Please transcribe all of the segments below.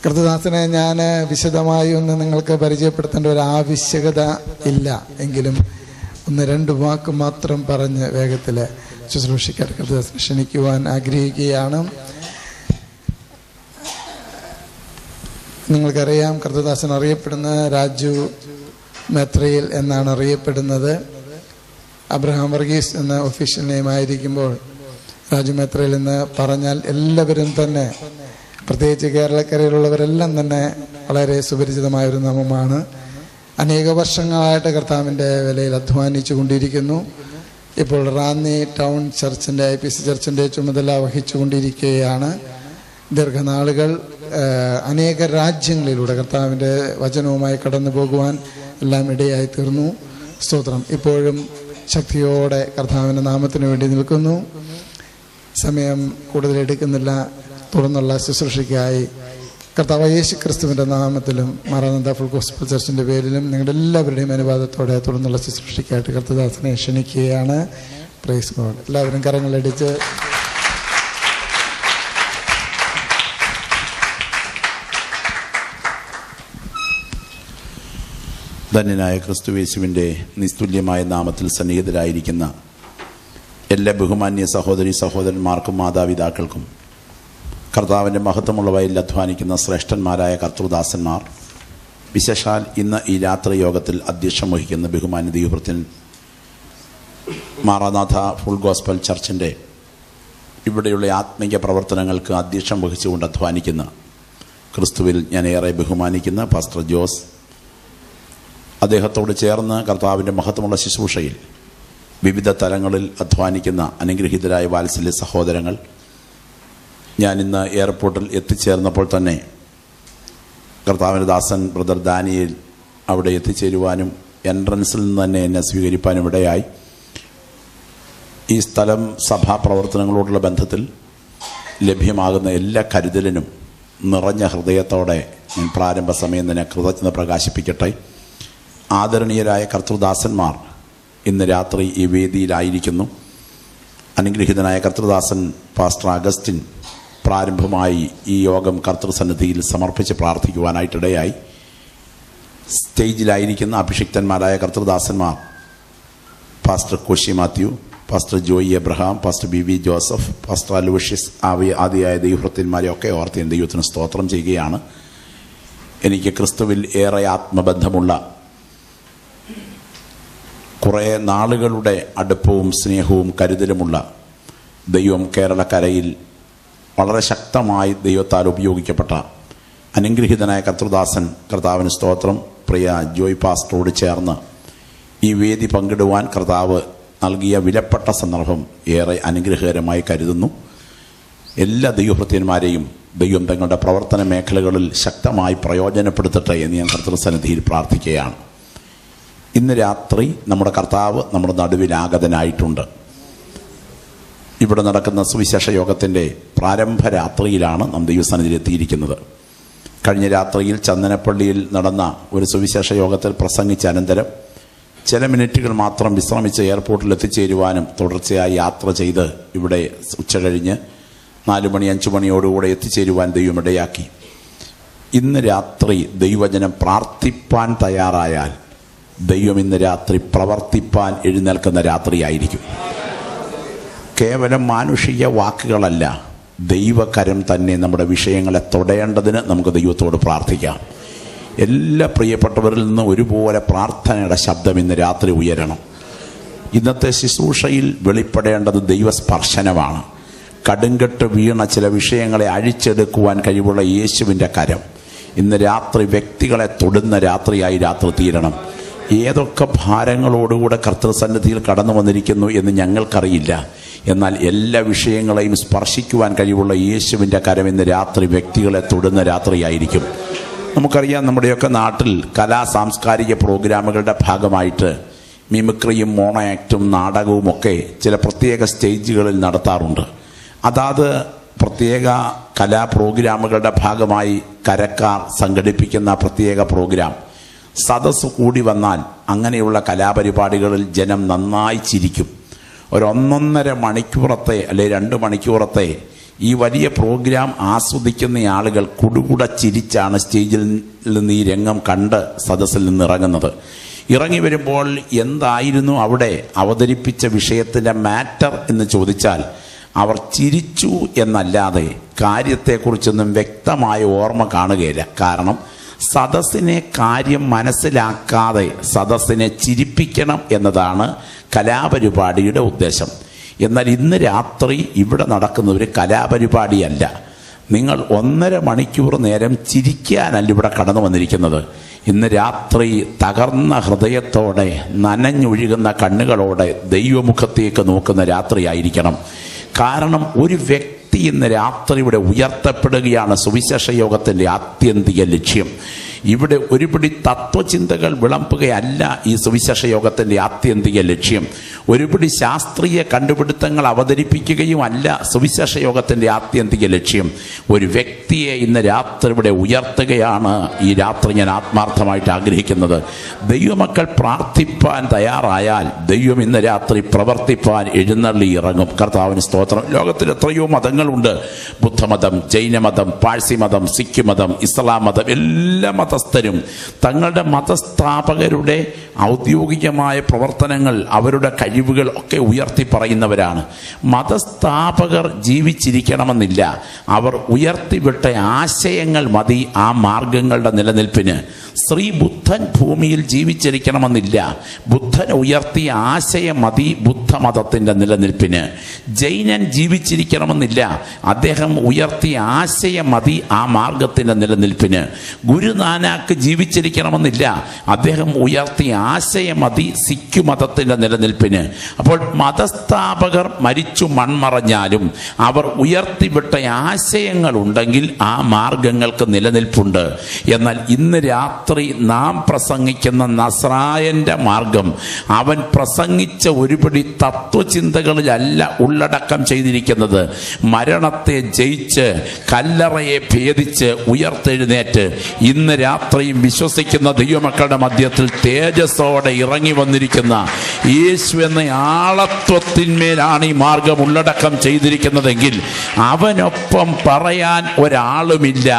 കർത്തദാസനെ ഞാൻ വിശദമായി ഒന്ന് നിങ്ങൾക്ക് പരിചയപ്പെടുത്തേണ്ട ഒരു ആവശ്യകത ഇല്ല, എങ്കിലും ഒന്ന് രണ്ട് വാക്ക് മാത്രം പറഞ്ഞ് വേഗത്തിൽ ശുശ്രൂഷിക്കാൻ കർത്തദാസനെ ക്ഷണിക്കുവാൻ ആഗ്രഹിക്കുകയാണ്. നിങ്ങൾക്കറിയാം, കർത്തദാസൻ അറിയപ്പെടുന്ന രാജു മെത്രയിൽ എന്നാണ് അറിയപ്പെടുന്നത്. അബ്രഹാം വർഗീസ് എന്ന ഒഫീഷ്യൽ നെയിം ആയിരിക്കുമ്പോൾ രാജു മെത്രയിൽ എന്ന് പറഞ്ഞാൽ എല്ലാവരും തന്നെ, പ്രത്യേകിച്ച് കേരളക്കരയിലുള്ളവരെല്ലാം തന്നെ വളരെ സുപരിചിതമായൊരു നാമമാണ്. അനേക വർഷങ്ങളായിട്ട് കർത്താവിൻ്റെ വിലയിൽ അധ്വാനിച്ചു കൊണ്ടിരിക്കുന്നു. ഇപ്പോൾ റാന്നി ടൗൺ ചർച്ചിൻ്റെ IPC ചർച്ചിൻ്റെ ചുമതല വഹിച്ചുകൊണ്ടിരിക്കുകയാണ്. ദീർഘനാളുകൾ അനേക രാജ്യങ്ങളിലൂടെ കർത്താവിൻ്റെ വചനവുമായി കടന്നു പോകുവാൻ എല്ലാം ഇടയായി തീർന്നു. സ്തോത്രം. ഇപ്പോഴും ശക്തിയോടെ കർത്താവിൻ്റെ നാമത്തിന് വേണ്ടി നിൽക്കുന്നു. സമയം കൂടുതൽ എടുക്കുന്നില്ല. തുടർന്നുള്ള ശുശ്രൂഷയ്ക്കായി കർത്താവ് യേശു ക്രിസ്തുവിൻ്റെ നാമത്തിലും മാറാനാഥ ഫുൾ ഗോസ്പൽ ചർച്ചിൻ്റെ പേരിലും നിങ്ങളുടെ എല്ലാവരുടെയും അനുവാദത്തോടെ തുടർന്നുള്ള ശുശ്രൂഷയ്ക്കായിട്ട് കർത്തദാസനെ ക്ഷണിക്കുകയാണ്. Praise God. എല്ലാവരും കരങ്ങളടിച്ച് ധന്യനായ ക്രിസ്തുയേശുവിൻ്റെ നിസ്തുല്യമായ നാമത്തിൽ സന്നിഹിതരായിരിക്കുന്ന എല്ലാ ബഹുമാന്യ സഹോദരി സഹോദരന്മാർക്കും മാതാപിതാക്കൾക്കും കർത്താവിൻ്റെ മഹത്വമുള്ളവയിൽ അധ്വാനിക്കുന്ന ശ്രേഷ്ഠന്മാരായ കർത്തൃദാസന്മാർ, വിശേഷാൽ ഇന്ന് ഈ രാത്രി യോഗത്തിൽ അധ്യക്ഷം വഹിക്കുന്ന ബഹുമാന്യ ദൈവഭൃത്യൻ മാറാനാഥ ഫുൾ ഗോസ്പൽ ചർച്ചിൻ്റെ ഇവിടെയുള്ള ആത്മീയ പ്രവർത്തനങ്ങൾക്ക് അധ്യക്ഷം വഹിച്ചുകൊണ്ട് അധ്വാനിക്കുന്ന ക്രിസ്തുവിൽ ഞാൻ ഏറെ ബഹുമാനിക്കുന്ന പാസ്റ്റർ ജോസ്, അദ്ദേഹത്തോട് ചേർന്ന് കർത്താവിൻ്റെ മഹത്വമുള്ള ശുശ്രൂഷയിൽ വിവിധ തലങ്ങളിൽ അധ്വാനിക്കുന്ന അനുഗ്രഹീതരായ വാത്സല്യ സഹോദരങ്ങൾ, ഞാനിന്ന് എയർപോർട്ടിൽ എത്തിച്ചേർന്നപ്പോൾ തന്നെ കർത്താവിൻ്റെ ദാസൻ ബ്രദർ ദാനിയേൽ അവിടെ എത്തിച്ചേരുവാനും എൻട്രൻസിൽ നിന്ന് തന്നെ എന്നെ സ്വീകരിപ്പാനും ഇടയായി. ഈ സ്ഥലം സഭാ പ്രവർത്തനങ്ങളോടുള്ള ബന്ധത്തിൽ ലഭ്യമാകുന്ന എല്ലാ കരുതലിനും നിറഞ്ഞ ഹൃദയത്തോടെ ഞാൻ പ്രാരംഭ സമയം തന്നെ കൃതജ്ഞത പ്രകാശിപ്പിക്കട്ടെ. ആദരണീയരായ കർത്തൃദാസന്മാർ ഇന്ന് രാത്രി ഈ വേദിയിലായിരിക്കുന്നു. അനുഗ്രഹീതനായ കർത്തൃദാസൻ പാസ്റ്റർ അഗസ്റ്റിൻ പ്രാരംഭമായി ഈ യോഗം കർത്തൃസന്നിധിയിൽ സമർപ്പിച്ച് പ്രാർത്ഥിക്കുവാനായിട്ടിടയായി. സ്റ്റേജിലായിരിക്കുന്ന അഭിഷിക്തന്മാരായ കർത്തൃദാസന്മാർ pastor Koshy Mathew, pastor Joy Abraham, pastor BV Joseph, pastor Aloysius ആദിയായ ദൈവഭൃത്യന്മാരെയൊക്കെ ഓർത്ത് ഞാൻ ദൈവത്തിന് സ്തോത്രം ചെയ്യുകയാണ്. എനിക്ക് ക്രിസ്തുവിൽ ഏറെ ആത്മബന്ധമുള്ള, കുറേ നാളുകളുടെ അടുപ്പവും സ്നേഹവും കരുതലുമുള്ള ദൈവം കേരളക്കരയിൽ വളരെ ശക്തമായി ദൈവത്താൽ ഉപയോഗിക്കപ്പെട്ട അനുഗ്രഹീതനായ കർത്തൃദാസൻ, കർത്താവിന് സ്തോത്രം, പ്രിയ ജോയ് പാസ്റ്ററോട് ചേർന്ന് ഈ വേദി പങ്കിടുവാൻ കർത്താവ് നൽകിയ വിലപ്പെട്ട സന്ദർഭം ഏറെ അനുഗ്രഹകരമായി കരുതുന്നു. എല്ലാ ദൈവഭൃത്യന്മാരെയും ദൈവം തങ്ങളുടെ പ്രവർത്തന മേഖലകളിൽ ശക്തമായി പ്രയോജനപ്പെടുത്തട്ടെ എന്ന് ഞാൻ കർത്തൃസന്നിധിയിൽ പ്രാർത്ഥിക്കുകയാണ്. ഇന്ന് രാത്രി നമ്മുടെ കർത്താവ് നമ്മുടെ നടുവിലാഗതനായിട്ടുണ്ട്. ഇവിടെ നടക്കുന്ന സുവിശേഷ യോഗത്തിൻ്റെ പ്രാരംഭ രാത്രിയിലാണ് നാം ദൈവസന്നിധിയിൽ എത്തിയിരിക്കുന്നത്. കഴിഞ്ഞ രാത്രിയിൽ ചന്ദനപ്പള്ളിയിൽ നടന്ന ഒരു സുവിശേഷ യോഗത്തിൽ പ്രസംഗിച്ച അനന്തരം ചില മിനിറ്റുകൾ മാത്രം വിശ്രമിച്ച് എയർപോർട്ടിൽ എത്തിച്ചേരുവാനും തുടർച്ചയായി യാത്ര ചെയ്ത് ഇവിടെ ഉച്ചകഴിഞ്ഞ് 4 മണി 5 മണിയോടുകൂടെ എത്തിച്ചേരുവാൻ ദൈവം ഇടയാക്കി. ഇന്ന് രാത്രി ദൈവജനം പ്രാർത്ഥിപ്പാൻ തയ്യാറായാൽ ദൈവം ഇന്ന് രാത്രി പ്രവർത്തിപ്പാൻ എഴുന്നേൽക്കുന്ന രാത്രിയായിരിക്കും. കേവലം മാനുഷിക വാക്കുകളല്ല, ദൈവകരം തന്നെ നമ്മുടെ വിഷയങ്ങളെ തൊടേണ്ടതിന് നമുക്ക് ദൈവത്തോട് പ്രാർത്ഥിക്കാം. എല്ലാ പ്രിയപ്പെട്ടവരിൽ നിന്ന് ഒരുപോലെ പ്രാർത്ഥനയുടെ ശബ്ദം ഇന്ന് രാത്രി ഉയരണം. ഇന്നത്തെ ശുശ്രൂഷയിൽ വെളിപ്പെടേണ്ടത് ദൈവസ്പർശനമാണ്. കടുങ്കെട്ട് വീണ ചില വിഷയങ്ങളെ അഴിച്ചെടുക്കുവാൻ കഴിവുള്ള യേശുവിൻ്റെ കരം ഇന്ന് രാത്രി വ്യക്തികളെ തൊടുന്ന രാത്രിയായി രാത്രി തീരണം. ഏതൊക്കെ ഭാരങ്ങളോടുകൂടെ കർത്തൃസന്നിധിയിൽ കടന്നു വന്നിരിക്കുന്നു എന്ന് ഞങ്ങൾക്കറിയില്ല. എന്നാൽ എല്ലാ വിഷയങ്ങളെയും സ്പർശിക്കുവാൻ കഴിവുള്ള യേശുവിൻ്റെ കരം ഇന്ന് രാത്രി വ്യക്തികളെ തൊടുന്ന രാത്രിയായിരിക്കും. നമുക്കറിയാം, നമ്മുടെയൊക്കെ നാട്ടിൽ കലാ സാംസ്കാരിക പ്രോഗ്രാമുകളുടെ ഭാഗമായിട്ട് മിമിക്രിയും മോണോ ആക്റ്റും നാടകവുമൊക്കെ ചില പ്രത്യേക സ്റ്റേജുകളിൽ നടത്താറുണ്ട്. അതാത് പ്രത്യേക കലാ പ്രോഗ്രാമുകളുടെ ഭാഗമായി കരക്കാർ സംഘടിപ്പിക്കുന്ന പ്രത്യേക പ്രോഗ്രാം സദസ്സ് കൂടി വന്നാൽ അങ്ങനെയുള്ള കലാപരിപാടികളിൽ ജനം നന്നായി ചിരിക്കും. 1.5 മണിക്കൂറത്തെ അല്ലെ 2 മണിക്കൂറത്തെ ഈ വലിയ പ്രോഗ്രാം ആസ്വദിക്കുന്ന ആളുകൾ കുടുകുട ചിരിച്ചാണ് സ്റ്റേജിൽ നിന്ന് ഈ രംഗം കണ്ട് സദസ്സിൽ നിന്ന് ഇറങ്ങുന്നത്. ഇറങ്ങി വരുമ്പോൾ എന്തായിരുന്നു അവിടെ അവതരിപ്പിച്ച വിഷയത്തിൻ്റെ മാറ്റർ എന്ന് ചോദിച്ചാൽ അവർ ചിരിച്ചു എന്നല്ലാതെ കാര്യത്തെക്കുറിച്ചൊന്നും വ്യക്തമായ ഓർമ്മ കാണുകയില്ല. കാരണം സദസ്സിനെ കാര്യം മനസ്സിലാക്കാതെ സദസ്സിനെ ചിരിപ്പിക്കണം എന്നതാണ് കലാപരിപാടിയുടെ ഉദ്ദേശം. എന്നാൽ ഇന്ന് രാത്രി ഇവിടെ നടക്കുന്ന ഒരു കലാപരിപാടിയല്ല. നിങ്ങൾ 1.5 മണിക്കൂർ നേരം ചിരിക്കാനല്ല ഇവിടെ കടന്നു വന്നിരിക്കുന്നത്. ഇന്ന് രാത്രി തകർന്ന ഹൃദയത്തോടെ നനഞ്ഞൊഴുകുന്ന കണ്ണുകളോടെ ദൈവമുഖത്തേക്ക് നോക്കുന്ന രാത്രിയായിരിക്കണം. കാരണം ഒരു വ്യക്തി ഇന്ന് രാത്രി ഇവിടെ ഉയർത്തപ്പെടുകയാണ് സുവിശേഷ യോഗത്തിൻ്റെ ആത്യന്തിക ലക്ഷ്യം. ഇവിടെ ഒരുപിടി തത്വചിന്തകൾ വിളമ്പുകയല്ല ഈ സുവിശേഷ യോഗത്തിൻ്റെ ആത്യന്തിക ലക്ഷ്യം. ഒരുപിടി ശാസ്ത്രീയ കണ്ടുപിടുത്തങ്ങൾ അവതരിപ്പിക്കുകയും അല്ല സുവിശേഷ യോഗത്തിൻ്റെ ആത്യന്തിക ലക്ഷ്യം. ഒരു വ്യക്തിയെ ഇന്ന് രാത്രി ഇവിടെ ഉയർത്തുകയാണ് ഈ രാത്രി ഞാൻ ആത്മാർത്ഥമായിട്ട് ആഗ്രഹിക്കുന്നത്. ദൈവമക്കൾ പ്രാർത്ഥിപ്പാൻ തയ്യാറായാൽ ദൈവം ഇന്ന് രാത്രി പ്രവർത്തിപ്പാൻ എഴുന്നള്ളി ഇറങ്ങും. കർത്താവിന് സ്തോത്രം. ലോകത്തിൽ എത്രയോ മതങ്ങളുണ്ട്. ബുദ്ധമതം, ജൈനമതം, പാഴ്സി മതം, സിഖ് മതം, ഇസ്ലാം മതം, എല്ലാ മതസ്ഥരും തങ്ങളുടെ മതസ്ഥാപകരുടെ ഔദ്യോഗികമായ പ്രവർത്തനങ്ങൾ, അവരുടെ കഴിവുകൾ ഒക്കെ ഉയർത്തി പറയുന്നവരാണ്. മതസ്ഥാപകർ ജീവിച്ചിരിക്കണമെന്നില്ല. അവർ ഉയർത്തിവിട്ട ആശയങ്ങൾ മതി ആ മാർഗങ്ങളുടെ നിലനിൽപ്പിന്. ശ്രീ ബുദ്ധൻ ഭൂമിയിൽ ജീവിച്ചിരിക്കണമെന്നില്ല. ബുദ്ധൻ ഉയർത്തിയ ആശയം മതി ബുദ്ധമതത്തിൻ്റെ നിലനിൽപ്പിന്. ജൈനൻ ജീവിച്ചിരിക്കണമെന്നില്ല. അദ്ദേഹം ഉയർത്തിയ ആശയം മതി ആ മാർഗത്തിൻ്റെ നിലനിൽപ്പിന്. ഗുരുനാനാക്ക് ജീവിച്ചിരിക്കണമെന്നില്ല. അദ്ദേഹം ഉയർത്തിയ ആശയം മതി സിഖ് മതത്തിൻ്റെ നിലനിൽപ്പിന്. അപ്പോൾ മതസ്ഥാപകർ മരിച്ചു മൺമറഞ്ഞാലും അവർ ഉയർത്തിവിട്ട ആശയങ്ങൾ ഉണ്ടെങ്കിൽ ആ മാർഗങ്ങൾക്ക് നിലനിൽപ്പുണ്ട്. എന്നാൽ ഇന്ന് രാത്രി നാം പ്രസംഗിക്കുന്ന നസ്രായന്റെ മാർഗം അവൻ പ്രസംഗിച്ച ഒരുപിടി തത്വചിന്തകളിലല്ല ഉള്ളടക്കം ചെയ്തിരിക്കുന്നത്. മരണത്തെ ജയിച്ച് കല്ലറയെ ഭേദിച്ച് ഉയർത്തെഴുന്നേറ്റ് ഇന്ന് രാത്രിയും വിശ്വസിക്കുന്ന ദൈവമക്കളുടെ മധ്യത്തിൽ തേജസ്സോടെ ഇറങ്ങി വന്നിരിക്കുന്ന യേശു എന്ന ആളത്വത്തിന്മേലാണ് ഈ മാർഗം ഉള്ളടക്കം ചെയ്തിരിക്കുന്നതെങ്കിൽ അവനൊപ്പം പറയാൻ ഒരാളുമില്ല.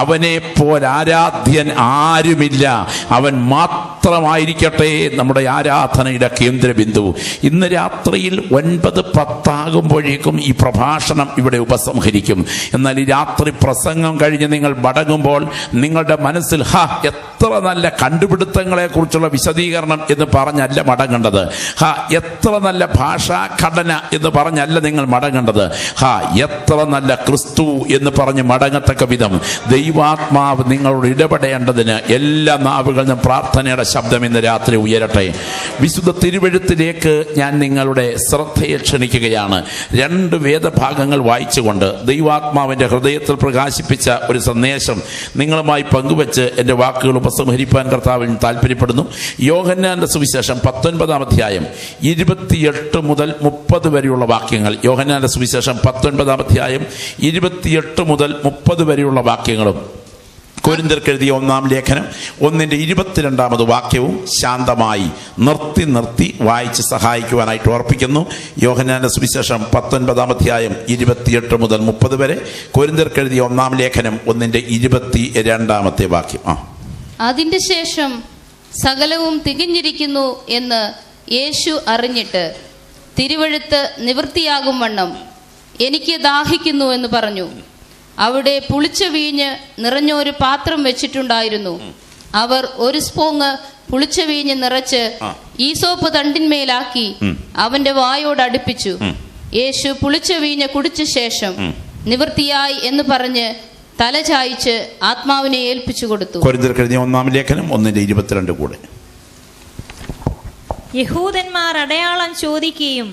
അവനെ പോലെ ആരാധ്യൻ ആരുമില്ല. അവൻ മാത്രമായിരിക്കട്ടെ നമ്മുടെ ആരാധനയുടെ കേന്ദ്രബിന്ദു. ഇന്ന് രാത്രിയിൽ 9:10 ആകുമ്പോഴേക്കും ഈ പ്രഭാഷണം ഇവിടെ ഉപസംഹരിക്കും. എന്നാൽ ഈ രാത്രി പ്രസംഗം കഴിഞ്ഞ് നിങ്ങൾ മടങ്ങുമ്പോൾ നിങ്ങളുടെ മനസ്സിൽ എത്ര നല്ല കണ്ടുപിടുത്തങ്ങളെ കുറിച്ചുള്ള വിശദീകരണം എന്ന് പറഞ്ഞല്ല മടങ്ങേണ്ടത്. എത്ര നല്ല ഭാഷാ ഘടന എന്ന് പറഞ്ഞല്ല നിങ്ങൾ മടങ്ങേണ്ടത്. എത്ര നല്ല ക്രിസ്തു എന്ന് പറഞ്ഞ് മടങ്ങത്തക്ക വിധം ദൈവാത്മാവ് നിങ്ങളോട് ഇടപെടേണ്ടതിന് എല്ലാ നാവുകളിലും പ്രാർത്ഥനയുടെ ശബ്ദം ഇന്ന് രാത്രി ഉയരട്ടെ. വിശുദ്ധ തിരുവെഴുത്തിലേക്ക് ഞാൻ നിങ്ങളുടെ ശ്രദ്ധയെ ക്ഷണിക്കുകയാണ്. 2 വേദഭാഗങ്ങൾ വായിച്ചുകൊണ്ട് ദൈവാത്മാവിൻ്റെ ഹൃദയത്തിൽ പ്രകാശിപ്പിച്ച ഒരു സന്ദേശം നിങ്ങളുമായി പങ്കുവെച്ച് എൻ്റെ വാക്കുകൾ ഉപസംഹരിപ്പാൻ കർത്താവിന് താല്പര്യപ്പെടുന്നു. യോഹന്നാന്റെ സുവിശേഷം 19-ാം അധ്യായം 28 മുതൽ 30 വരെയുള്ള വാക്യങ്ങൾ. യോഹന്നാന്റെ സുവിശേഷം 19-ാം അധ്യായം 28 മുതൽ 30 വരെയുള്ള വാക്യങ്ങളും കൊരിന്ത്യർക്ക് എഴുതിയ 1-ാം ലേഖനം 1-ന്റെ 22 ശാന്തമായി നിർത്തി വായിച്ച് സഹായിക്കുവാനായിട്ട് ഓർപ്പിക്കുന്നു. യോഹന്നാന്റെ സുവിശേഷം 19-ാം അധ്യായം 28 മുതൽ 30 വരെ. കൊരിന്ത്യർക്ക് എഴുതിയ 1-ാം ലേഖനം 1-ന്റെ 22 വാക്യം. അതിന്റെ ശേഷം സകലവും തികഞ്ഞിരിക്കുന്നു എന്ന് യേശു അറിഞ്ഞിട്ട് തിരുവെഴുത്ത് നിവൃത്തിയാകും വണ്ണം എനിക്ക് ദാഹിക്കുന്നു എന്ന് പറഞ്ഞു. അവിടെ പുളിച്ച വീഞ്ഞ് നിറഞ്ഞൊരു പാത്രം വെച്ചിട്ടുണ്ടായിരുന്നു. അവർ 1 സ്പോങ് പുളിച്ച വീഞ്ഞ് നിറച്ച് ഈസോപ്പ് തണ്ടിന്മേലാക്കി അവന്റെ വായോട് അടുപ്പിച്ചു. യേശു പുളിച്ച വീഞ്ഞ് കുടിച്ച ശേഷം നിവൃത്തിയായി എന്ന് പറഞ്ഞ് തല ചായ്ച്ച് ആത്മാവിനെ ഏൽപ്പിച്ചു കൊടുത്തു. കൊരിന്ത്യർക്ക് എഴുതിയ 1-ാം ലേഖനം 1-ന്റെ 22 യഹൂദന്മാർ അടയാളം ചോദിക്കുകയും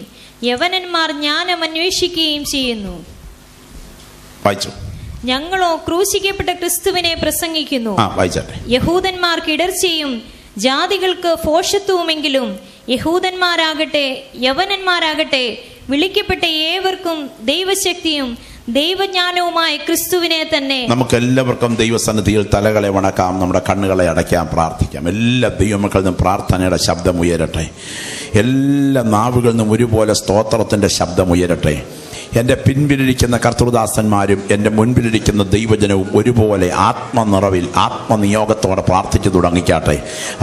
യവനന്മാർ ജ്ഞാനം അന്വേഷിക്കുകയും ചെയ്യുന്നു. ഞങ്ങളോ ക്രൂശിക്കപ്പെട്ട ക്രിസ്തുവിനെ പ്രസംഗിക്കുന്നു. യഹൂദന്മാർക്ക് ഇടർച്ചയും ജാതികൾക്ക് ഭോഷത്വമെങ്കിലും യഹൂദന്മാരാകട്ടെ യവനന്മാരാകട്ടെ വിളിക്കപ്പെട്ട ഏവർക്കും ദൈവശക്തിയും ദൈവജ്ഞാനവുമായ ക്രിസ്തുവിനെ തന്നെ. നമുക്ക് എല്ലാവർക്കും ദൈവസന്നിധിയിൽ തലകളെ വണക്കാം, നമ്മുടെ കണ്ണുകളെ അടയ്ക്കാം, പ്രാർത്ഥിക്കാം. എല്ലാ ദൈവമക്കളിൽ നിന്നും പ്രാർത്ഥനയുടെ ശബ്ദം ഉയരട്ടെ. എല്ലാ നാവുകളിൽ നിന്നും ഒരുപോലെ സ്തോത്രത്തിന്റെ ശബ്ദം ഉയരട്ടെ. എൻ്റെ പിൻപിലിരിക്കുന്ന കർത്തൃദാസന്മാരും എൻ്റെ മുൻപിലിരിക്കുന്ന ദൈവജനവും ഒരുപോലെ ആത്മനിറവിൽ ആത്മനിയോഗത്തോടെ പ്രാർത്ഥിച്ചു തുടങ്ങിക്കാട്ടെ.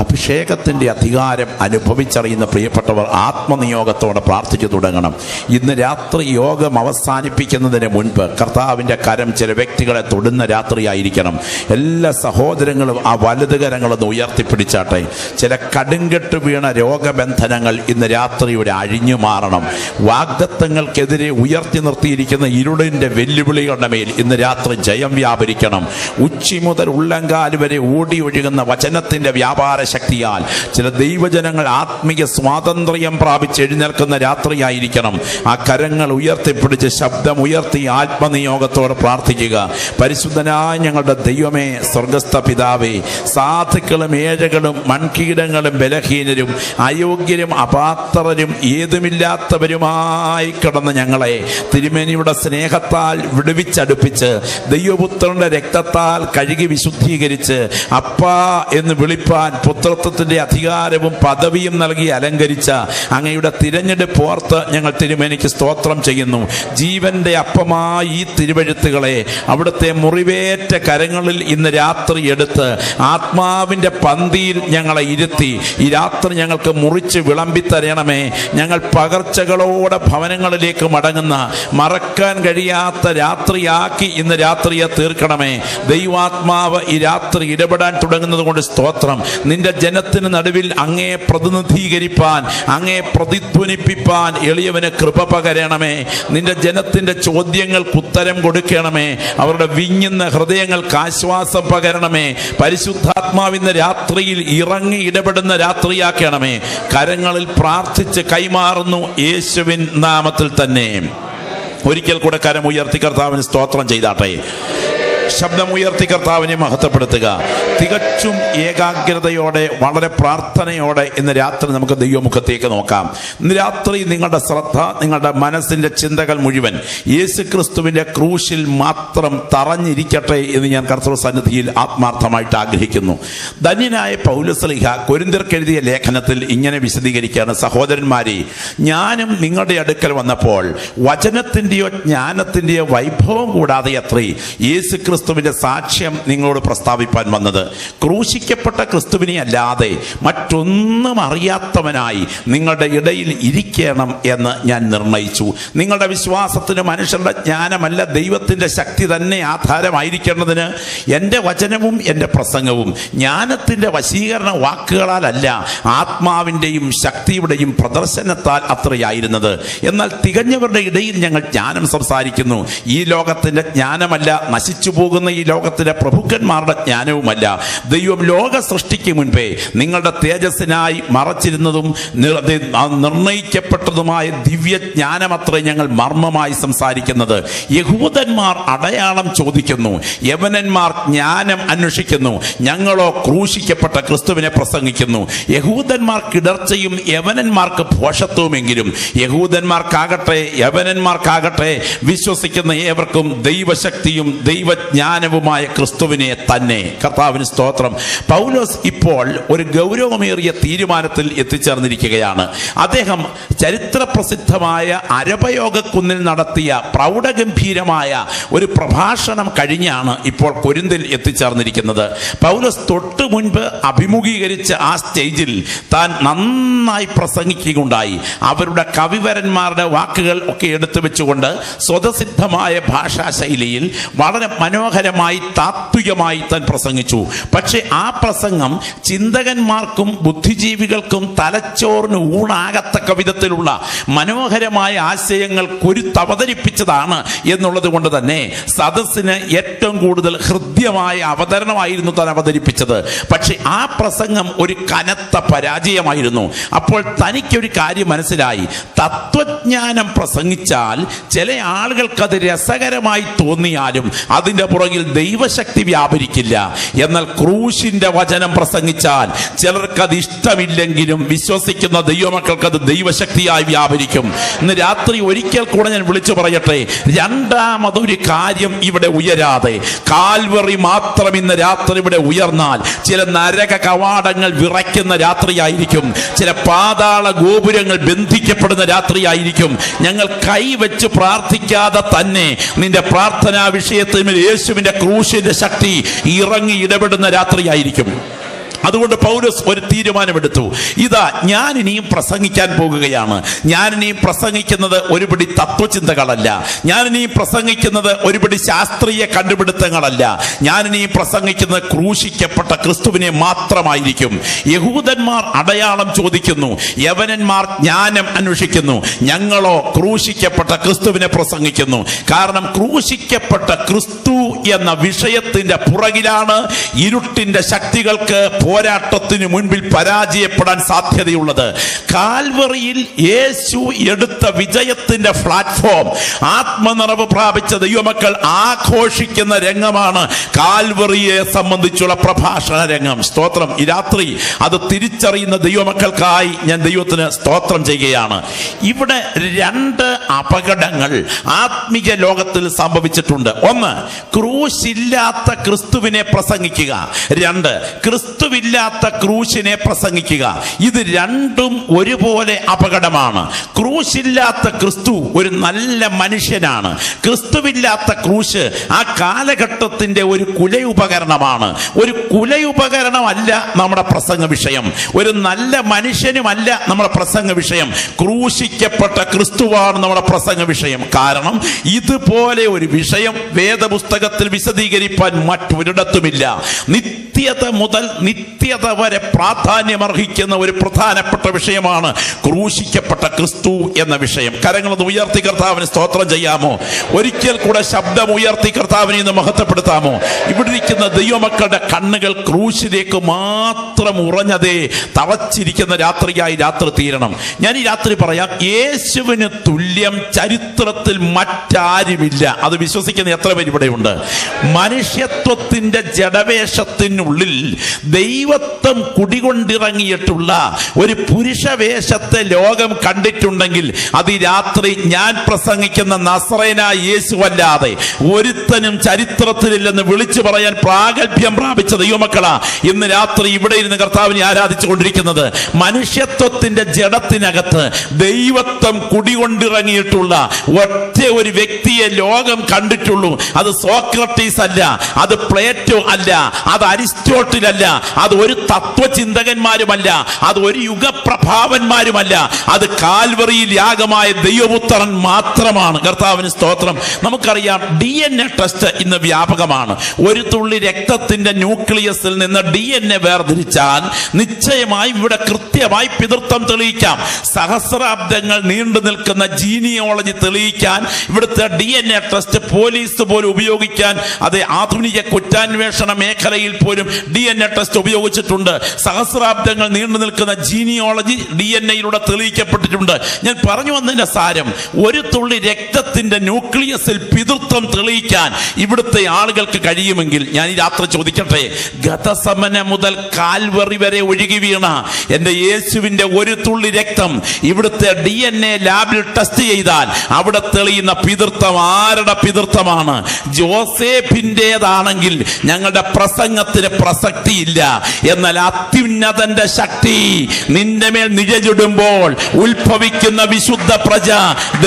അഭിഷേകത്തിൻ്റെ അധികാരം അനുഭവിച്ചറിയുന്ന പ്രിയപ്പെട്ടവർ ആത്മനിയോഗത്തോടെ പ്രാർത്ഥിച്ചു തുടങ്ങണം. ഇന്ന് രാത്രി യോഗം അവസാനിപ്പിക്കുന്നതിന് മുൻപ് കർത്താവിൻ്റെ കരം ചില വ്യക്തികളെ തൊടുന്ന രാത്രിയായിരിക്കണം. എല്ലാ സഹോദരങ്ങളും ആ വലത് കരങ്ങളൊന്ന് ഉയർത്തിപ്പിടിച്ചാട്ടെ. ചില കടുങ്കെട്ട് വീണ രോഗബന്ധനങ്ങൾ ഇന്ന് രാത്രിയുടെ അഴിഞ്ഞു മാറണം. വാഗ്ദത്തങ്ങൾക്കെതിരെ ഉയർത്തി നിർത്തിയിരിക്കുന്ന ഇരുളിൻ്റെ വെല്ലുവിളികളുടെ മേൽ ഇന്ന് രാത്രി ജയം വ്യാപരിക്കണം. ഉച്ചി മുതൽ ഉള്ളങ്കാല് വരെ ഓടി ഒഴുകുന്ന വചനത്തിൻ്റെ വ്യാപാര ശക്തിയാൽ ചില ദൈവജനങ്ങൾ ആത്മീയ സ്വാതന്ത്ര്യം പ്രാപിച്ച് എഴുന്നേൽക്കുന്ന രാത്രിയായിരിക്കണം. ആ കരങ്ങൾ ഉയർത്തിപ്പിടിച്ച് ശബ്ദം ഉയർത്തി ആത്മനിയോഗത്തോടെ പ്രാർത്ഥിക്കുക. പരിശുദ്ധനായ ഞങ്ങളുടെ ദൈവമേ, സ്വർഗസ്ഥ പിതാവേ, സാധുക്കളും ഏഴകളും മൺകീടങ്ങളും ബലഹീനരും അയോഗ്യരും അപാത്രരും ഏതുമില്ലാത്തവരുമായി കിടന്ന ഞങ്ങളെ തിരുമേനിയുടെ സ്നേഹത്താൽ വിടുവിച്ചടുപ്പിച്ച് ദൈവപുത്രന്റെ രക്തത്താൽ കഴുകി വിശുദ്ധീകരിച്ച് അപ്പാ എന്ന് വിളിപ്പാൻ പുത്രത്വത്തിന്റെ അധികാരവും പദവിയും നൽകി അലങ്കരിച്ച അങ്ങയുടെ തിരഞ്ഞെടുപ്പ് ഓർത്ത് ഞങ്ങൾ തിരുമേനിക്ക് സ്തോത്രം ചെയ്യുന്നു. ജീവന്റെ അപ്പമായി ഈ തിരുവെഴുത്തുകളെ അവിടുത്തെ മുറിവേറ്റ കരങ്ങളിൽ ഇന്ന് രാത്രി എടുത്ത് ആത്മാവിന്റെ പന്തിയിൽ ഞങ്ങളെ ഇരുത്തി ഈ രാത്രി ഞങ്ങൾക്ക് മുറിച്ച് വിളമ്പിത്തരണമേ. ഞങ്ങൾ പകർച്ചകളോടെ ഭവനങ്ങളിലേക്ക് മടങ്ങുന്ന മറക്കാൻ കഴിയാത്ത രാത്രിയാക്കി ഇന്ന് രാത്രിയെ തീർക്കണമേ. ദൈവാത്മാവ് ഈ രാത്രി ഇടപെടാൻ തുടങ്ങുന്നത് കൊണ്ട് സ്തോത്രം. നിന്റെ ജനത്തിന് നടുവിൽ അങ്ങേ പ്രതിനിധീകരിപ്പാൻ, അങ്ങേ പ്രതിധ്വനിപ്പിപ്പാൻ എളിയവന് കൃപ പകരണമേ. നിന്റെ ജനത്തിന്റെ ചോദ്യങ്ങൾക്ക് ഉത്തരം കൊടുക്കണമേ. അവരുടെ വിങ്ങുന്ന ഹൃദയങ്ങൾക്ക് ആശ്വാസം പകരണമേ. പരിശുദ്ധാത്മാവിന്ന് രാത്രിയിൽ ഇറങ്ങി ഇടപെടുന്ന രാത്രിയാക്കണമേ. കരങ്ങളിൽ പ്രാർത്ഥിച്ച് കൈമാറുന്നു യേശുവിൻ നാമത്തിൽ തന്നെ. ഒരിക്കൽ കൂടെ കരമുയർത്തി കർത്താവിന് സ്തോത്രം ചെയ്താട്ടെ. ശബ്ദമുയർത്തി കർത്താവിനെ മഹത്വപ്പെടുത്തുക. തികച്ചും ഏകാഗ്രതയോടെ വളരെ പ്രാർത്ഥനയോടെ ഇന്ന് രാത്രി നമുക്ക് ദൈവമുഖത്തേക്ക് നോക്കാം. ഇന്ന് രാത്രി നിങ്ങളുടെ ശ്രദ്ധ, നിങ്ങളുടെ മനസ്സിന്റെ ചിന്തകൾ മുഴുവൻ യേശുക്രിസ്തുവിന്റെ ക്രൂശിൽ മാത്രം തറഞ്ഞിരിക്കട്ടെ എന്ന് ഞാൻ കർത്തൃ സന്നിധിയിൽ ആത്മാർത്ഥമായിട്ട് ആഗ്രഹിക്കുന്നു. ധന്യനായ പൗലോസ്ലീഹ കൊരിന്ത്യർക്ക് എഴുതിയ ലേഖനത്തിൽ ഇങ്ങനെ വിശദീകരിക്കുകയാണ്: സഹോദരന്മാരെ, ഞാനും നിങ്ങളുടെ അടുക്കൽ വന്നപ്പോൾ വചനത്തിന്റെയോ ജ്ഞാനത്തിന്റെയോ വൈഭവം കൂടാതെ അത്രേ യേശുക്രിസ്തുവിന്റെ സാക്ഷ്യം നിങ്ങളോട് പ്രസ്താവിപ്പാൻ വന്നത്. ക്രൂശിക്കപ്പെട്ട ക്രിസ്തുവിനെ അല്ലാതെ മറ്റൊന്നും അറിയാത്തവനായി നിങ്ങളുടെ ഇടയിൽ ഇരിക്കണം എന്ന് ഞാൻ നിർണയിച്ചു. നിങ്ങളുടെ വിശ്വാസത്തിന് മനുഷ്യരുടെ ജ്ഞാനമല്ല, ദൈവത്തിന്റെ ശക്തി തന്നെ ആധാരമായിരിക്കേണ്ടതിന് എൻ്റെ വചനവും എൻ്റെ പ്രസംഗവും ജ്ഞാനത്തിന്റെ വശീകരണ വാക്കുകളാലല്ല, ആത്മാവിൻ്റെയും ശക്തിയുടെയും പ്രദർശനത്താൽ അത്രയായിരുന്നത്. എന്നാൽ തികഞ്ഞവരുടെ ഇടയിൽ ഞങ്ങൾ ജ്ഞാനം സംസാരിക്കുന്നു. ഈ ലോകത്തിന്റെ ജ്ഞാനമല്ല, നശിച്ചു പോകുന്ന ഈ ലോകത്തിലെ പ്രഭുക്കന്മാരുടെ ജ്ഞാനവുമല്ല. ദൈവം ലോക സൃഷ്ടിക്ക് മുൻപേ നിങ്ങളുടെ തേജസ്സിനായി മറച്ചിരുന്നതും നിർണയിക്കപ്പെട്ടതുമായ ദിവ്യജ്ഞാനമത്രേ ഞങ്ങൾ മർമ്മമായി സംസാരിക്കുന്നത്. യഹൂദന്മാർ അടയാളം ചോദിക്കുന്നു, യവനന്മാർ ജ്ഞാനം അന്വേഷിക്കുന്നു. ഞങ്ങളോ ക്രൂശിക്കപ്പെട്ട ക്രിസ്തുവിനെ പ്രസംഗിക്കുന്നു. യഹൂദന്മാർക്ക് ഇടർച്ചയും യവനന്മാർക്ക് ഭോഷത്വമെങ്കിലും യഹൂദന്മാർക്കാകട്ടെ യവനന്മാർക്കാകട്ടെ വിശ്വസിക്കുന്ന ഏവർക്കും ദൈവശക്തിയും ദൈവജ്ഞാനവുമായ ക്രിസ്തുവിനെ തന്നെ. കർത്താവിന് സ്തോത്രം. പൗലോസ് ഇപ്പോൾ ഒരു ഗൗരവമേറിയ തീരുമാനത്തിൽ എത്തിച്ചേർന്നിരിക്കുകയാണ്. അദ്ദേഹം ചരിത്രപ്രസിദ്ധമായ അരബയോഗക്കുന്നിൽ നടത്തിയ പ്രൗഢഗംഭീരമായ ഒരു പ്രഭാഷണം കഴിഞ്ഞാണ് ഇപ്പോൾ കൊരിന്തിൽ എത്തിച്ചേർന്നിരിക്കുന്നത്. പൗലോസ് തൊട്ടു മുൻപ് അഭിമുഖീകരിച്ച ആ സ്റ്റേജിൽ താൻ നന്നായി പ്രസംഗിക്കുകയുണ്ടായി. അവരുടെ കവിവരന്മാരുടെ വാക്കുകൾ ഒക്കെ എടുത്തു വെച്ചുകൊണ്ട് സ്വതസിദ്ധമായ ഭാഷാശൈലിയിൽ വളരെ മനോഹരമായി താത്വികമായി താൻ പ്രസംഗിച്ചു. പക്ഷെ ആ പ്രസംഗം ചിന്തകന്മാർക്കും ബുദ്ധിജീവികൾക്കും തലച്ചോറിന് ഊണാകത്തക്ക വിധത്തിലുള്ള മനോഹരമായ ആശയങ്ങൾ കൊരുത്തവതരിപ്പിച്ചതാണ് എന്നുള്ളത് കൊണ്ട് തന്നെ സദസ്സിന് ഏറ്റവും കൂടുതൽ ഹൃദ്യമായ അവതരണമായിരുന്നു താൻ അവതരിപ്പിച്ചത്. പക്ഷെ ആ പ്രസംഗം ഒരു കനത്ത പരാജയമായിരുന്നു. അപ്പോൾ തനിക്കൊരു കാര്യം മനസ്സിലായി: തത്വജ്ഞാനം പ്രസംഗിച്ചാൽ ചില ആളുകൾക്കത് രസകരമായി തോന്നിയാലും അതിൻ്റെ പുറകിൽ ദൈവശക്തി വ്യാപരിക്കില്ല. എന്നാൽ ക്രൂശിന്റെ വചനം പ്രസംഗിച്ചാൽ ചിലർക്കത് ഇഷ്ടമില്ലെങ്കിലും വിശ്വസിക്കുന്ന ദൈവമക്കൾക്ക് അത് ദൈവശക്തിയായി വ്യാപരിക്കും. ഇന്ന് രാത്രി ഒരിക്കൽ കൂടെ ഞാൻ വിളിച്ചു പറയട്ടെ, രണ്ടാമതൊരു കാര്യം ഇവിടെ ഉയരാതെ കാൽവറി മാത്രം ഇന്ന് രാത്രി ഇവിടെ ഉയർന്നാൽ ചില നരക കവാടങ്ങൾ വിറയ്ക്കുന്ന രാത്രിയായിരിക്കും, ചില പാതാള ഗോപുരങ്ങൾ ബന്ധിക്കപ്പെടുന്ന രാത്രിയായിരിക്കും. ഞങ്ങൾ കൈവച്ച് പ്രാർത്ഥിക്കാതെ തന്നെ നിന്റെ പ്രാർത്ഥനാ വിഷയത്തിൽ യേശുവിന്റെ ക്രൂശിന്റെ ശക്തി ഇറങ്ങി ഇടപെടുന്ന രാത്രിയായിരിക്കും. അതുകൊണ്ട് പൗലോസ് ഒരു തീരുമാനമെടുത്തു. ഇതാ, ഞാൻ ഇനിയും പ്രസംഗിക്കാൻ പോകുകയാണ്. ഞാൻ ഇനിയും പ്രസംഗിക്കുന്നത് ഒരുപിടി തത്വചിന്തകളല്ല, ഞാൻ ഇനിയും പ്രസംഗിക്കുന്നത് ഒരുപിടി ശാസ്ത്രീയ കണ്ടുപിടുത്തങ്ങളല്ല, ഞാൻ ഇനിയും പ്രസംഗിക്കുന്നത് ക്രൂശിക്കപ്പെട്ട ക്രിസ്തുവിനെ മാത്രമായിരിക്കും. യഹൂദന്മാർ അടയാളം ചോദിക്കുന്നു, യവനന്മാർ ജ്ഞാനം അന്വേഷിക്കുന്നു, ഞങ്ങളോ ക്രൂശിക്കപ്പെട്ട ക്രിസ്തുവിനെ പ്രസംഗിക്കുന്നു. കാരണം ക്രൂശിക്കപ്പെട്ട ക്രിസ്തു എന്ന വിഷയത്തിന്റെ പുറകിലാണ് ഇരുട്ടിന്റെ ശക്തികൾക്ക് പോരാട്ടത്തിന് മുൻപിൽ പരാജയപ്പെടാൻ സാധ്യതയുള്ളത്. കാൽവറിയിൽ യേശു എടുത്ത വിജയത്തിന്റെ പ്ലാറ്റ്ഫോം, ആത്മനിറവ് പ്രാപിച്ച ദൈവമക്കൾ ആഘോഷിക്കുന്ന രംഗമാണ് കാൽവറിയെ സംബന്ധിച്ചുള്ള പ്രഭാഷണ രംഗം. സ്തോത്രം. ഈ രാത്രി അത് തിരിച്ചറിയുന്ന ദൈവമക്കൾക്കായി ഞാൻ ദൈവത്തിന് സ്തോത്രം ചെയ്യുകയാണ്. ഇവിടെ രണ്ട് അപകടങ്ങൾ ആത്മീയ ലോകത്തിൽ സംഭവിച്ചിട്ടുണ്ട്. ഒന്ന്, ക്രൂശില്ലാത്ത ക്രിസ്തുവിനെ പ്രസംഗിക്കുക. രണ്ട്, ക്രിസ്തുവില്ലാത്ത ക്രൂശിനെ പ്രസംഗിക്കുക. ഇത് രണ്ടും ഒരുപോലെ അപകടമാണ്. ക്രൂശില്ലാത്ത ക്രിസ്തു ഒരു നല്ല മനുഷ്യനാണ്. ക്രിസ്തുവില്ലാത്ത ക്രൂശ് ആ കാലഘട്ടത്തിന്റെ ഒരു കുലയുപകരണമാണ്. ഒരു കുലയുപകരണമല്ല നമ്മുടെ പ്രസംഗ വിഷയം, ഒരു നല്ല മനുഷ്യനുമല്ല നമ്മുടെ പ്രസംഗ വിഷയം. ക്രൂശിക്കപ്പെട്ട ക്രിസ്തുവാണ് നമ്മുടെ പ്രസംഗ വിഷയം. കാരണം ഇതുപോലെ ഒരു വിഷയം വേദപുസ്തകത്തിൽ വിശദീകരിക്കാൻ മറ്റൊരിടത്തുമില്ല. നിത്യത മുതൽ നിത്യത വരെ പ്രാധാന്യമർഹിക്കുന്ന ഒരു പ്രധാനപ്പെട്ട വിഷയമാണ് ക്രൂശിക്കപ്പെട്ട ക്രിസ്തു എന്ന വിഷയം. കരങ്ങളൊന്ന് ഉയർത്തി കർത്താവിന് സ്തോത്രം ചെയ്യാമോ? ഒരിക്കൽ കൂടെ ശബ്ദം ഉയർത്തി കർത്താവിനെ ഇന്ന് മഹത്വപ്പെടുത്താമോ? ഇവിടെ ഇരിക്കുന്ന ദൈവമക്കളുടെ കണ്ണുകൾ ക്രൂശിലേക്ക് മാത്രം ഉറഞ്ഞതേ തളച്ചിരിക്കുന്ന രാത്രിയായി രാത്രി തീരണം. ഞാൻ ഈ രാത്രി പറയാം, യേശുവിന് തുല്യം ചരിത്രത്തിൽ മറ്റാരുമില്ല. അത് വിശ്വസിക്കുന്ന എത്ര പേര് ഇവിടെയുണ്ട്? മനുഷ്യത്വത്തിന്റെ ജഡവേഷത്തിനുള്ളിൽ ദൈവത്വം കുടികൊണ്ടിറങ്ങിയിട്ടുള്ള ഒരു പുരുഷവേഷത്തെ ലോകം കണ്ടിട്ടുണ്ടെങ്കിൽ അത് ഈ രാത്രി ഞാൻ പ്രസംഗിക്കുന്ന നസറേനായ യേശുവല്ലാതെ ഒരുത്തനും ചരിത്രത്തിലില്ലെന്ന് വിളിച്ചു പറയാൻ പ്രാഗൽഭ്യം പ്രാപിച്ച ദൈവമക്കളാ ഇന്ന് രാത്രി ഇവിടെ ഇരുന്ന് കർത്താവിനെ ആരാധിച്ചു കൊണ്ടിരിക്കുന്നത്. മനുഷ്യത്വത്തിന്റെ ജഡത്തിനകത്ത് ദൈവത്വം കുടികൊണ്ടിറങ്ങിയിട്ടുള്ള ഒറ്റ ഒരു വ്യക്തിയെ ലോകം കണ്ടിട്ടുള്ളൂ. അത് സോക്രട്ടീസ് അല്ല, അത് പ്ലേറ്റോ അല്ല, അത് അരിസ്റ്റോട്ടിൽ അല്ല, അത് ഒരു തത്വചിന്തകന്മാരുമല്ല, അത് ഒരു യുഗപ്രഭാവന്മാരുമല്ല, അത് കാൽവറിയിൽ യാഗമായ ദൈവപുത്രൻ മാത്രമാണ്. കർത്താവിന് സ്തോത്രം. നമുക്കറിയാം, DNA ടെസ്റ്റ് ഇന്ന് വ്യാപകമാണ്. ഒരു തുള്ളി രക്തത്തിന്റെ ന്യൂക്ലിയസിൽ നിന്ന് DNA വേർതിരിച്ചാൽ നിശ്ചയമായി ഇവിടെ കൃത്യമായി പിതൃത്വം തെളിയിക്കാം. സഹസ്രാബ്ദങ്ങൾ നീണ്ടു നിൽക്കുന്ന ജീനിയോളജി തെളിയിക്കാൻ ഇവിടുത്തെ DNA ടെസ്റ്റ് പോലീസ് പോലും ഉപയോഗിക്കാൻ, അത് ആധുനിക കുറ്റാന്വേഷണ മേഖലയിൽ പോലും DNA ടെസ്റ്റ് ഉപയോഗിച്ചിട്ടുണ്ട്. സഹസ്രാബ്ദങ്ങൾ നീണ്ടു നിൽക്കുന്ന ജീനിയോളജി DNA-യിലൂടെ തെളിയിക്കപ്പെട്ടിട്ടുണ്ട്. ഞാൻ പറഞ്ഞു വന്നതിന്റെ സാരം, ഒരു തുള്ളി രക്തത്തിന്റെ ന്യൂക്ലിയസിൽ പിതൃത്വം തെളിയിക്കാൻ ഇവിടുത്തെ ആളുകൾക്ക് കഴിയുമെങ്കിൽ ഞാൻ ഈ രാത്രി ചോദിക്കട്ടെ, ഗതസമന മുതൽ കാൽവറി വരെ ഒഴുകി വീണ എന്റെ യേശുവിന്റെ ഒരു തുള്ളി രക്തം ഇവിടുത്തെ DNA ലാബിൽ ടെസ്റ്റ് ചെയ്താൽ അവിടെ തെളിയുന്ന പിതൃത്വം ആരുടെ പിതൃത്വമാണ്? ജോസേഫിൻ്റെതാണെങ്കിൽ ഞങ്ങളുടെ പ്രസംഗത്തിന് പ്രസക്തിയില്ല. എന്നാൽ അത്യുന്നതന്റെ ശക്തി നിന്റെ മേൽ നിഴലിടുമ്പോൾ ഉത്ഭവിക്കുന്ന വിശുദ്ധ പ്രജ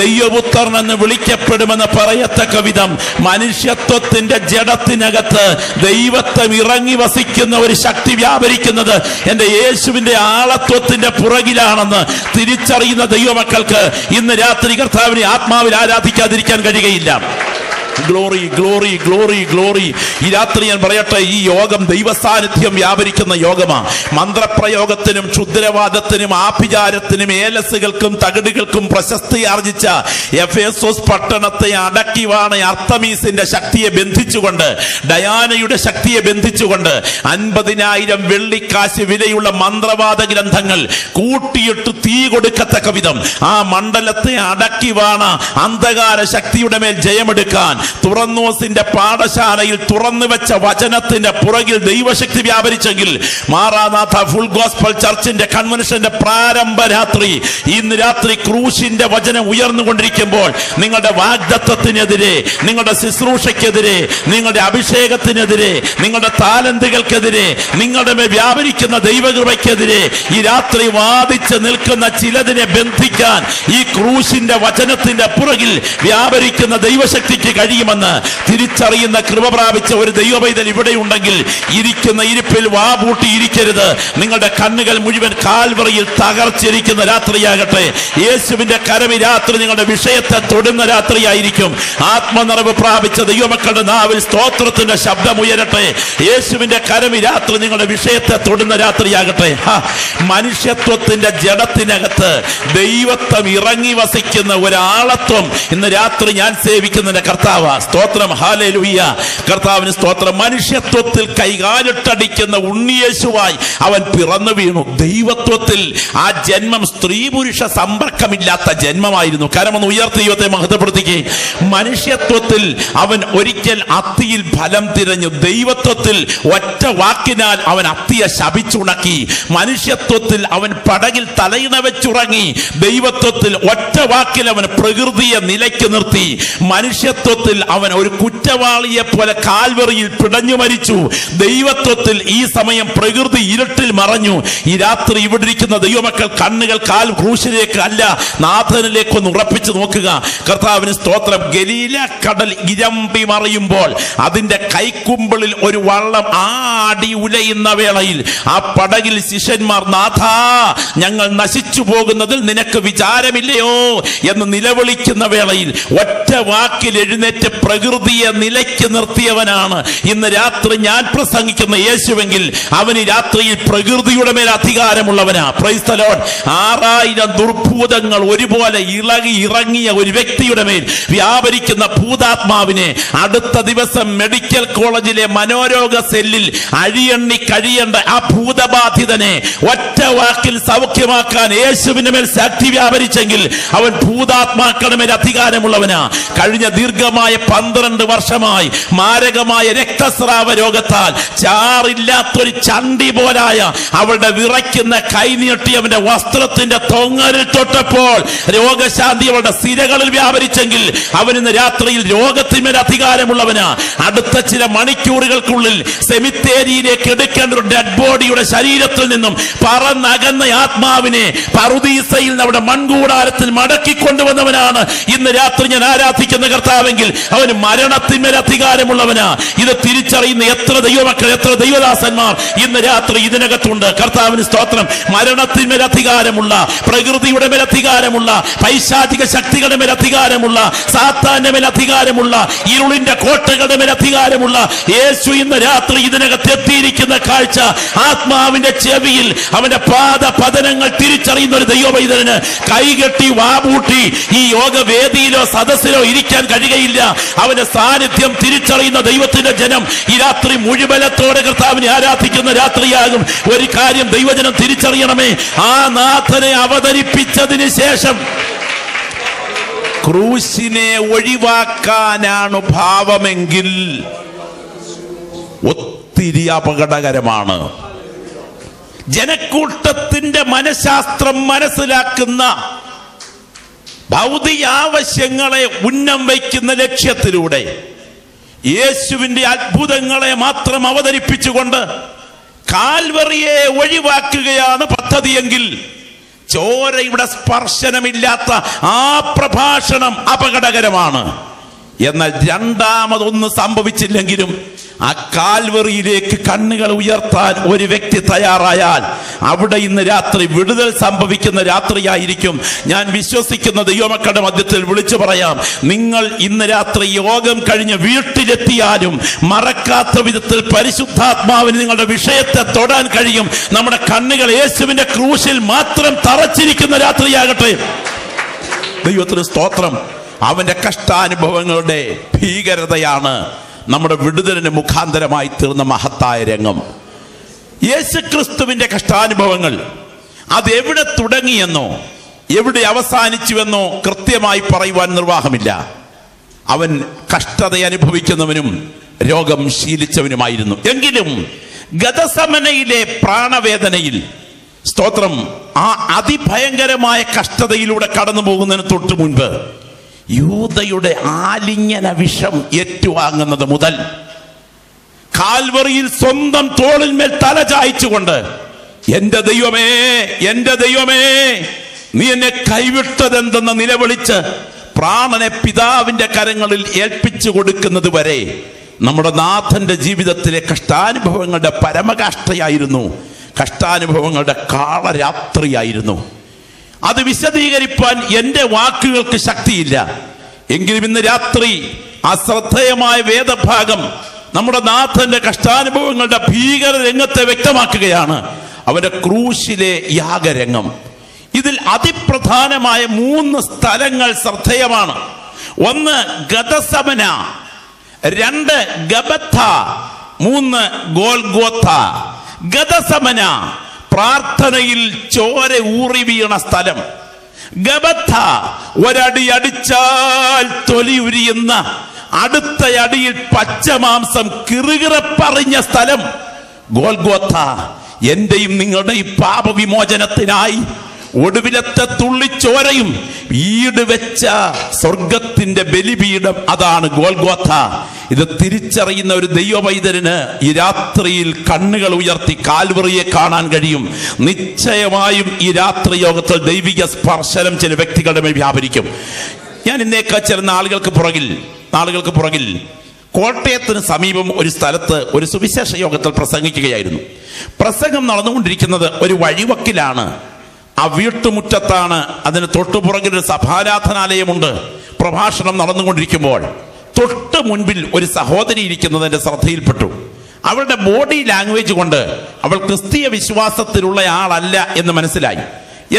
ദൈവപുത്രൻ എന്ന് വിളിക്കപ്പെടുമെന്ന് പറയത്തക്ക വിധം മനുഷ്യത്വത്തിന്റെ ജഡത്തിനകത്ത് ദൈവത്വം ഇറങ്ങി വസിക്കുന്ന ഒരു ശക്തി വ്യാപരിക്കുന്നത് എന്റെ യേശുവിന്റെ ആളത്വത്തിന്റെ പുറകിലാണെന്ന് തിരിച്ചറിയുന്ന ദൈവമക്കൾക്ക് ഇന്ന് രാത്രി കർത്താവിനെ ആത്മാവിൽ ആരാധിക്കാതിരിക്കാൻ കഴിയുകയില്ല. Glory glory glory glory. ഈ രാത്രി ഞാൻ പറയട്ടെ, ഈ യോഗം ദൈവസാന്നിധ്യം വ്യാപരിക്കുന്ന യോഗമാണ്. മന്ത്രപ്രയോഗത്തിനും ക്ഷുദ്രവാദത്തിനും ആഭിചാരത്തിനും ഏലസുകൾക്കും തകിടുകൾക്കും പ്രശസ്തി ആർജിച്ച എഫേസോസ് പട്ടണത്തെ അടക്കിവാണ് അർത്തമീസിന്റെ ശക്തിയെ ബന്ധിച്ചുകൊണ്ട്, ഡയാനയുടെ ശക്തിയെ ബന്ധിച്ചുകൊണ്ട് 50,000 വെള്ളിക്കാശ് വിലയുള്ള മന്ത്രവാദ ഗ്രന്ഥങ്ങൾ കൂട്ടിയിട്ട് തീ കൊടുക്കത്തക്ക വിധം ആ മണ്ഡലത്തെ അടക്കിവാണ് അന്ധകാര ശക്തിയുടെ മേൽ ജയമെടുക്കാൻ തുറന്നോസിന്റെ പാഠശാലയിൽ തുറന്നു വെച്ച വചനത്തിന്റെ പുറകിൽ ദൈവശക്തി വ്യാപരിച്ചെങ്കിൽ മാറാനാഥ ഫുൾ ഗോസ്പൽ ചർച്ചിന്റെ കൺവെൻഷന്റെ പ്രാരംഭ രാത്രി ഇന്ന് രാത്രി ക്രൂശിന്റെ വചനം ഉയർന്നുകൊണ്ടിരിക്കുമ്പോൾ നിങ്ങളുടെ വാഗ്ദത്തത്തിനെതിരെ, നിങ്ങളുടെ ശുശ്രൂഷയ്ക്കെതിരെ, നിങ്ങളുടെ അഭിഷേകത്തിനെതിരെ, നിങ്ങളുടെ താലന്തുകൾക്കെതിരെ, നിങ്ങളുടെ മേൽ വ്യാപരിക്കുന്ന ദൈവകൃപയ്ക്കെതിരെ ഈ രാത്രി വാദിച്ച് നിൽക്കുന്ന ചിലതിനെ ബന്ധിക്കാൻ ഈ ക്രൂശിന്റെ വചനത്തിന്റെ പുറകിൽ വ്യാപരിക്കുന്ന ദൈവശക്തിക്ക് കഴിയുമെന്ന് തിരിച്ചറിയുന്ന കൃപ പ്രാപിച്ച ഒരു ദൈവപൈതൽ ഇവിടെ ഉണ്ടെങ്കിൽ ഇരിക്കുന്ന ഇരിപ്പിൽ വാപൂട്ടി ഇരിക്കരുത്. നിങ്ങളുടെ കണ്ണുകൾ മുഴുവൻ കാൽവറിയിൽ തകർച്ചിരിക്കുന്ന രാത്രിയാകട്ടെ. യേശുവിന്റെ കരം ഈ രാത്രി നിങ്ങളുടെ വിഷയത്തെ തൊടുന്ന രാത്രിയായിരിക്കും. ആത്മനിറവ് പ്രാപിച്ച ദൈവമക്കളുടെ നാവിൽ സ്തോത്രത്തിന്റെ ശബ്ദമുയരട്ടെ. യേശുവിന്റെ കരം ഈ രാത്രി നിങ്ങളുടെ വിഷയത്തെ തൊടുന്ന രാത്രിയാകട്ടെ. മനുഷ്യത്വത്തിന്റെ ജഡത്തിനകത്ത് ദൈവത്വം ഇറങ്ങി വസിക്കുന്ന ഒരാളത്വം ഇന്ന് രാത്രി ഞാൻ സേവിക്കുന്നതിന്റെ കർത്താവ്. സ്തോത്രം, ഹല്ലേലൂയ, കർത്താവിന് സ്തോത്രം. മനുഷ്യത്വത്തിൽ കൈകാലിട്ടടിക്കുന്ന ഉണ്ണിയേശുവായി അവൻ പിറന്നു വീണു. ദൈവത്വത്തിൽ ആ ജന്മം സ്ത്രീ പുരുഷ സമ്പർക്കമില്ലാത്ത ജന്മമായിരുന്നു. കരമൊന്ന് ഉയർത്തി ദൈവത്തെ മഹത്വപ്പെടുത്തിക്കേ. മനുഷ്യത്വത്തിൽ അവൻ ഒരിക്കൽ അത്തിയിൽ ഫലം തിരഞ്ഞു. ദൈവത്വത്തിൽ ഒറ്റ വാക്കിനാൽ അവൻ അത്തിയെ ശപിച്ചുണക്കി. മനുഷ്യത്വത്തിൽ അവൻ പടകിൽ തലയിണ വെച്ചുറങ്ങി. ദൈവത്വത്തിൽ ഒറ്റ വാക്കിൽ അവൻ പ്രകൃതിയെ നിലയ്ക്ക് നിർത്തി. മനുഷ്യത്വത്തിൽ അവൻ ഒരു കുറ്റവാളിയെ പോലെ കാൽവറിയിൽ പിടഞ്ഞു മരിച്ചു. ദൈവത്വത്തിൽ ഈ സമയം പ്രകൃതി ഇരുട്ടിൽ മറഞ്ഞു. ഈ രാത്രി ഇവിടെ ഇരിക്കുന്ന ദൈവമക്കൾ കണ്ണുകൾ കാൽ ക്രൂശിലേക്ക് അല്ല നാഥനിലേക്ക് ഒന്ന് ഉറപ്പിച്ചു നോക്കുക. കർത്താവിന് സ്തോത്രം. ഗലീല കടൽ ഇരമ്പി മറിയുമ്പോൾ അതിന്റെ കൈക്കുമ്പിളിൽ ഒരു വള്ളം ആടി ഉലയുന്ന വേളയിൽ ആ പടകിൽ ശിഷ്യന്മാർ, നാഥാ, ഞങ്ങൾ നശിച്ചു പോകുന്നതിൽ നിനക്ക് വിചാരമില്ലയോ എന്ന് നിലവിളിക്കുന്ന വേളയിൽ ഒറ്റ വാക്കിൽ എഴുന്നേറ്റ് പ്രകൃതിയെ നിലയ്ക്ക് നിർത്തിയവനാണ് ഇന്ന് രാത്രി ഞാൻ പ്രസംഗിക്കുന്ന യേശുവെങ്കിൽ അവൻ ഈ രാത്രിയിൽ പ്രകൃതിയുടെ മേൽ അധികാരമുള്ളവനാ. Praise the Lord. 6000 ദുർഭൂതങ്ങൾ ഒരുപോലെ ഇളകി ഇറങ്ങിയ ഒരു വ്യക്തിയുടെ മേൽ വ്യാപരിക്കുന്ന ഭൂതാത്മാവിനെ അടുത്ത ദിവസം മെഡിക്കൽ കോളേജിലെ മനോരോഗ സെല്ലിൽ അഴിയണ്ണി കഴിയേണ്ട ആ ഭൂതബാധിതനെ ഒറ്റ വാക്കിൽ സൗഖ്യമാക്കാൻ യേശുവിന്റെ മേൽ ശക്തി വ്യാപരിച്ചെങ്കിൽ അവൻ ഭൂതാത്മാക്കളുടെ മേൽ അധികാരമുള്ളവനാ. കഴിഞ്ഞ ദീർഘമായ 12 വർഷമായി മാരകമായ രക്തസ്രാവ രോഗത്താൽ ചാറില്ലാത്തൊരു ചണ്ടി പോലായ അവളുടെ വിറയ്ക്കുന്ന കൈ നീട്ടി അവന്റെ വസ്ത്രത്തിന്റെ തൊങ്ങലിൽ തൊട്ടപ്പോൾ രോഗശാന്തി അവളുടെ സിരകളിൽ വ്യാപരിച്ചെങ്കിൽ അവൻ ഇന്ന് രാത്രിയിൽ രോഗത്തിന്മേൽ അധികാരമുള്ളവനാ. അടുത്ത ചില മണിക്കൂറുകൾക്കുള്ളിൽ സെമിത്തേരിയിലേക്ക് എടുക്കേണ്ട ഒരു ഡെഡ് ബോഡിയുടെ ശരീരത്തിൽ നിന്നും പറന്നകന്ന ആത്മാവിനെ പറുദീസയിൽ നമ്മുടെ മൺകൂടാരത്തിൽ മടക്കിക്കൊണ്ടുവന്നവനാണ് ഇന്ന് രാത്രി ഞാൻ ആരാധിക്കുന്ന കർത്താവെങ്കിൽ അവന് മരണത്തിന്മേൽ അധികാരമുള്ളവനാ. ഇത് തിരിച്ചറിയുന്ന എത്ര ദൈവമക്കൾ, എത്ര ദൈവദാസന്മാർ ഇന്ന് രാത്രി ഇതിനകത്തുണ്ട്. കർത്താവിന് സ്തോത്രം. മരണത്തിന്മേൽ അധികാരമുള്ള, പ്രകൃതിയുടെ മേൽ അധികാരമുള്ള, പൈശാചിക ശക്തികളുടെ മേൽ അധികാരമുള്ള, സാത്താന്റെ മേൽ അധികാരമുള്ള, ഇരുളിന്റെ കോട്ടകളുടെ മേൽ അധികാരമുള്ള യേശു ഇന്ന് രാത്രി ഇതിനകത്ത് എത്തിയിരിക്കുന്ന കാഴ്ച ആത്മാവിന്റെ ചെവിയിൽ അവന്റെ പാദപതനങ്ങൾ തിരിച്ചറിയുന്ന ഒരു ദൈവപൈതലിന് കൈകെട്ടി വാപൂട്ടി ഈ യോഗവേദിയിലോ സദസ്സിലോ ഇരിക്കാൻ കഴിയുകയില്ല. അവന്റെ സാന്നിധ്യം തിരിച്ചറിയുന്ന ദൈവത്തിന്റെ ജനം ഈ രാത്രി മുഴുവനത്തോടെ കർത്താവിനെ ആരാധിക്കുന്ന രാത്രിയാകും. ഒരു കാര്യം ദൈവജനം തിരിച്ചറിയണമേ, ആ നാഥനെ അവതരിപ്പിച്ചതിന് ശേഷം ക്രൂശിനെ ഒഴിവാക്കാനാണ് ഭാവമെങ്കിൽ ഒത്തിരി അപകടകരമാണ്. ജനക്കൂട്ടത്തിന്റെ മനഃശാസ്ത്രം മനസ്സിലാക്കുന്ന ഭൗതിക ആവശ്യങ്ങളെ ഉന്നം വയ്ക്കുന്ന ലക്ഷ്യത്തിലൂടെ യേശുവിന്റെ അത്ഭുതങ്ങളെ മാത്രം അവതരിപ്പിച്ചുകൊണ്ട് കാൽവറിയെ ഒഴിവാക്കുകയാണ് പദ്ധതിയെങ്കിൽ ചോരയുടെ സ്പർശനമില്ലാത്ത ആ പ്രഭാഷണം അപകടകരമാണ്. എന്നാൽ രണ്ടാമതൊന്നും സംഭവിച്ചില്ലെങ്കിലും ആ കാൽവറിയിലേക്ക് കണ്ണുകൾ ഉയർത്താൻ ഒരു വ്യക്തി തയ്യാറായാൽ അവിടെ ഇന്ന് രാത്രി വിടുതൽ സംഭവിക്കുന്ന രാത്രിയായിരിക്കും. ഞാൻ വിശ്വസിക്കുന്ന ദൈവമക്കളുടെ മധ്യത്തിൽ വിളിച്ചു പറയാം, നിങ്ങൾ ഇന്ന് രാത്രി യോഗം കഴിഞ്ഞ് വീട്ടിലെത്തിയാലും മറക്കാത്ത വിധത്തിൽ പരിശുദ്ധാത്മാവിന് നിങ്ങളുടെ വിഷയത്തെ തൊടാൻ കഴിയും. നമ്മുടെ കണ്ണുകൾ യേശുവിന്റെ ക്രൂശിൽ മാത്രം തറച്ചിരിക്കുന്ന രാത്രിയാകട്ടെ. ദൈവത്തിന് സ്തോത്രം. അവന്റെ കഷ്ടാനുഭവങ്ങളുടെ ഭീകരതയാണ് നമ്മുടെ വിടുതലിന് മുഖാന്തരമായി തീർന്ന മഹത്തായ രംഗം. യേശുക്രിസ്തുവിന്റെ കഷ്ടാനുഭവങ്ങൾ അതെവിടെ തുടങ്ങിയെന്നോ എവിടെ അവസാനിച്ചുവെന്നോ കൃത്യമായി പറയുവാൻ നിർവാഹമില്ല. അവൻ കഷ്ടത അനുഭവിക്കുന്നവനും രോഗം ശീലിച്ചവനുമായിരുന്നു. എങ്കിലും ഗതസമനയിലെ പ്രാണവേദനയിൽ, സ്തോത്രം, ആ അതിഭയങ്കരമായ കഷ്ടതയിലൂടെ കടന്നു പോകുന്നതിന് തൊട്ട് മുൻപ് യൂദയുടെ ആലിംഗന വിഷം ഏറ്റുവാങ്ങുന്നത് മുതൽ കാൽവറിയിൽ സ്വന്തം തോളിന്മേൽ തല ചായ്ച്ചുകൊണ്ട്, എന്റെ ദൈവമേ, എന്റെ ദൈവമേ, നീ എന്നെ കൈവിട്ടതെന്തെന്ന് നിലവിളിച്ച് പ്രാണനെ പിതാവിന്റെ കരങ്ങളിൽ ഏൽപ്പിച്ചു കൊടുക്കുന്നത് വരെ നമ്മുടെ നാഥന്റെ ജീവിതത്തിലെ കഷ്ടാനുഭവങ്ങളുടെ പരമകാഷ്ഠയായിരുന്നു, കഷ്ടാനുഭവങ്ങളുടെ കാളരാത്രിയായിരുന്നു. അത് വിശദീകരിപ്പാൻ എൻ്റെ വാക്കുകൾക്ക് ശക്തിയില്ല. എങ്കിലും ഇന്ന് രാത്രി ആ ശ്രദ്ധേയമായ വേദഭാഗം നമ്മുടെ നാഥന്റെ കഷ്ടാനുഭവങ്ങളുടെ ഭീകര രംഗത്തെ വ്യക്തമാക്കുകയാണ്. അവന്റെ ക്രൂശിലെ യാഗരംഗം. ഇതിൽ അതിപ്രധാനമായ 3 സ്ഥലങ്ങൾ ശ്രദ്ധേയമാണ്. 1 ഗതസമന, 2 ഗബഥ, 3 ഗോൽഗോഥ. ഗതസമന, പ്രാർത്ഥനയിൽ ചോര ഊറി വീണ സ്ഥലം. ഗബഥ, ഒരടി അടിച്ചാൽ തൊലി ഉരിയുന്ന, അടുത്ത അടിയിൽ പച്ചമാംസം കിറുകിറപ്പറിഞ്ഞ സ്ഥലം. ഗോൽഗോഥ, എന്റെയും നിങ്ങളുടെയും പാപവിമോചനത്തിനായി ഒടുവിലത്തെ തുള്ളിച്ചോരയും ഈട് വെച്ച സ്വർഗത്തിന്റെ ബലിപീഠം, അതാണ് ഗോൽഗോഥ. ഇത് തിരിച്ചറിയുന്ന ഒരു ദൈവവൈദ്യന് ഈ രാത്രിയിൽ കണ്ണുകൾ ഉയർത്തി കാൽവറിയെ കാണാൻ കഴിയും. നിശ്ചയമായും ഈ രാത്രി യോഗത്തിൽ ദൈവിക സ്പർശനം ചില വ്യക്തികളുടെ മേൽ വ്യാപരിക്കും. ഞാൻ ഇന്നേക്ക് ചില നാളുകൾക്ക് പുറകിൽ കോട്ടയത്തിന് സമീപം ഒരു സ്ഥലത്ത് ഒരു സുവിശേഷ യോഗത്തിൽ പ്രസംഗിക്കുകയായിരുന്നു. പ്രസംഗം നടന്നുകൊണ്ടിരിക്കുന്നത് ഒരു വഴിവക്കിലാണ്. ആ വീട്ടുമുറ്റത്താണ്. അതിന് തൊട്ടുപുറകിൽ ഒരു സഭാരാധനാലയമുണ്ട്. പ്രഭാഷണം നടന്നുകൊണ്ടിരിക്കുമ്പോൾ തൊട്ട് മുൻപിൽ ഒരു സഹോദരി ഇരിക്കുന്നത് എൻ്റെ ശ്രദ്ധയിൽപ്പെട്ടു. അവളുടെ ബോഡി ലാംഗ്വേജ് കൊണ്ട് അവൾ ക്രിസ്തീയ വിശ്വാസത്തിലുള്ള ആളല്ല എന്ന് മനസ്സിലായി.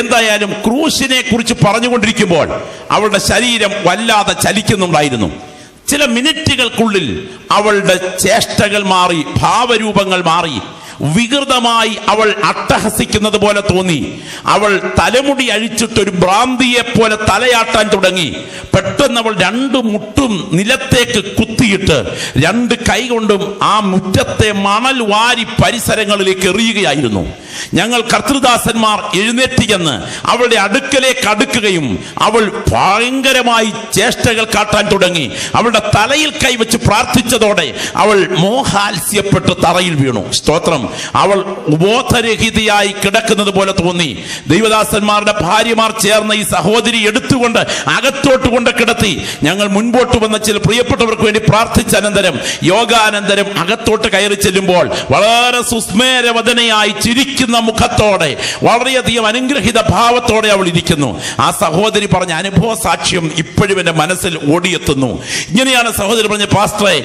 എന്തായാലും ക്രൂശിനെ കുറിച്ച് പറഞ്ഞുകൊണ്ടിരിക്കുമ്പോൾ അവളുടെ ശരീരം വല്ലാതെ ചലിക്കുന്നുണ്ടായിരുന്നു. ചില മിനിറ്റുകൾക്കുള്ളിൽ അവളുടെ ചേഷ്ടകൾ മാറി, ഭാവരൂപങ്ങൾ മാറി. വികൃതമായി അവൾ അട്ടഹസിക്കുന്നത് പോലെ തോന്നി. അവൾ തലമുടി അഴിച്ചിട്ടൊരു ഭ്രാന്തിയെ പോലെ തലയാട്ടാൻ തുടങ്ങി. പെട്ടെന്ന് അവൾ 2 മുട്ടും നിലത്തേക്ക് കുത്തിയിട്ട് 2 കൈ കൊണ്ടും ആ മുറ്റത്തെ മണൽ വാരി പരിസരങ്ങളിലേക്ക് എറിയുകയായിരുന്നു. ഞങ്ങൾ കർത്തൃദാസന്മാർ എഴുന്നേറ്റ് ചെന്ന് അവളുടെ അടുക്കലേക്ക് അടുക്കുകയും അവൾ ഭയങ്കരമായി ചേഷ്ടകൾ കാട്ടാൻ തുടങ്ങി. അവളുടെ തലയിൽ കൈവച്ച് പ്രാർത്ഥിച്ചതോടെ അവൾ മോഹാത്സ്യപ്പെട്ട് തറയിൽ വീണു. സ്തോത്രം. അവൾ ബോധരഹിതയായി കിടക്കുന്നത് പോലെ തോന്നി. ദൈവദാസന്മാരുടെ ഭാര്യമാർ ചേർന്ന് ഈ സഹോദരി എടുത്തുകൊണ്ട് അകത്തോട്ട് കൊണ്ട് കിടത്തി. ഞങ്ങൾ മുൻപോട്ട് വന്ന ചില പ്രിയപ്പെട്ടവർക്ക് വേണ്ടി പ്രാർത്ഥിച്ച അനന്തരം, യോഗാനന്തരം അകത്തോട്ട് കയറി ചെല്ലുമ്പോൾ വളരെ സുസ്മേരവദനയായി ചിരിക്കുന്ന മുഖത്തോടെ, വളരെയധികം അനുഗ്രഹിത ഭാവത്തോടെ അവൾ ഇരിക്കുന്നു. ആ സഹോദരി പറഞ്ഞ അനുഭവ സാക്ഷ്യം ഇപ്പോഴും എൻ്റെ മനസ്സിൽ ഓടിയെത്തുന്നു. ഇങ്ങനെയാണ് സഹോദരി പറഞ്ഞ, പാസ്റ്ററെ,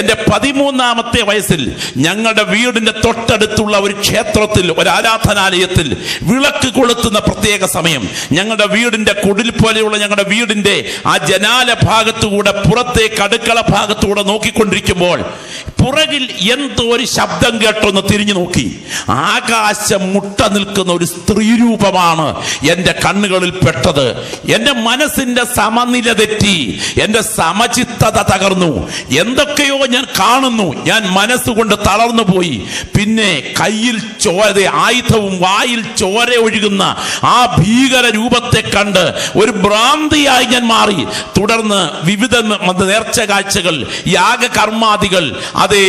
എൻ്റെ 13ാമത്തെ വയസ്സിൽ ഞങ്ങളുടെ വീടിന്റെ തൊട്ടടുത്തുള്ള ഒരു ക്ഷേത്രത്തിൽ, ഒരു ആരാധനാലയത്തിൽ വിളക്ക് കൊളുത്തുന്ന പ്രത്യേക സമയം ഞങ്ങളുടെ വീടിന്റെ കുടിൽ പോലെയുള്ള ഞങ്ങളുടെ വീടിന്റെ ആ ജനാല ഭാഗത്തുകൂടെ പുറത്തേക്ക് അടുക്കള ഭാഗത്തുകൂടെ നോക്കിക്കൊണ്ടിരിക്കുമ്പോൾ പുറകിൽ എന്തോ ഒരു ശബ്ദം കേട്ടൊന്ന് തിരിഞ്ഞു നോക്കി. ആകാശം മുട്ട നിൽക്കുന്ന ഒരു സ്ത്രീ രൂപമാണ് എൻ്റെ കണ്ണുകളിൽ പെട്ടത്. എൻ്റെ മനസ്സിന്റെ സമനില തെറ്റി, എൻ്റെ സമചിത്തത തകർന്നു. എന്തൊക്കെയോ ഞാൻ കാണുന്നു. ഞാൻ മനസ്സുകൊണ്ട് തളർന്നു പോയി. പിന്നെ കയ്യിൽ ചോര, ആയുധവും വായിൽ ചോര ഒഴുകുന്ന ആ ഭീകര രൂപത്തെ കണ്ട് ഒരു ഭ്രാന്തിയായി ഞാൻ മാറി. തുടർന്ന് വിവിധ നേർച്ച കാഴ്ചകൾ, യാഗകർമാദികൾ, അതേ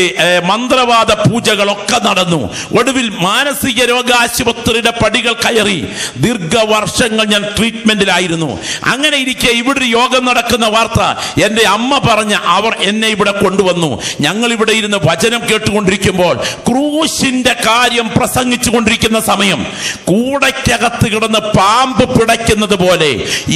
മന്ത്രവാദ പൂജകളൊക്കെ നടന്നു. ഒടുവിൽ മാനസിക രോഗാശുപത്രിയുടെ പടികൾ കയറി. ദീർഘവർഷങ്ങൾ ഞാൻ ട്രീറ്റ്മെന്റിലായിരുന്നു. അങ്ങനെ ഇരിക്കെ ഇവിടെ ഒരു യോഗം നടക്കുന്ന വാർത്ത എൻ്റെ അമ്മ പറഞ്ഞ അവർ എന്നെ ഇവിടെ കൊണ്ടുവന്നു. ഞങ്ങൾ ഇവിടെ ഇരുന്ന് വചനം കേട്ടുകൊണ്ടിരിക്കുമ്പോൾ ക്രൂശിന്റെ കാര്യം പ്രസംഗിച്ചു കൊണ്ടിരിക്കുന്ന സമയം കൂടയ്ക്കകത്ത് കിടന്ന് പാമ്പ് പിടയ്ക്കുന്നത് പോലെ,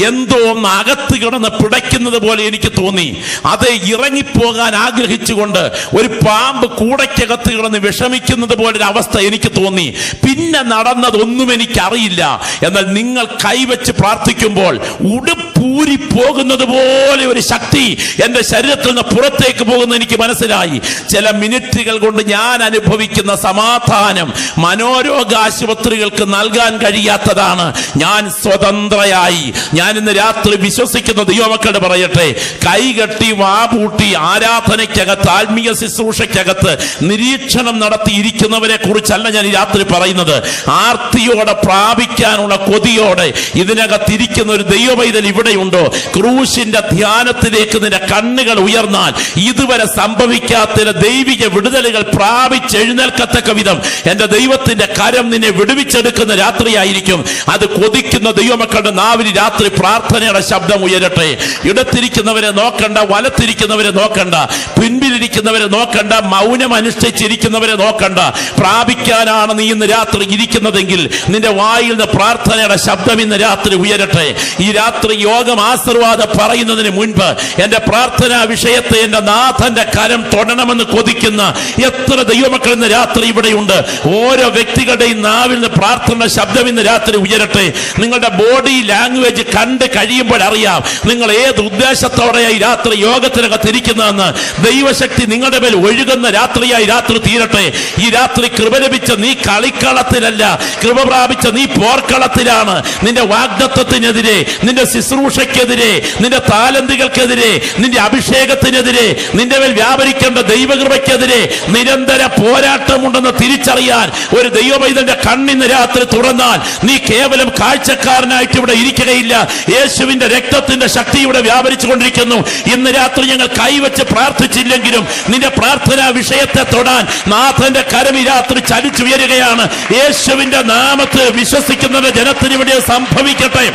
എന്തോ ഒന്ന് അകത്ത് കിടന്ന് പിടയ്ക്കുന്നത് പോലെ എനിക്ക് തോന്നി. അത് ഇറങ്ങിപ്പോകാൻ ആഗ്രഹിച്ചുകൊണ്ട് ഒരു പാമ്പ് കൂടയ്ക്കകത്ത് കിടന്ന് വിഷമിക്കുന്നത് പോലൊരു അവസ്ഥ എനിക്ക് തോന്നി. പിന്നെ നടന്നതൊന്നും എനിക്കറിയില്ല. എന്നാൽ നിങ്ങൾ കൈവച്ച് പ്രാർത്ഥിക്കുമ്പോൾ ഉടുപ്പ് ഊരിപ്പോകുന്നത് പോലെ ഒരു ശക്തി എന്റെ ശരീരത്തിൽ നിന്ന് പുറത്തേക്ക് പോകുന്നത് എനിക്ക് മനസ്സിലായി. ചില മിനിറ്റുകൾ കൊണ്ട് ഞാൻ അനുഭവിക്കുന്ന സമാധാനം മനോരോഗ ആശുപത്രികൾക്ക് നൽകാൻ കഴിയാത്തതാണ്. ഞാൻ സ്വതന്ത്രയായി. ഞാൻ ഇന്ന് രാത്രി വിശ്വസിക്കുന്ന ദൈവമക്കളുടെ പറയട്ടെ, കൈകെട്ടി വാപൂട്ടി ആരാധനയ്ക്കകത്ത്, ആത്മീയ ശുശ്രൂഷയ്ക്കകത്ത് നിരീക്ഷണം നടത്തിയിരിക്കുന്നവരെ കുറിച്ചല്ല ഞാൻ ഈ രാത്രി പറയുന്നത്. ആർത്തിയോടെ പ്രാപിക്കാനുള്ള കൊതിയോടെ ഇതിനകത്തിരിക്കുന്ന ഒരു ദൈവപൈതൽ ഇവിടെയുണ്ടോ? ക്രൂശിന്റെ ധ്യാനത്തിലേക്ക് നിന്റെ കണ്ണുകൾ ഉയർന്നാൽ ഇതുവരെ സംഭവിക്കാത്ത ദൈവിക വിടുതലുകൾ പ്രാപിച്ചെഴുന്നേൽക്കത്തക്ക വിധം എന്റെ ദൈവത്തിന്റെ കരം നിന്നെ വിടുവിച്ചെടുക്കുന്ന രാത്രിയായിരിക്കും. അത് കൊതിക്കുന്ന ദൈവമക്കളുടെ നാവിൽ രാത്രി പ്രാർത്ഥനയുടെ ശബ്ദം ഉയരട്ടെ. ഇടത്തിരിക്കുന്നവരെ നോക്കണ്ട, വലത്തിരിക്കുന്നവരെ നോക്കണ്ട, പിൻപിലിരിക്കുന്നവരെ നോക്കണ്ട, മൗനം അനുഷ്ഠിച്ചിരിക്കുന്നവരെ നോക്കണ്ട. പ്രാപിക്കാനാണ് നീ ഇന്ന് രാത്രി ഇരിക്കുന്നതെങ്കിൽ നിന്റെ വായിൽ നിന്ന് പ്രാർത്ഥനയുടെ ശബ്ദം ഇന്ന് രാത്രി ഉയരട്ടെ. ഈ രാത്രി യോഗം ആശീർവാദം പറയുന്നതിന് മുൻപ് എന്റെ പ്രാർത്ഥനാ വിഷയത്തെ എന്റെ നാഥന്റെ കരം തൊടണമെന്ന് കൊതിക്കുന്ന എത്ര ദൈവമക്കൾ ഇന്ന് രാത്രി ഇവിടെയുണ്ട്. ഓരോ വ്യക്തികളുടെയും നാവിൽ നിന്ന് പ്രാർത്ഥന ശബ്ദം ഇന്ന് രാത്രി ഉയരട്ടെ. നിങ്ങളുടെ ബോഡി ലാംഗ്വേജ് കണ്ട് കഴിയുമ്പോൾ അറിയാം നിങ്ങൾ ഏത് ഉദ്ദേശത്തോടെയായി രാത്രി യോഗത്തിനകത്തിരിക്കുന്നതെന്ന്. ദൈവശക്തി നിങ്ങളുടെ മേൽ ഒഴുകുന്ന രാത്രിയായി രാത്രി തീരട്ടെ. ഈ രാത്രി കൃപ ലഭിച്ച നീ കളിക്കളത്തിലല്ല, കൃപ പ്രാപിച്ച നീ പോർക്കളത്തിലാണ്. നിന്റെ വാഗ്ദത്തത്തിനെതിരെ, നിന്റെ ശുശ്രൂഷയ്ക്കെതിരെ, നിന്റെ താലന്തുകൾക്കെതിരെ, നിന്റെ അഭിഷേകത്തിനെതിരെ, നിന്റെ മേൽ വ്യാപരിക്കേണ്ട ദൈവകൃപയ്ക്കെതിരെ നിരന്തര പോരാട്ടമുണ്ടെന്ന് തിരിച്ചറിയാൻ ഒരു ദൈവപൈതന്റെ കണ്ണിന്ന് രാത്രി തുറന്നാൽ നീ കേവലം കാഴ്ചക്കാരനായിട്ട് ഇവിടെ ഇരിക്കുകയില്ല. യേശുവിന്റെ രക്തത്തിന്റെ ശക്തി ഇവിടെ വ്യാപരിച്ചു കൊണ്ടിരിക്കുന്നു. ഇന്ന് രാത്രി ഞങ്ങൾ കൈവച്ച് പ്രാർത്ഥിച്ചില്ലെങ്കിലും നിന്റെ പ്രാർത്ഥനാ വിഷയത്തെ തൊടാൻ നാഥന്റെ കരം ഈ രാത്രി ചലിച്ചുയരുകയാണ്. യേശുവിന്റെ നാമത്തിൽ വിശ്വസിക്കുന്ന ജനത്തിന് ഇവിടെ സംഭവിക്കട്ടെ.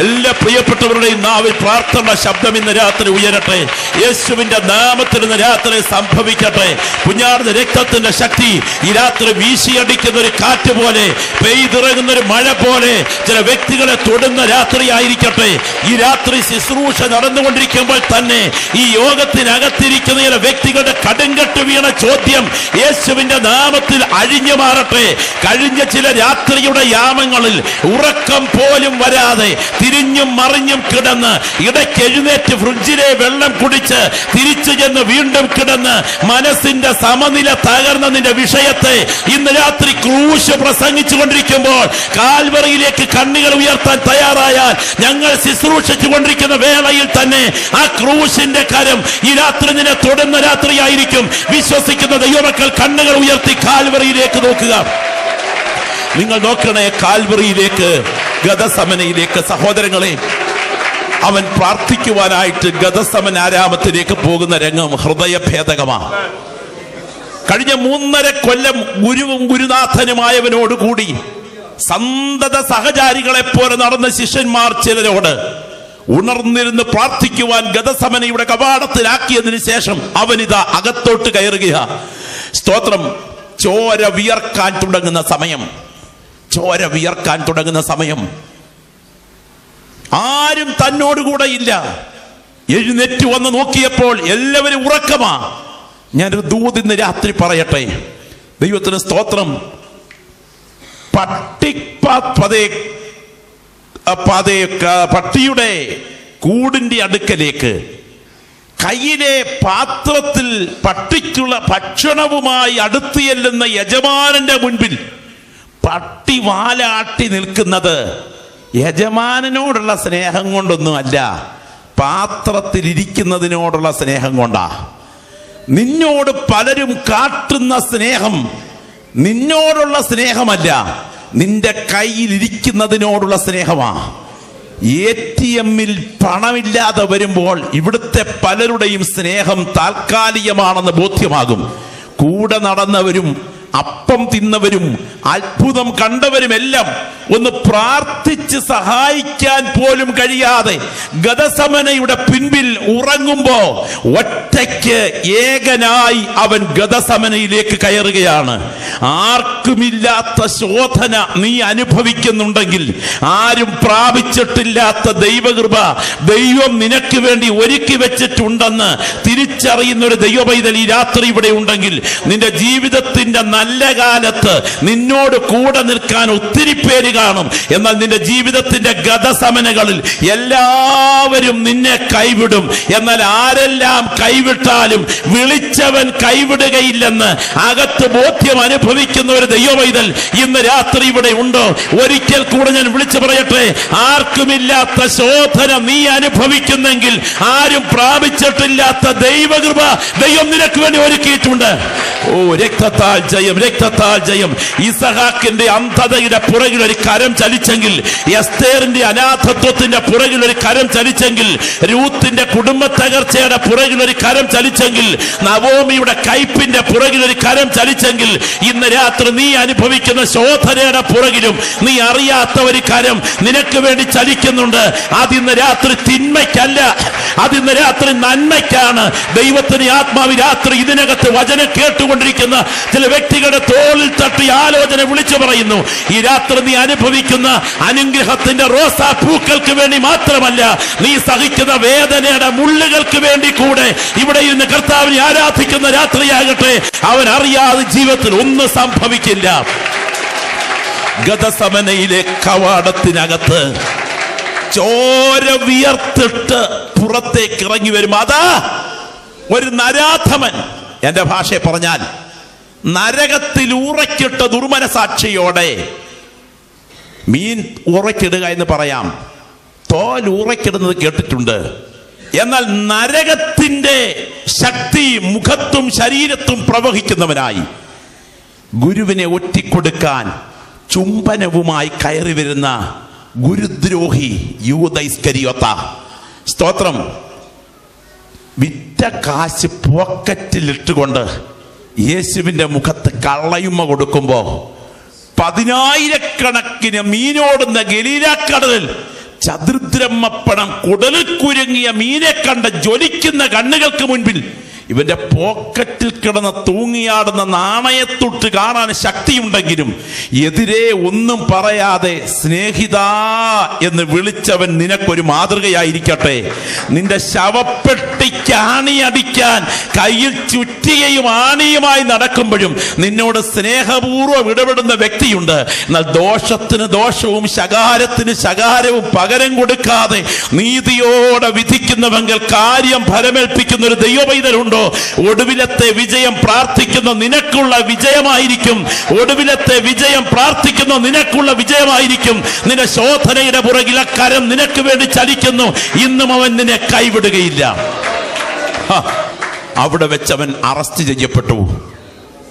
എല്ലാ പ്രിയപ്പെട്ടവരുടെയും നാവിൽ പ്രാർത്ഥന ശബ്ദം ഇന്ന് രാത്രി ഉയരട്ടെ. യേശുവിന്റെ നാമത്തിൽ ഇന്ന് രാത്രി സംഭവിക്കട്ടെ. കുഞ്ഞാടിന്റെ രക്തത്തിന്റെ ശക്തി ഈ രാത്രി വീശിയടിക്കുന്ന ഒരു കാറ്റ് പോലെ, പെയ്തിറങ്ങുന്ന ഒരു മഴ പോലെ ചില വ്യക്തികളെ തൊടുന്ന രാത്രിയായിരിക്കട്ടെ. ഈ രാത്രി ശുശ്രൂഷ നടന്നുകൊണ്ടിരിക്കുമ്പോൾ തന്നെ ഈ യോഗത്തിനകത്തിരിക്കുന്ന ചില വ്യക്തികളുടെ കടുങ്കട്ട് വീണ ചോദ്യം യേശുവിന്റെ നാമത്തിൽ അഴിഞ്ഞു മാറട്ടെ. കഴിഞ്ഞ ചില രാത്രിയുടെ യാമങ്ങളിൽ ഉറക്കം പോലും വരാതെ തിരിഞ്ഞും മറിഞ്ഞും കിടന്ന് ഇടയ്ക്ക് എഴുന്നേറ്റ് ഫ്രിഡ്ജിലെ വെള്ളം കുടിച്ച് തിരിച്ചു ചെന്ന് വീണ്ടും കിടന്ന് മനസ്സിന്റെ സമനില തകർന്ന നിന്റെ വിഷയത്തെ ഇന്ന് രാത്രി ക്രൂശ് പ്രസംഗിച്ചു കൊണ്ടിരിക്കുമ്പോൾ കാൽവറിയിലേക്ക് കണ്ണുകൾ ഉയർത്താൻ തയ്യാറായാൽ ഞങ്ങൾ ശുശ്രൂഷിച്ചു കൊണ്ടിരിക്കുന്ന വേളയിൽ തന്നെ ആ ക്രൂശിന്റെ കരം ഈ രാത്രി നിന്നെ തൊടുന്ന രാത്രിയായിരിക്കും. വിശ്വസിക്കുന്ന ദൈവമക്കൾ കണ്ണുകൾ ഉയർത്തി കാൽവറിയിലേക്ക് നോക്കുക. നിങ്ങൾ നോക്കണേ കാൽവറിയിലേക്ക്, ഗദസമനയിലേക്ക്. സഹോദരങ്ങളെ, അവൻ പ്രാർത്ഥിക്കുവാനായിട്ട് ഗദസമന ആരാമത്തിലേക്ക് പോകുന്ന രംഗം ഹൃദയഭേദകമാണ്. കഴിഞ്ഞ 3.5 കൊല്ലം ഗുരുവും ഗുരുനാഥനുമായവനോടുകൂടി സന്തത സഹചാരികളെ പോലെ നടന്ന ശിഷ്യന്മാർ ചിലരോട് ഉണർന്നിരുന്ന് പ്രാർത്ഥിക്കുവാൻ ഗദസമനയുടെ കവാടത്തിലാക്കിയതിനു ശേഷം അവനിതാ അകത്തോട്ട് കയറുക. സ്തോത്രം. ചോര വിയർക്കാൻ തുടങ്ങുന്ന സമയം, ചോര വിയർക്കാൻ തുടങ്ങുന്ന സമയം. ആരും തന്നോടുകൂടെ ഇല്ല. എഴുന്നേറ്റ് വന്ന് നോക്കിയപ്പോൾ എല്ലാവരും ഉറക്കമാ. ഞാനൊരു ദൂത് ഇന്ന് രാത്രി പറയട്ടെ. ദൈവത്തിന് സ്തോത്രം. പട്ടിയുടെ കൂടിന്റെ അടുക്കലേക്ക് കയ്യിലെ പാത്രത്തിൽ പട്ടിക്കുള്ള ഭക്ഷണവുമായി അടുത്ത് ചെല്ലുന്ന യജമാനന്റെ മുൻപിൽ പട്ടി വാലാട്ടി നിൽക്കുന്നത് യജമാനനോടുള്ള സ്നേഹം കൊണ്ടൊന്നുമല്ല, പാത്രത്തിലിരിക്കുന്നതിനോടുള്ള സ്നേഹം കൊണ്ടാ. നിന്നോട് പലരും കാട്ടുന്ന സ്നേഹം നിന്നോടുള്ള സ്നേഹമല്ല, നിന്റെ കയ്യിലിരിക്കുന്നതിനോടുള്ള സ്നേഹമാ. ATM-ൽ പണമില്ലാതെ വരുമ്പോൾ ഇവിടുത്തെ പലരുടെയും സ്നേഹം താൽക്കാലികമാണെന്ന് ബോധ്യമാകും. കൂടെ നടന്നവരും അപ്പം തിന്നവരും അത്ഭുതം കണ്ടവരുമെല്ലാം ഒന്ന് പ്രാർത്ഥിച്ച് സഹായിക്കാൻ പോലും കഴിയാതെ ഗദസമനയുടെ പിൻപിൽ ഉറങ്ങുമ്പോ ഒറ്റയ്ക്ക് ഏകനായി അവൻ ഗദസമനയിലേക്ക് കയറുകയാണ്. ആർക്കുമില്ലാത്ത ശോധന നീ അനുഭവിക്കുന്നുണ്ടെങ്കിൽ, ആരും പ്രാപിച്ചിട്ടില്ലാത്ത ദൈവകൃപ ദൈവം നിനക്ക് വേണ്ടി ഒരുക്കി വെച്ചിട്ടുണ്ടെന്ന് തിരിച്ചറിയുന്ന ഒരു ദൈവപൈതൽ ഈ രാത്രി ഇവിടെ ഉണ്ടെങ്കിൽ നിന്റെ ജീവിതത്തിന്റെ നല്ല കാലത്ത് നിന്നോട് കൂടെ നിൽക്കാൻ ഒത്തിരി പേര് കാണും. എന്നാൽ നിന്റെ ജീവിതത്തിന്റെ ഗതസമനങ്ങളിൽ എല്ലാവരും നിന്നെ കൈവിടും. എന്നാൽ ആരെല്ലാം കൈവിട്ടാലും വിളിച്ചവൻ കൈവിടുകയില്ലെന്ന് അകത്ത് ബോധ്യം അനുഭവിക്കുന്ന ഒരു ദൈവവൈതൽ ഇന്ന് രാത്രി ഇവിടെ ഉണ്ടോ? ഒരിക്കൽ കൂടെ ഞാൻ വിളിച്ചു പറയട്ടെ, ആർക്കുമില്ലാത്ത ശോധന നീ അനുഭവിക്കുന്നെങ്കിൽ ആരും പ്രാപിച്ചിട്ടില്ലാത്ത ദൈവകൃപ ദൈവം നിനക്ക് വേണ്ടി ഒരുക്കിയിട്ടുണ്ട്. ഓ, രക്തത്താൽ ജയം, രക്തത്താൽ ജയം. ഇസഹാക്കിന്റെ അന്ധതയുടെ പുറകിൽ ഒരു കരം ചലിച്ചെങ്കിൽ, എസ്തേറിന്റെ അനാഥത്വത്തിന്റെ പുറകിൽ ഒരു കരം ചലിച്ചെങ്കിൽ, രൂത്തിന്റെ കുടുംബ തകർച്ചയുടെ പുറകിൽ ഒരു കരം ചലിച്ചെങ്കിൽ, നവോമിയുടെ കയ്പിന്റെ പുറകിൽ ഒരു കരം ചലിച്ചെങ്കിൽ, ഇന്ന് രാത്രി നീ അനുഭവിക്കുന്ന ശോധനയുടെ പുറകിലും നീ അറിയാത്ത ഒരു കരം നിനക്ക് വേണ്ടി ചലിക്കുന്നുണ്ട്. അതിന്ന് രാത്രി തിന്മയ്ക്കല്ല, അതിന്ന് രാത്രി നന്മയ്ക്കാണ്. ദൈവത്തിന് ആത്മാവ് രാത്രി ഇതിനകത്ത് വചനം കേട്ടുകൊണ്ടിരിക്കുന്ന ചില വ്യക്തികളുടെ തോളിൽ തട്ടി ആലോചന വിളിച്ചു പറയുന്നു. ഈ രാത്രി നീ അനുഭവിക്കുന്ന അനുഗ്രഹത്തിന്റെ റോസാ പൂക്കൾക്ക് വേണ്ടി മാത്രമല്ല, നീ സഹിക്കുന്ന വേദനയുടെ മുള്ളുകൾക്ക് വേണ്ടി കൂടെ ഇവിടെ ഇരുന്ന് കർത്താവിനെ ആരാധിക്കുന്ന രാത്രിയാകട്ടെ. അവൻ അറിയാതെ ജീവിതത്തിൽ ഒന്നും സംഭവിക്കില്ല. ഗതസമനയിലെ കവാടത്തിനകത്ത് ചോര വിയർത്തിട്ട് പുറത്തേക്ക് ഇറങ്ങി വരും. അതാ ഒരു നരാധമൻ, എന്റെ ഭാഷയെ പറഞ്ഞാൽ നരകത്തിൽ ഉറക്കിട്ട ദുർമനസാക്ഷിയോടെ. മീൻ ഉറക്കിടുക എന്ന് പറയാം, തോൽ ഉറക്കിടുന്നത് കേട്ടിട്ടുണ്ട്. എന്നാൽ നരകത്തിന്റെ ശക്തി മുഖത്തും ശരീരത്തും പ്രവഹിക്കുന്നവനായി ഗുരുവിനെ ഒറ്റിക്കൊടുക്കാൻ ചുംബനവുമായി കയറി വരുന്ന ഗുരുദ്രോഹി യൂദാ ഇസ്കരിയോത്ത. സ്തോത്രം. വിറ്റ കാശ് പോക്കറ്റിലിട്ടുകൊണ്ട് യേശുവിന്റെ മുഖത്ത് കള്ളയുമ്മ കൊടുക്കുമ്പോ 10,000 മീനോടുന്ന ഗലീലാക്കടലിൽ ചതുർദ്രമപ്പണം കുടലിൽ കുരുങ്ങിയ മീനെ കണ്ട ജ്വലിക്കുന്ന കണ്ണുകൾക്ക് മുൻപിൽ ഇവന്റെ പോക്കറ്റിൽ കിടന്ന് തൂങ്ങിയാടുന്ന നാണയത്തൊട്ട് കാണാൻ ശക്തിയുണ്ടെങ്കിലും എതിരെ ഒന്നും പറയാതെ സ്നേഹിതാ എന്ന് വിളിച്ചവൻ നിനക്കൊരു മാതൃകയായിരിക്കട്ടെ. നിന്റെ ശവപ്പെട്ടിക്ക് ആണിയടിക്കാൻ കയ്യിൽ ചുറ്റികയും ആണിയുമായി നടക്കുമ്പോഴും നിന്നോട് സ്നേഹപൂർവ്വം ഇടപെടുന്ന വ്യക്തിയുണ്ട്. എന്നാൽ ദോഷത്തിന് ദോഷവും ശകാരത്തിന് ശകാരവും പകരം കൊടുക്കാതെ നീതിയോടെ വിധിക്കുന്നവെങ്കിൽ കാര്യം ഫലമേൽപ്പിക്കുന്ന ഒരു ദൈവപൈതലുണ്ട്. ഒടുവിലത്തെ വിജയം പ്രാർത്ഥിക്കുന്ന നിനക്കുള്ള വിജയമായിരിക്കും. ഒടുവിലത്തെ വിജയം പ്രാർത്ഥിക്കുന്ന നിനക്കുള്ള വിജയമായിരിക്കും. നിന്റെ ശോധനയുടെ പുറകിലെ കരം നിനക്ക് വേണ്ടി ചലിക്കുന്നു. ഇന്നും അവൻ നിന്നെ കൈവിടുകയില്ല. അവിടെ വെച്ചവൻ അറസ്റ്റ് ചെയ്യപ്പെട്ടു.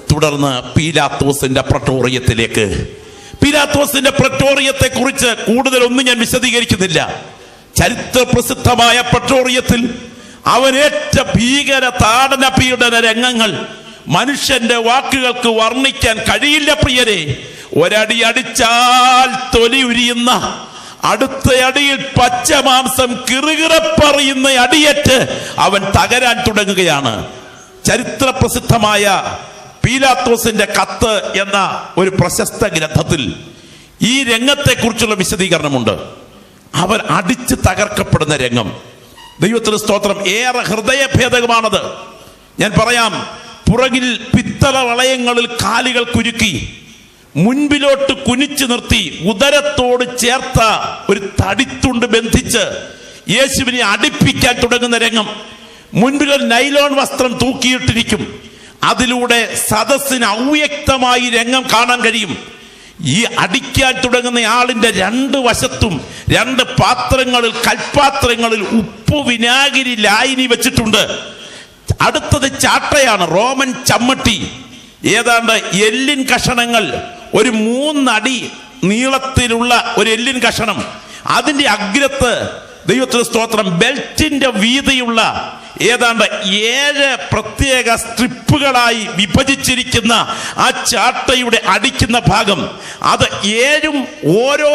തുടർന്ന് പീലാത്തോസിന്റെ പ്രട്ടോറിയത്തിലേക്ക്. പീലാത്തോസിന്റെ പ്രട്ടോറിയത്തെ കുറിച്ച് കൂടുതലൊന്നും ഞാൻ വിശദീകരിക്കുന്നില്ല. ചരിത്ര പ്രസിദ്ധമായ പ്രട്ടോറിയത്തിൽ അവനേറ്റ ഭീകര താടന പീഡന രംഗങ്ങൾ മനുഷ്യന്റെ വാക്കുകൾക്ക് വർണ്ണിക്കാൻ കഴിയില്ല പ്രിയരെ. ഒരടി അടിച്ചാൽ തൊലി ഉരിയുന്ന, അടുത്ത അടിയിൽ പച്ചമാംസം കിറുകിറപ്പറിയുന്ന അടിയേറ്റ് അവൻ തകരാൻ തുടങ്ങുകയാണ്. ചരിത്ര പ്രസിദ്ധമായ പീലാത്തോസിന്റെ കത്ത് എന്ന ഒരു പ്രശസ്ത ഗ്രന്ഥത്തിൽ ഈ രംഗത്തെക്കുറിച്ചുള്ള വിശദീകരണമുണ്ട്. അവൻ അടിച്ച് തകർക്കപ്പെടുന്ന രംഗം. ദൈവത്തിന് സ്തോത്രം. ഏറെ ഹൃദയഭേദകമാണത്. ഞാൻ പറയാം. പുറകിൽ പിത്തള വളയങ്ങളിൽ കാലുകൾ കുരുക്കി മുൻപിലോട്ട് കുനിച്ചു നിർത്തി ഉദരത്തോട് ചേർത്ത ഒരു തടിത്തുണ്ട് ബന്ധിച്ച് യേശുവിനെ അടിപ്പിക്കാൻ തുടങ്ങുന്ന രംഗം. മുൻപിൽ നൈലോൺ വസ്ത്രം തൂക്കിയിട്ടിരിക്കും. അതിലൂടെ സദസ്സിന് അവ്യക്തമായി രംഗം കാണാൻ കഴിയും. ഈ അടിക്കാൻ തുടങ്ങുന്ന ആളിന്റെ രണ്ട് വശത്തും 2 പാത്രങ്ങളിൽ, കൽപാത്രങ്ങളിൽ ഉപ്പു വിനാഗിരി ലായനി വെച്ചിട്ടുണ്ട്. അടുത്തത് ചാട്ടയാണ്, റോമൻ ചമ്മട്ടി. ഏതാണ്ട് എല്ലിൻ കഷണങ്ങൾ, ഒരു 3 അടി നീളത്തിലുള്ള ഒരു എല്ലിൻ കഷണം. അതിന്റെ അഗ്രത്ത് ദൈവത്തിന് സ്തോത്രം ബെൽറ്റിന്റെ വീതിയുള്ള ഏതാണ്ട് 7 പ്രത്യേക സ്ട്രിപ്പുകളായി വിഭജിച്ചിരിക്കുന്ന ആ ചാട്ടയുടെ അടിക്കുന്ന ഭാഗം, അത് 7ഉം ഓരോ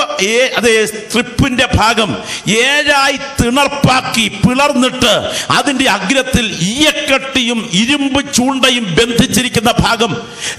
അതേ സ്ട്രിപ്പിന്റെ ഭാഗം 7ആയി തിണർപ്പാക്കി പിളർന്നിട്ട് അതിന്റെ അഗ്രത്തിൽ ഈയക്കട്ടിയും ഇരുമ്പ് ചൂണ്ടയും ബന്ധിച്ചിരിക്കുന്ന ഭാഗം,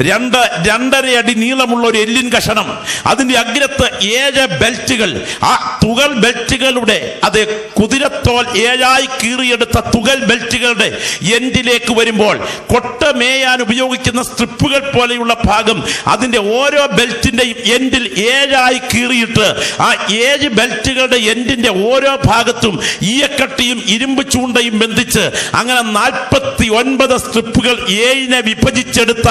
2.5 അടി നീളമുള്ള ഒരു എല്ലിൻ കഷണം, അതിന്റെ അഗ്രത്ത് 7 ബെൽറ്റുകൾ. ആ തുകൽ ബെൽറ്റുകളുടെ അതേ കുതിരത്തോൽ 7ആയി കീറിയെടുത്ത തുകൽ ബെൽറ്റുകളുടെ എൻഡിലേക്ക് വരുമ്പോൾ കൊട്ട മേയാൻ ഉപയോഗിക്കുന്ന സ്ട്രിപ്പുകൾ പോലെയുള്ള ഭാഗം അതിന്റെ ഓരോ ബെൽറ്റിന്റെയും എൻഡിൽ 7 കീറിയിട്ട് ആ 7 ബെൽറ്റുകളുടെ എൻഡിന്റെ ഓരോ ഭാഗത്തും ഈയക്കട്ടിയും ഇരുമ്പ് ചൂണ്ടയും ബന്ധിച്ച് അങ്ങനെ 49 സ്ട്രിപ്പുകൾ 7 വിഭജിച്ചെടുത്ത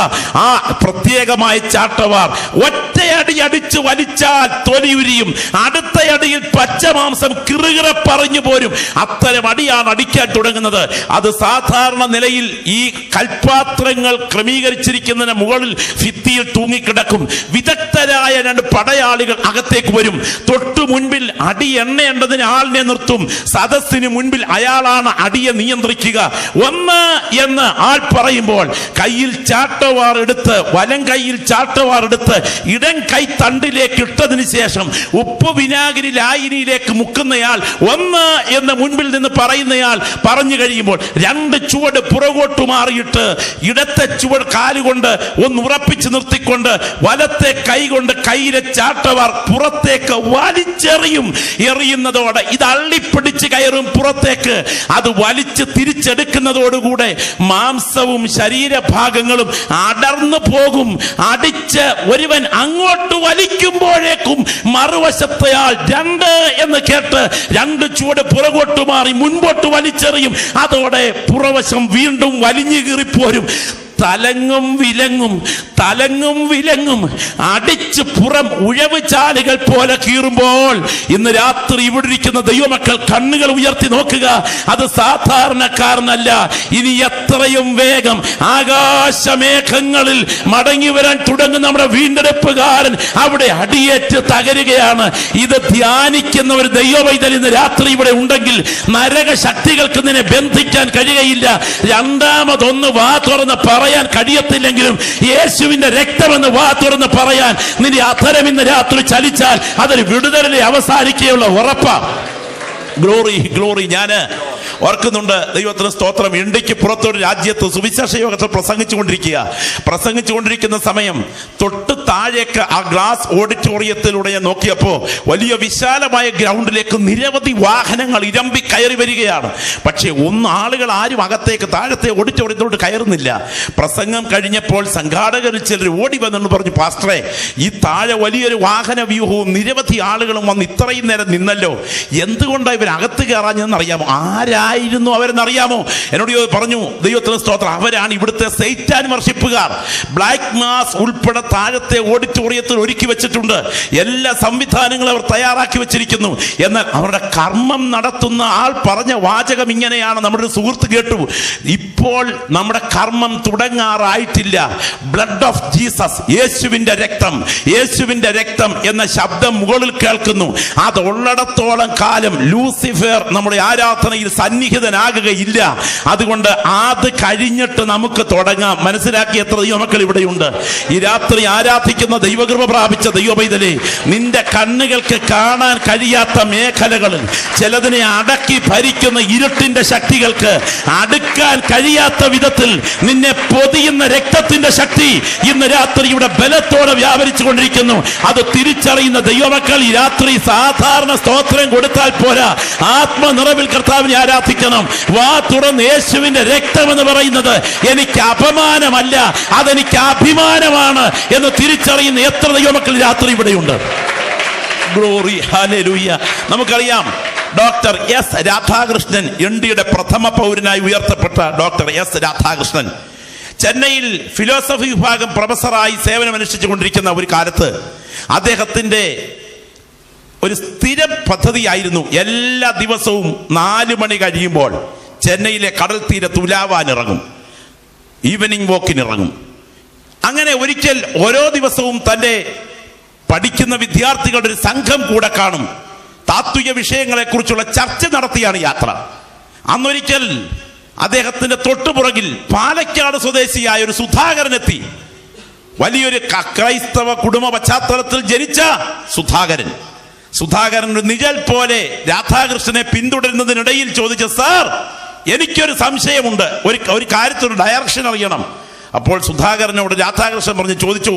ആ പ്രത്യേകമായ ചാട്ടവാർ ഒറ്റയടി അടിച്ച് വലിച്ചാൽ തൊലിയുരിയും, അടുത്തയടിയിൽ പച്ചമാംസം കിറുകിറ പറഞ്ഞു പോരും. അത്തരം അടിയാണ് അടിക്കാൻ തുടങ്ങുന്നത്. അത് സാധാരണ നിലയിൽ ഈ കൽപാത്രങ്ങൾ ക്രമീകരിച്ചിരിക്കുന്നതിന് മുകളിൽ ഭിത്തിയിൽ തൂങ്ങിക്കിടക്കും. വിദഗ്ധരായ 2 പടയാളികൾ അകത്തേക്ക് വരും. തൊട്ടു മുൻപിൽ അടി എണ്ണേണ്ടതിന് ആളിനെ നിർത്തും. സദസ്സിന് മുൻപിൽ അയാളാണ് അടിയെ നിയന്ത്രിക്കുക. 1 എന്ന് ആൾ പറയുമ്പോൾ കയ്യിൽ ചാട്ടവാർ എടുത്ത്, വലം കൈയിൽ ചാട്ടവാർ എടുത്ത് ഇടം കൈ തണ്ടിലേക്ക് ഇട്ടതിന് ശേഷം ഉപ്പ് വിനാഗിരി ലായനിയിലേക്ക് മുക്കുന്നയാൾ 1 എന്ന് മുൻപിൽ നിന്ന് പറയുന്നയാൾ പറഞ്ഞു കഴിയുമ്പോൾ 2 ചുവട് പുറകോട്ട് മാറിയിട്ട് ഇടത്തെ ചുവട് കാലുകൊണ്ട് ഒന്ന് ഉറപ്പിച്ച് നിർത്തിക്കൊണ്ട് വലത്തെ കൈ കൊണ്ട് കയ്യിലെ ചാട്ടവാർ പുറത്തേക്ക് വലിച്ചെറിയും. എറിയുന്നതോടെ ഇത് അള്ളിപ്പിടിച്ച് കയറും പുറത്തേക്ക്. അത് വലിച്ച് തിരിച്ചെടുക്കുന്നതോടുകൂടെ മാംസവും ശരീരഭാഗങ്ങളും അടർന്നു പോകും. അടിച്ച് ഒരുവൻ അങ്ങോട്ട് വലിക്കുമ്പോഴേക്കും മറുവശത്തെയാൾ 2 എന്ന് കേട്ട് 2 ചുവട് പുറകോട്ട് മാറി മുൻപോട്ട് വലിച്ചെറിയും. അതോടെ പുറവശം വീണ്ടും വലിഞ്ഞു കീറിപ്പോരും. തലങ്ങും വിലങ്ങും അടിച്ച് പുറം ഉഴവ് ചാലുകൾ പോലെ കീറുമ്പോൾ ഇന്ന് രാത്രി ഇവിടെ ഇരിക്കുന്ന ദൈവമക്കൾ കണ്ണുകൾ ഉയർത്തി നോക്കുക. അത് സാധാരണക്കാരനല്ല. ഇനി എത്രയും വേഗം ആകാശമേഘങ്ങളിൽ മടങ്ങി വരാൻ തുടങ്ങുന്ന നമ്മുടെ വീണ്ടെടുപ്പുകാരൻ അവിടെ അടിയേറ്റ് തകരുകയാണ്. ഇത് ധ്യാനിക്കുന്ന ഒരു ദൈവവൈതൽ ഇന്ന് രാത്രി ഇവിടെ ഉണ്ടെങ്കിൽ നരക ശക്തികൾക്ക് നിന്നെ ബന്ധിക്കാൻ കഴിയുകയില്ല. രണ്ടാമതൊന്ന് വാ തുറന്ന് പറയാൻ കഴിയത്തില്ലെങ്കിലും യേശുവിന്റെ രക്തമെന്ന് വാ തുറന്ന് പറയാൻ നിന്റെ അധരം ഇന്ന് രാത്രി ചലിച്ചാൽ അതൊരു വിടുതലിനെ അവസാനിക്കുകയുള്ള ഉറപ്പാ. ഗ്ലോറി. ഞാന് ഓർക്കുന്നുണ്ട്, ദൈവത്തിന് സ്തോത്രം, ഇന്ത്യക്ക് പുറത്തൊരു രാജ്യത്ത് സുവിശേഷ യോഗത്തിൽ പ്രസംഗിച്ചുകൊണ്ടിരിക്കുന്ന സമയം തൊട്ട് താഴേക്ക് ആ ഗ്ലാസ് ഓഡിറ്റോറിയത്തിലൂടെ ഞാൻ നോക്കിയപ്പോൾ വലിയ വിശാലമായ ഗ്രൗണ്ടിലേക്ക് നിരവധി വാഹനങ്ങൾ ഇരമ്പി കയറി വരികയാണ്. പക്ഷേ ആളുകൾ ആരും അകത്തേക്ക് താഴത്തെ ഓഡിറ്റോറിയത്തിലോട്ട് കയറുന്നില്ല. പ്രസംഗം കഴിഞ്ഞപ്പോൾ സംഘാടകരിൽ ചിലർ ഓടി വന്നെന്ന് പറഞ്ഞു, പാസ്റ്ററെ, ഈ താഴെ വലിയൊരു വാഹന വ്യൂഹവും നിരവധി ആളുകളും വന്ന് ഇത്രയും നേരം നിന്നല്ലോ, എന്തുകൊണ്ടാണ് ഇവരകത്ത് കയറാഞ്ഞെന്ന് അറിയാമോ? ആരായിരുന്നു അവരെന്നറിയാമോ? എന്നോട് പറഞ്ഞു, ദൈവത്തിന് സ്തോത്രം, അവരാണ് ഇവിടുത്തെ സൈറ്റാൻ വർഷിപ്പുകാർ. ബ്ലാക്ക് മാസ് ഉൾപ്പെടെ താഴത്തെ ഓഡിറ്റോറിയത്തിൽ ഒരുക്കി വെച്ചിട്ടുണ്ട്. എല്ലാ സംവിധാനങ്ങളും അവർ തയ്യാറാക്കി വെച്ചിരിക്കുന്നു. എന്നാൽ അവരുടെ കർമ്മം നടത്തുന്ന ആൾ പറഞ്ഞ വാചകം ഇങ്ങനെയാണ്, നമ്മുടെ ഒരു സുഹൃത്ത് കേട്ടു, ഇപ്പോൾ നമ്മുടെ കർമ്മം തുടങ്ങാറായിട്ടില്ല. ബ്ലഡ് ഓഫ് ജീസസ്, യേശുവിന്റെ രക്തം എന്ന ശബ്ദം മുകളിൽ കേൾക്കുന്നു. അതുള്ളിടത്തോളം കാലം ലൂസിഫർ നമ്മുടെ ആരാധനയിൽ സന്നിഹിതനാകുകയില്ല. അതുകൊണ്ട് അത് കഴിഞ്ഞിട്ട് നമുക്ക് തുടങ്ങാം. മനസ്സിലാക്കിയ എത്ര ദൈവമക്കൾ ഇവിടെയുണ്ട്? ഈ രാത്രി ആരാധിക്കുന്ന ദൈവകൃപ പ്രാപിച്ച ദൈവപൈതലേ, നിന്റെ കണ്ണുകൾക്ക് കാണാൻ കഴിയാത്ത മേഖലകളിൽ ചിലതിനെ അടക്കി ഭരിക്കുന്ന ഇരുട്ടിന്റെ ശക്തികൾക്ക് അടുക്കാൻ കഴിയാത്ത വിധത്തിൽ നിന്നെ പൊതിയുന്ന രക്തത്തിന്റെ ശക്തി ഇന്ന് രാത്രി ഇവിടെ ബലത്തോടെ വ്യാപരിച്ചു കൊണ്ടിരിക്കുന്നു. അത് തിരിച്ചറിയുന്ന ദൈവമക്കൾ ഈ രാത്രി സാധാരണ സ്തോത്രം കൊടുത്താൽ പോരാ, ആത്മനിറവിൽ കർത്താവിനെ ആരാധിക്കണം. വാ തുറന്ന് യേശുവിന്റെ രക്തം എന്ന് പറയുന്നത് എനിക്ക് അപമാനമല്ല, അതെനിക്ക് അഭിമാനമാണ് എന്ന് തിരിച്ചറിയുന്ന എത്ര ദൈവമക്കൾ രാത്രി ഇവിടെയുണ്ട്? Glory, hallelujah. നമുക്കറിയാം, ഡോക്ടർ എസ് രാധാകൃഷ്ണൻ, ഇന്ത്യയുടെ പ്രഥമ പൗരനായി ഉയർത്തപ്പെട്ട ഡോക്ടർ എസ് രാധാകൃഷ്ണൻ ചെന്നൈയിൽ ഫിലോസഫി വിഭാഗം പ്രൊഫസറായി സേവനമനുഷ്ഠിച്ചു കൊണ്ടിരിക്കുന്ന ഒരു കാലത്ത് അദ്ദേഹത്തിന്റെ ഒരു സ്ഥിര പദ്ധതിയായിരുന്നു എല്ലാ ദിവസവും 4 മണി കഴിയുമ്പോൾ ചെന്നൈയിലെ കടൽ തീരത്ത് ഉലാവാനിറങ്ങും, ഈവനിങ് വാക്കിനിറങ്ങും. അങ്ങനെ ഒരിക്കൽ ഓരോ ദിവസവും തൻ്റെ പഠിക്കുന്ന വിദ്യാർത്ഥികളുടെ ഒരു സംഘം കൂടെ കാണും. താത്വിക വിഷയങ്ങളെക്കുറിച്ചുള്ള ചർച്ച നടത്തിയാണ് യാത്ര. അന്നൊരിക്കൽ അദ്ദേഹത്തിന്റെ തൊട്ടുപുറകിൽ പാലക്കാട് സ്വദേശിയായ ഒരു സുധാകരനെത്തി. വലിയൊരു ക്രൈസ്തവ കുടുംബ പശ്ചാത്തലത്തിൽ ജനിച്ച സുധാകരൻ ഒരു നിഴൽ പോലെ രാധാകൃഷ്ണനെ പിന്തുടരുന്നതിനിടയിൽ ചോദിച്ച, സാർ, എനിക്കൊരു സംശയമുണ്ട്, ഒരു കാര്യത്തിലൊരു ഡയറക്ഷൻ അറിയണം. അപ്പോൾ സുധാകരനോട് രാധാകൃഷ്ണൻ ചോദിച്ചു.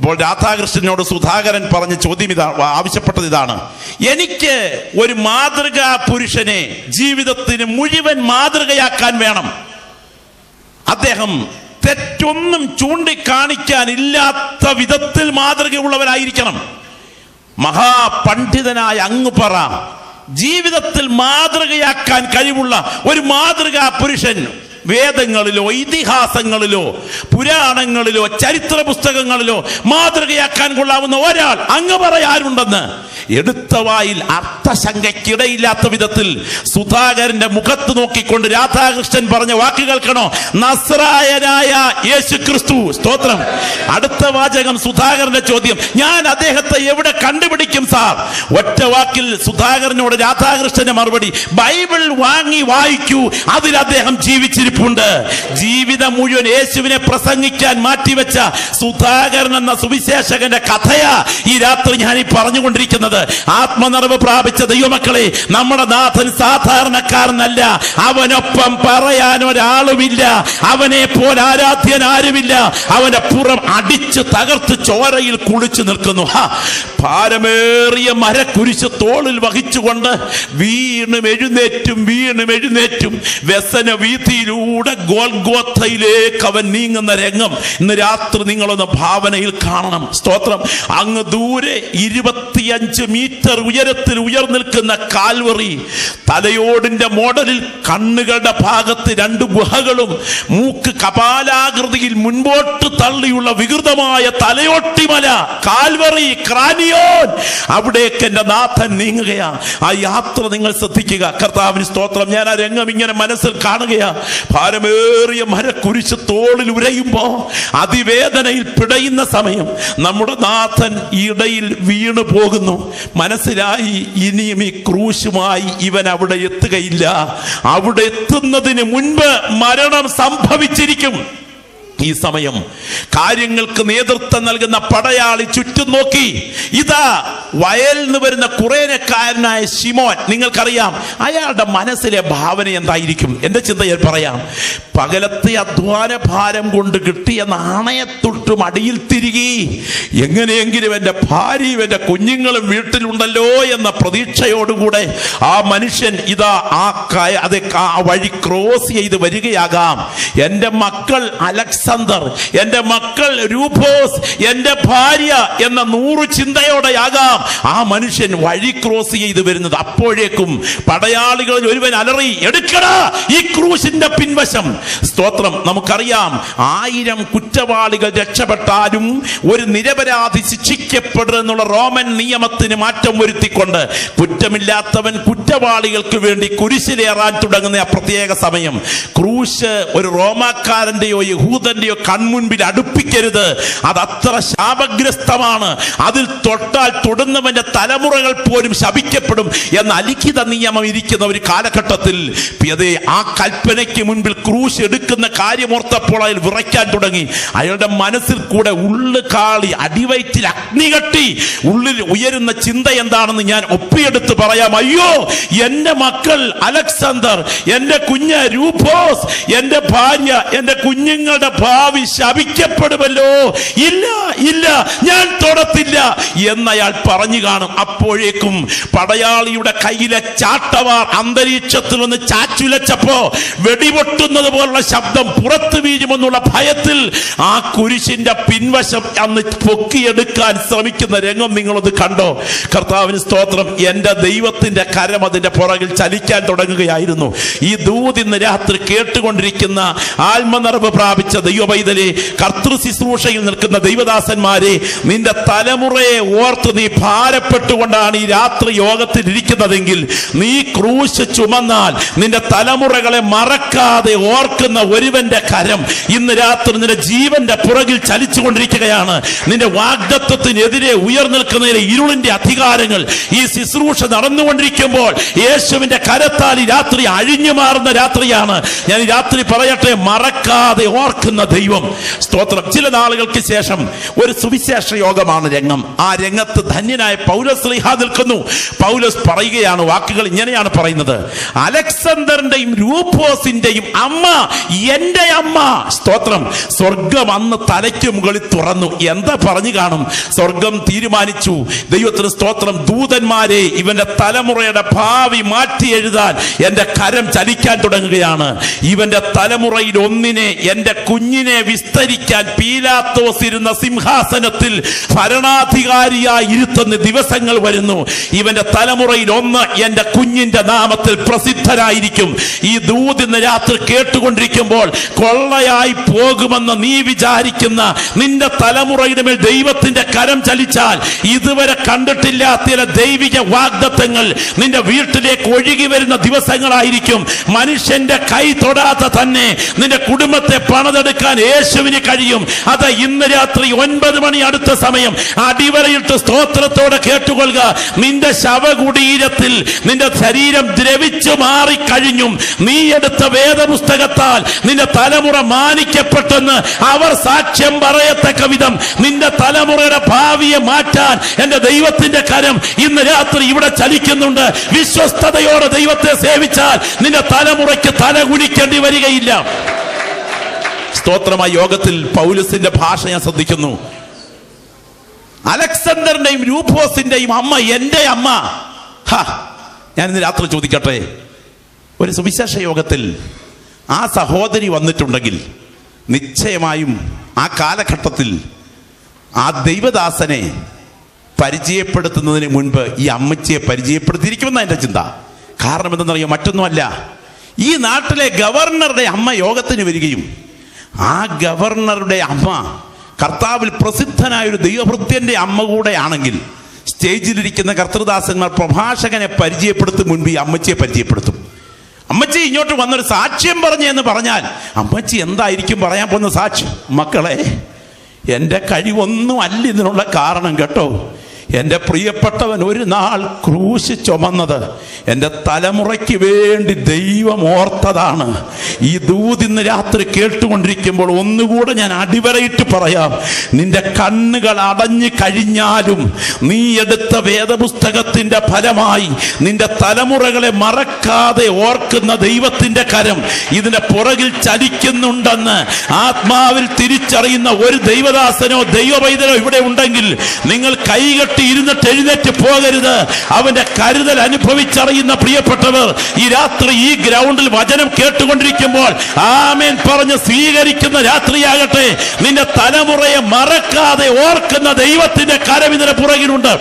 അപ്പോൾ രാധാകൃഷ്ണനോട് സുധാകരൻ പറഞ്ഞ ചോദ്യം ആവശ്യപ്പെട്ടത് ഇതാണ്: എനിക്ക് ഒരു മാതൃകാ പുരുഷനെ ജീവിതത്തിന് മുഴുവൻ മാതൃകയാക്കാൻ വേണം. അദ്ദേഹം തെറ്റൊന്നും ചൂണ്ടിക്കാണിക്കാനില്ലാത്ത വിധത്തിൽ മാതൃകയുള്ളവരായിരിക്കണം. മഹാപണ്ഡിതനായ അങ്ങ് പറ, ജീവിതത്തിൽ മാതൃകയാക്കാൻ കഴിവുള്ള ഒരു മാതൃകാ പുരുഷൻ വേദങ്ങളിലോ ഇതിഹാസങ്ങളിലോ പുരാണങ്ങളിലോ ചരിത്ര പുസ്തകങ്ങളിലോ മാതൃകയാക്കാൻ കൊള്ളാവുന്ന ഒരാൾ അങ്ങ് പറയാറുണ്ടെന്ന് എടുത്ത വായിൽ അർത്ഥശങ്കയ്ക്കിടയില്ലാത്ത വിധത്തിൽ സുധാകരന്റെ മുഖത്ത് നോക്കിക്കൊണ്ട് രാധാകൃഷ്ണൻ പറഞ്ഞ വാക്ക് കേൾക്കണോ? നസ്രായനായ യേശു ക്രിസ്തു. സ്തോത്രം. അടുത്ത വാചകം സുധാകരന്റെ ചോദ്യം: ഞാൻ അദ്ദേഹത്തെ എവിടെ കണ്ടുപിടിക്കും സാർ? ഒറ്റ വാക്കിൽ സുധാകരനോട് രാധാകൃഷ്ണന്റെ മറുപടി: ബൈബിൾ വാങ്ങി വായിക്കൂ, അതിൽ അദ്ദേഹം ജീവിച്ചിരിപ്പുണ്ട്. ജീവിതം മുഴുവൻ യേശുവിനെ പ്രസംഗിക്കാൻ മാറ്റിവെച്ച സുധാകരൻ എന്ന സുവിശേഷകന്റെ കഥയാ ഈ രാത്രി ഞാൻ ഈ പറഞ്ഞുകൊണ്ടിരിക്കുന്നത്. ആത്മനിറവ് പ്രാപിച്ച ദൈവമക്കളെ, നമ്മുടെ നാഥൻ സാധാരണക്കാരനല്ല. അവനൊപ്പം പറയാൻ ഒരാളുമില്ല. അവനെ പോലെ ആരാധ്യൻ ആരുമില്ല. അവന്റെ പുറം അടിച്ച് തകർത്ത് ചോരയിൽ കുളിച്ചു നിൽക്കുന്നു. ഭാരമേറിയ മരക്കുരിശ് തോളിൽ വഹിച്ചുകൊണ്ട് വീണും എഴുന്നേറ്റും വ്യസന വീതിയിലൂടെ ഗോൽഗോഥയിലേക്ക് അവൻ നീങ്ങുന്ന രംഗം ഇന്ന് രാത്രി നിങ്ങളൊന്ന് ഭാവനയിൽ കാണണം. സ്തോത്രം. അങ്ങ് ദൂരെ 25 മീറ്റർ ഉയരത്തിൽ ഉയർന്നിൽക്കുന്ന കാൽവറി, തലയോടിന്റെ മോഡലിൽ കണ്ണുകളുടെ ഭാഗത്ത് 2 ഗുഹകളും മൂക്ക് കപാലാകൃതിയിൽ മുൻപോട്ട് തള്ളിയുള്ള വികൃതമായ തലയോട്ടിമല, കാൽവറി, ക്രാനിയോൻ, അവിടേക്ക് എന്റെ നാഥൻ നീങ്ങുകയാ. ആ യാത്ര നിങ്ങൾ ശ്രദ്ധിക്കുക. കർത്താവിന് സ്തോത്രം. ഞാൻ ആ രംഗം ഇങ്ങനെ മനസ്സിൽ കാണുകയാ. ഭാരമേറിയ മരക്കുരിശ് തോളിൽ ഉരയുമ്പോ അതിവേദനയിൽ പിടയുന്ന സമയം നമ്മുടെ നാഥൻ ഇടയിൽ വീണു പോകുന്നു. മനസ്സിലായി, ഇനിയും ഈ ക്രൂശുമായി ഇവൻ അവിടെ എത്തുകയില്ല. അവിടെ എത്തുന്നതിന് മുൻപ് മരണം സംഭവിച്ചിരിക്കും. ഈ സമയം കാര്യങ്ങൾക്ക് നേതൃത്വം നൽകുന്ന പടയാളി ചുറ്റും നോക്കി. ഇതാ വയലിൽ നിന്ന് വരുന്ന കുറേനക്കാരനായ ശിമോൻ. നിങ്ങൾക്കറിയാം അയാളുടെ മനസ്സിലെ ഭാവന എന്തായിരിക്കും? എന്റെ ചിന്ത ഞാൻ പറയാം. പകലത്തെ അധ്വാന ഭാരം കൊണ്ട് കിട്ടിയ നാണയത്തൊട്ടും അടിയിൽ തിരികെ എങ്ങനെയെങ്കിലും എൻ്റെ ഭാര്യയും എൻ്റെ കുഞ്ഞുങ്ങളും വീട്ടിലുണ്ടല്ലോ എന്ന പ്രതീക്ഷയോടുകൂടെ ആ മനുഷ്യൻ ഇതാ ആ വഴി ക്രോസ് ചെയ്ത് വരികയാകാം. എൻ്റെ മക്കൾ അലക്സാണ്ടർ, എൻ്റെ മക്കൾ രൂപോസ്, എൻ്റെ ഭാര്യ എന്ന 100 ചിന്തയോടെയാകാം ആ മനുഷ്യൻ വഴി ക്രോസ് ചെയ്ത് വരുന്നത്. അപ്പോഴേക്കും പടയാളികളിൽ ഒരുവൻ അലറി, എടുക്കടാ ഈ ക്രൂശിന്റെ പിൻവശം. സ്തോത്രം. നമുക്കറിയാം 1000 കുറ്റവാളികൾ രക്ഷപ്പെട്ടാലും ഒരു നിരപരാധി ശിക്ഷിക്കപ്പെടുന്നുള്ള റോമൻ നിയമത്തിന് മാറ്റം വരുത്തിക്കൊണ്ട് കുറ്റമില്ലാത്തവൻ കുറ്റവാളികൾക്ക് വേണ്ടി കുരിശിലേറാൻ തുടങ്ങുന്ന ആ പ്രത്യേക സമയം ക്രൂശ് ഒരു റോമാക്കാരന്റെയോ യഹൂദന്റെയോ കൺമുൻപിൽ അടുപ്പിക്കരുത്. അത് അത്ര ശാപഗ്രസ്തമാണ്. അതിൽ തൊട്ടാൽ തൊടുന്നവന്റെ തലമുറകൾ പോലും ശപിക്കപ്പെടും എന്ന അലിഖിത നിയമം ഇരിക്കുന്ന ഒരു കാലഘട്ടത്തിൽ ആ കൽപ്പനയ്ക്ക് മുൻപിൽ ക്രൂശ് എടുക്കുന്ന കാര്യമോർത്തപ്പോൾ അയാൾ വിറയ്ക്കാൻ തുടങ്ങി. അയാളുടെ മനസ്സിൽ കൂടെ ഉള്ളുകാളി, അടിവയറ്റിൽ അഗ്നി കട്ടി. ഉള്ളിൽ ഉയരുന്ന ചിന്ത എന്താണെന്ന് ഞാൻ ഒപ്പിയെടുത്ത് പറയാം. അയ്യോ, എന്റെ മക്കൾ അലക്സാണ്ടർ, എന്റെ കുഞ്ഞ് രൂപോസ്, എന്റെ ഭാര്യ, എന്റെ കുഞ്ഞുങ്ങളുടെ ഭാവി ശപിക്കപ്പെടുമല്ലോ. ഇല്ല ഇല്ല, ഞാൻ തൊടത്തില്ല എന്നയാൾ പറഞ്ഞു കാണും. അപ്പോഴേക്കും പടയാളിയുടെ കയ്യിലെ ചാട്ടവാർ അന്തരീക്ഷത്തിൽ ഒന്ന് ചാച്ചുലച്ചപ്പോ വെടിപൊട്ടുന്നത് പോലുള്ള ശബ്ദം പുറത്തു വീഴുമെന്നുള്ള ഭയത്തിൽ ആ കുരിശിന്റെ പിൻവശം അന്ന് പൊക്കിയെടുക്കാൻ ശ്രമിക്കുന്ന രംഗം നിങ്ങളത് കണ്ടോ? കർത്താവിന് സ്തോത്രം. എന്റെ ദൈവത്തിന്റെ കരം അതിന്റെ പുറകിൽ ചലിക്കാൻ തുടങ്ങുകയായിരുന്നു. ഈ ദൂത് ഇന്ന് രാത്രി കേട്ടുകൊണ്ടിരിക്കുന്ന ആത്മനിറവ് പ്രാപിച്ച ദൈവപൈതലെ, കർത്തൃ ശുശ്രൂഷയിൽ നിൽക്കുന്ന ദൈവദാസന്മാരെ, നിന്റെ തലമുറയെ ഓർത്ത് നീ ഭാരപ്പെട്ടുകൊണ്ടാണ് ഈ രാത്രി യോഗത്തിൽ ഇരിക്കുന്നതെങ്കിൽ നീ ക്രൂശ് ചുമന്നാൽ നിന്റെ തലമുറകളെ മറക്കാതെ ഓർക്കുന്ന ഒരുവന്റെ കരം ഇന്ന് രാത്രി നിന്റെ ജീവന്റെ പുറകിൽ ചലിച്ചുകൊണ്ടിരിക്കുകയാണ്. നിന്റെ വാഗ്ദത്വത്തിനെതിരെ ഉയർന്നിൽക്കുന്നതിലെ ഇരുളിന്റെ അധികാരങ്ങൾ ഈ ശുശ്രൂഷ നടന്നുകൊണ്ടിരിക്കുമ്പോൾ യേശുവിന്റെ കരത്താൽ ഈ രാത്രി അഴിഞ്ഞു മാറുന്ന രാത്രിയാണ്. ഞാൻ ഈ രാത്രി പറയട്ടെ, മറക്കാതെ ഓർക്കുന്ന ദൈവം. സ്തോത്രം. ചില നാളുകൾക്ക് ശേഷം ഒരു സുവിശേഷ യോഗമാണ് രംഗം. ആ രംഗത്ത് ധന്യ ധന്യനായ പൗലോസ് ശ്ലീഹ നിൽക്കുന്നു. പൗലോസ് പറയുകയാണ്, വാക്കുകൾ ഇങ്ങനെയാണ് പറയുന്നത്: അലക്സാണ്ടറിന്റെയും രൂപോസിന്റെയും അമ്മ എന്റെ അമ്മ. സ്തോത്രം. സ്വർഗം അന്ന് തലയ്ക്ക് മുകളിൽ തുറന്നു. എന്താ പറഞ്ഞു കാണും? സ്വർഗം തീരുമാനിച്ചു, ദൈവത്തിന് സ്തോത്രം, ദൂതന്മാരെ ഇവന്റെ തലമുറയുടെ ഭാവി മാറ്റി എഴുതാൻ എന്റെ കരം ചലിക്കാൻ തുടങ്ങുകയാണ്. ഇവന്റെ തലമുറയിൽ ഒന്നിനെ, എന്റെ കുഞ്ഞിനെ വിസ്തരിക്കാൻ പീലാത്തോസ് ഇരുന്ന സിംഹാസനത്തിൽ ഭരണാധികാരിയായി ഇരുത്തുന്ന ദിവസങ്ങൾ വരുന്നു. ഇവന്റെ തലമുറയിൽ ഒന്ന് എന്റെ കുഞ്ഞിന്റെ നാമത്തിൽ പ്രസിദ്ധരായിരിക്കും. ഈ ദൂത് ഇന്ന് രാത്രി കേട്ടുകൊണ്ടിരിക്കുമ്പോൾ കൊള്ളയായി പോകുമെന്ന് നീ വിചാരിക്കുന്ന നിന്റെ തലമുറയുടെ മേൽ ദൈവത്തിന്റെ കരം ചലിച്ചാൽ ഇതുവരെ കണ്ടിട്ടില്ലാത്ത ചില ദൈവിക വാഗ്ദത്തങ്ങൾ നിന്റെ വീട്ടിലേക്ക് ഒഴുകി വരുന്ന ദിവസങ്ങളായിരിക്കും. മനുഷ്യന്റെ കൈ തൊടാതെ തന്നെ നിന്റെ കുടുംബത്തെ പണിതെടുക്കാൻ യേശുവിന് കഴിയും. അത് ഇന്ന് രാത്രി 9 മണി അടുത്ത സമയം അടിവരയിട്ട് സ്തോത്രത്തോടെ കേട്ടുകൊള്ളുക. നിന്റെ ശവകുടീരത്തിൽ നിന്റെ ശരീരം ദ്രവിച്ചു മാറിക്കഴിഞ്ഞും നീ എടുത്ത വേദപുസ്തകത്താൽ നിന്റെ തലമുറ മാനിക്കപ്പെട്ടെന്ന് അവർ സാക്ഷ്യം പറയത്തക്ക വിധം നിന്റെ തലമുറയുടെ ഭാവിയെ മാറ്റാൻ എന്റെ ദൈവത്തിന്റെ കരം ഇന്ന് രാത്രി ഇവിടെ ചലിക്കുന്നുണ്ട്. വിശ്വസ്തയോടെ ദൈവത്തെ സേവിച്ചാൽ നിന്റെ തലമുറയ്ക്ക് തല കുനിക്കേണ്ടി വരികയില്ല. സ്തോത്രമായ യോഗത്തിൽ പൗലോസിന്റെ ഭാഷ ഞാൻ ശ്രദ്ധിക്കുന്നു. അലക്സാണ്ടറിന്റെയും രൂപോസിന്റെയും അമ്മ എന്റെ അമ്മ. ഞാൻ ഇന്ന് രാത്രി ചോദിക്കട്ടെ, ഒരു സുവിശേഷ യോഗത്തിൽ ആ സഹോദരി വന്നിട്ടുണ്ടെങ്കിൽ നിശ്ചയമായും ആ കാലഘട്ടത്തിൽ ആ ദൈവദാസനെ പരിചയപ്പെടുത്തുന്നതിന് മുൻപ് ഈ അമ്മച്ചിയെ പരിചയപ്പെടുത്തിയിരിക്കുമെന്ന എൻ്റെ ചിന്ത. കാരണം എന്തെന്നറിയോ? മറ്റൊന്നുമല്ല, ഈ നാട്ടിലെ ഗവർണറുടെ അമ്മ യോഗത്തിന് വരികയും ആ ഗവർണറുടെ അമ്മ കർത്താവിൽ പ്രസിദ്ധനായ ഒരു ദൈവഭൃത്യന്റെ അമ്മ കൂടെ ആണെങ്കിൽ സ്റ്റേജിലിരിക്കുന്ന കർത്തൃദാസന്മാർ പ്രഭാഷകനെ പരിചയപ്പെടുത്തും മുൻപ് ഈ അമ്മച്ചിയെ പരിചയപ്പെടുത്തും. അമ്മച്ചി ഇങ്ങോട്ട് വന്നൊരു സാക്ഷ്യം പറഞ്ഞു എന്ന് പറഞ്ഞാൽ അമ്മച്ചി എന്തായിരിക്കും പറയാൻ പോകുന്ന സാക്ഷ്യം? മക്കളെ, എൻ്റെ കഴിവൊന്നും അല്ല ഇതിനുള്ള കാരണം കേട്ടോ. എൻ്റെ പ്രിയപ്പെട്ടവൻ ഒരു നാൾ ക്രൂശ് ചുമന്നത് എൻ്റെ തലമുറയ്ക്ക് വേണ്ടി ദൈവം ഓർത്തതാണ്. ഈ ദൂത് ഇന്ന് രാത്രി കേട്ടുകൊണ്ടിരിക്കുമ്പോൾ ഒന്നുകൂടെ ഞാൻ അടിവരയിട്ട് പറയാം. നിന്റെ കണ്ണുകൾ അടഞ്ഞു കഴിഞ്ഞാലും നീ എടുത്ത വേദപുസ്തകത്തിന്റെ ഫലമായി നിന്റെ തലമുറകളെ മറക്കാതെ ഓർക്കുന്ന ദൈവത്തിന്റെ കരം ഇതിന്റെ പുറകിൽ ചലിക്കുന്നുണ്ടെന്ന് ആത്മാവിൽ തിരിച്ചറിയുന്ന ഒരു ദൈവദാസനോ ദൈവവൈദ്യനോ ഇവിടെ ഉണ്ടെങ്കിൽ നിങ്ങൾ കൈകെട്ടി ഇരുന്നിട്ട് എഴുന്നേറ്റ് പോകരുത്. അവന്റെ കരുതൽ അനുഭവിച്ചറിയുന്ന പ്രിയപ്പെട്ടവർ ഈ രാത്രി ഈ ഗ്രൗണ്ടിൽ വചനം കേട്ടുകൊണ്ടിരിക്കുമ്പോൾ ആമേൻ പറഞ്ഞ് സ്വീകരിക്കുന്ന രാത്രിയാകട്ടെ. നിന്റെ തലമുറയെ മറക്കാതെ ഓർക്കുന്ന ദൈവത്തിന്റെ കരം ഇതിന് പുറകിലുണ്ട്.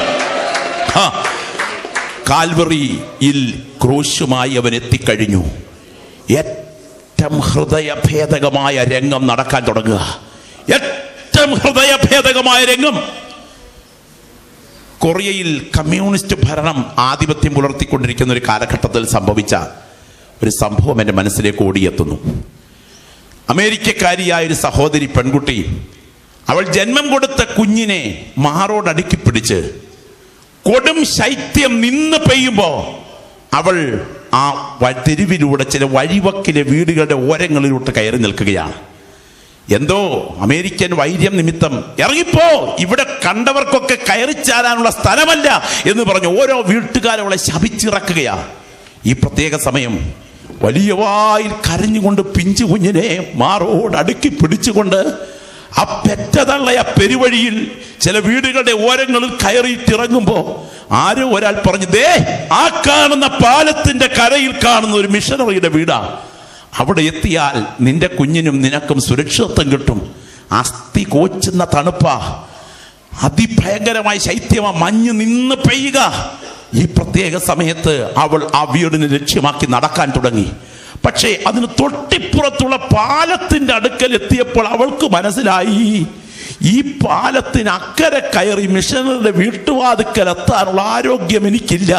കാൽവറിയിൽ ക്രൂശുമായി അവൻ എത്തിക്കഴിഞ്ഞു. ഏറ്റവും ഹൃദയഭേദകമായ രംഗം നടക്കാൻ തുടങ്ങുക. ഏറ്റവും ഹൃദയഭേദകമായ രംഗം. കൊറിയയിൽ കമ്മ്യൂണിസ്റ്റ് ഭരണം ആധിപത്യം പുലർത്തിക്കൊണ്ടിരിക്കുന്ന ഒരു കാലഘട്ടത്തിൽ സംഭവിച്ച ഒരു സംഭവം എൻ്റെ മനസ്സിലേക്ക് ഓടിയെത്തുന്നു. അമേരിക്കക്കാരിയായ ഒരു സഹോദരി പെൺകുട്ടി, അവൾ ജന്മം കൊടുത്ത കുഞ്ഞിനെ മാറോടടുക്കി പിടിച്ച് കൊടും ശൈത്യം നിന്ന് പെയ്യുമ്പോൾ അവൾ ആ തെരുവിലൂടെ ചില വഴിവക്കിലെ വീടുകളുടെ ഓരങ്ങളിലോട്ട് കയറി നിൽക്കുകയാണ്. എന്തോ അമേരിക്കൻ വൈര്യം നിമിത്തം ഇറങ്ങിപ്പോ, ഇവിടെ കണ്ടവർക്കൊക്കെ കയറിച്ചാരാനുള്ള സ്ഥലമല്ല എന്ന് പറഞ്ഞ് ഓരോ വീട്ടുകാരും അവളെ ശപിച്ചിറക്കുകയാണ്. ഈ പ്രത്യേക സമയം വലിയ വായിൽ കരഞ്ഞുകൊണ്ട് പിഞ്ചു കുഞ്ഞിനെ മാറോട് അടുക്കി പിടിച്ചുകൊണ്ട് ആ പെറ്റതള്ളയ പെരുവഴിയിൽ ചില വീടുകളുടെ ഓരങ്ങളിൽ കയറിയിട്ടിറങ്ങുമ്പോ ആരോ ഒരാൾ പറഞ്ഞു, ദേ ആ കാണുന്ന പാലത്തിന്റെ കരയിൽ കാണുന്ന ഒരു മിഷനറിയുടെ വീടാ, അവിടെ എത്തിയാൽ നിന്റെ കുഞ്ഞിനും നിനക്കും സുരക്ഷിതത്വം കിട്ടും. അസ്ഥി കോച്ചുന്ന തണുപ്പാ, അതിഭയങ്കരമായ ശൈത്യമാ, മഞ്ഞ് നിന്ന് പെയ്യുക. ഈ പ്രത്യേക സമയത്ത് അവൾ ആ വീടിന് ലക്ഷ്യമാക്കി നടക്കാൻ തുടങ്ങി. പക്ഷേ അതിന് തൊട്ടിപ്പുറത്തുള്ള പാലത്തിന്റെ അടുക്കൽ എത്തിയപ്പോൾ അവൾക്ക് മനസ്സിലായി, ഈ പാലത്തിന് അക്കരെ കയറി മിഷനറിയുടെ വീട്ടുവാതുക്കൽ എത്താനുള്ള ആരോഗ്യം എനിക്കില്ല.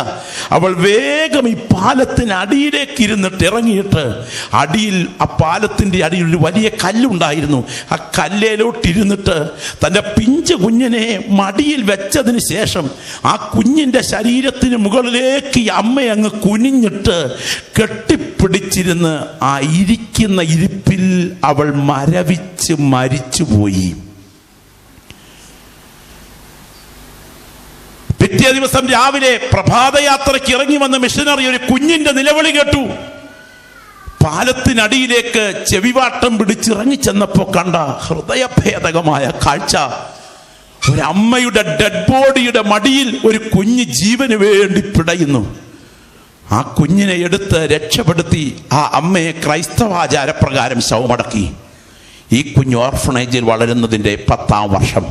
അവൾ വേഗം ഈ പാലത്തിന് അടിയിലേക്ക് ഇരുന്നിട്ട് ഇറങ്ങിയിട്ട് അടിയിൽ, ആ പാലത്തിന്റെ അടിയിൽ ഒരു വലിയ കല്ലുണ്ടായിരുന്നു, ആ കല്ലിലോട്ടിരുന്നിട്ട് തൻ്റെ പിഞ്ച് കുഞ്ഞിനെ മടിയിൽ വെച്ചതിന് ശേഷം ആ കുഞ്ഞിൻ്റെ ശരീരത്തിന് മുകളിലേക്ക് ഈ അമ്മ അങ്ങ് കുനിഞ്ഞിട്ട് കെട്ടിപ്പിടിച്ചിരുന്ന് ആ ഇരിക്കുന്ന ഇരിപ്പിൽ അവൾ മരവിച്ച് മരിച്ചുപോയി. പിറ്റേ ദിവസം രാവിലെ പ്രഭാതയാത്രയ്ക്ക് ഇറങ്ങി വന്ന മിഷനറി ഒരു കുഞ്ഞിന്റെ നിലവിളി കേട്ടു. പാലത്തിനടിയിലേക്ക് ചെവിവാട്ടം പിടിച്ചിറങ്ങി ചെന്നപ്പോ കണ്ട ഹൃദയഭേദകമായ കാഴ്ച. ഒരമ്മയുടെ ഡെഡ് ബോഡിയുടെ മടിയിൽ ഒരു കുഞ്ഞ് ജീവന് വേണ്ടി പിടയുന്നു. ആ കുഞ്ഞിനെ എടുത്ത് രക്ഷപ്പെടുത്തി ആ അമ്മയെ ക്രൈസ്തവാചാരപ്രകാരം ശവമടക്കി. ഈ കുഞ്ഞ് ഓർഫണേജിൽ വളരുന്നതിൻ്റെ 10ാം വർഷം.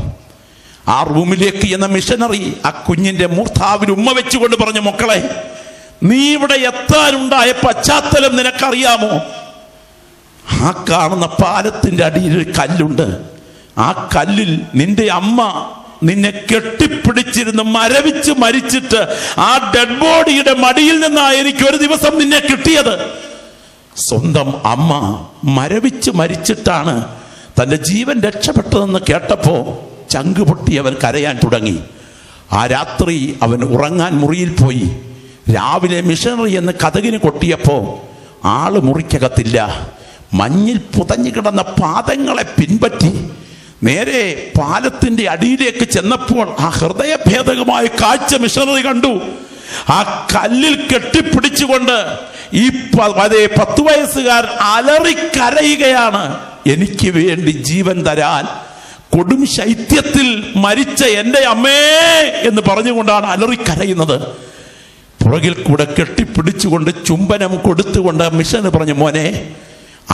ആ റൂമിലേക്ക് എന്ന മിഷനറി ആ കുഞ്ഞിന്റെ മൂർധാവിൽ ഉമ്മ വെച്ചുകൊണ്ട് പറഞ്ഞു, മക്കളെ, നീ ഇവിടെ എത്താനുണ്ടായ പശ്ചാത്തലം നിനക്കറിയാമോ? ആ കാണുന്ന പാലത്തിന്റെ അടിയിൽ ഒരു കല്ലുണ്ട്. ആ കല്ലിൽ നിന്റെ അമ്മ നിന്നെ കെട്ടിപ്പിടിച്ചിരുന്ന് മരവിച്ച് മരിച്ചിട്ട് ആ ഡെഡ് ബോഡിയുടെ മടിയിൽ നിന്നാണ് എനിക്ക് ഒരു ദിവസം നിന്നെ കിട്ടിയത്. സ്വന്തം അമ്മ മരവിച്ച് മരിച്ചിട്ടാണ് തൻ്റെ ജീവൻ രക്ഷപ്പെട്ടതെന്ന് കേട്ടപ്പോ ചങ്ക് പൊട്ടി അവൻ കരയാൻ തുടങ്ങി. ആ രാത്രി അവൻ ഉറങ്ങാൻ മുറിയിൽ പോയി. രാവിലെ മിഷനറി എന്ന് കതകിന് കൊട്ടിയപ്പോ ആള് മുറിക്കകത്തില്ല. മഞ്ഞിൽ പുതഞ്ഞു കിടന്ന പാദങ്ങളെ പിൻപറ്റി നേരെ പാലത്തിന്റെ അടിയിലേക്ക് ചെന്നപ്പോൾ ആ ഹൃദയഭേദകമായ കാഴ്ച മിഷനറി കണ്ടു. ആ കല്ലിൽ കെട്ടിപ്പിടിച്ചുകൊണ്ട് ഈ 10 വയസ്സുകാരൻ അലറിക്കരയുകയാണ്, എനിക്ക് വേണ്ടി ജീവൻ തരാൻ കൊടും ശൈത്യത്തിൽ മരിച്ച എൻ്റെ അമ്മേ എന്ന് പറഞ്ഞുകൊണ്ടാണ് അലറിക്കരയുന്നത്. പുറകിൽ കൂടെ കെട്ടിപ്പിടിച്ചുകൊണ്ട് ചുംബനം കൊടുത്തുകൊണ്ട് മിഷൻ പറഞ്ഞു, മോനെ,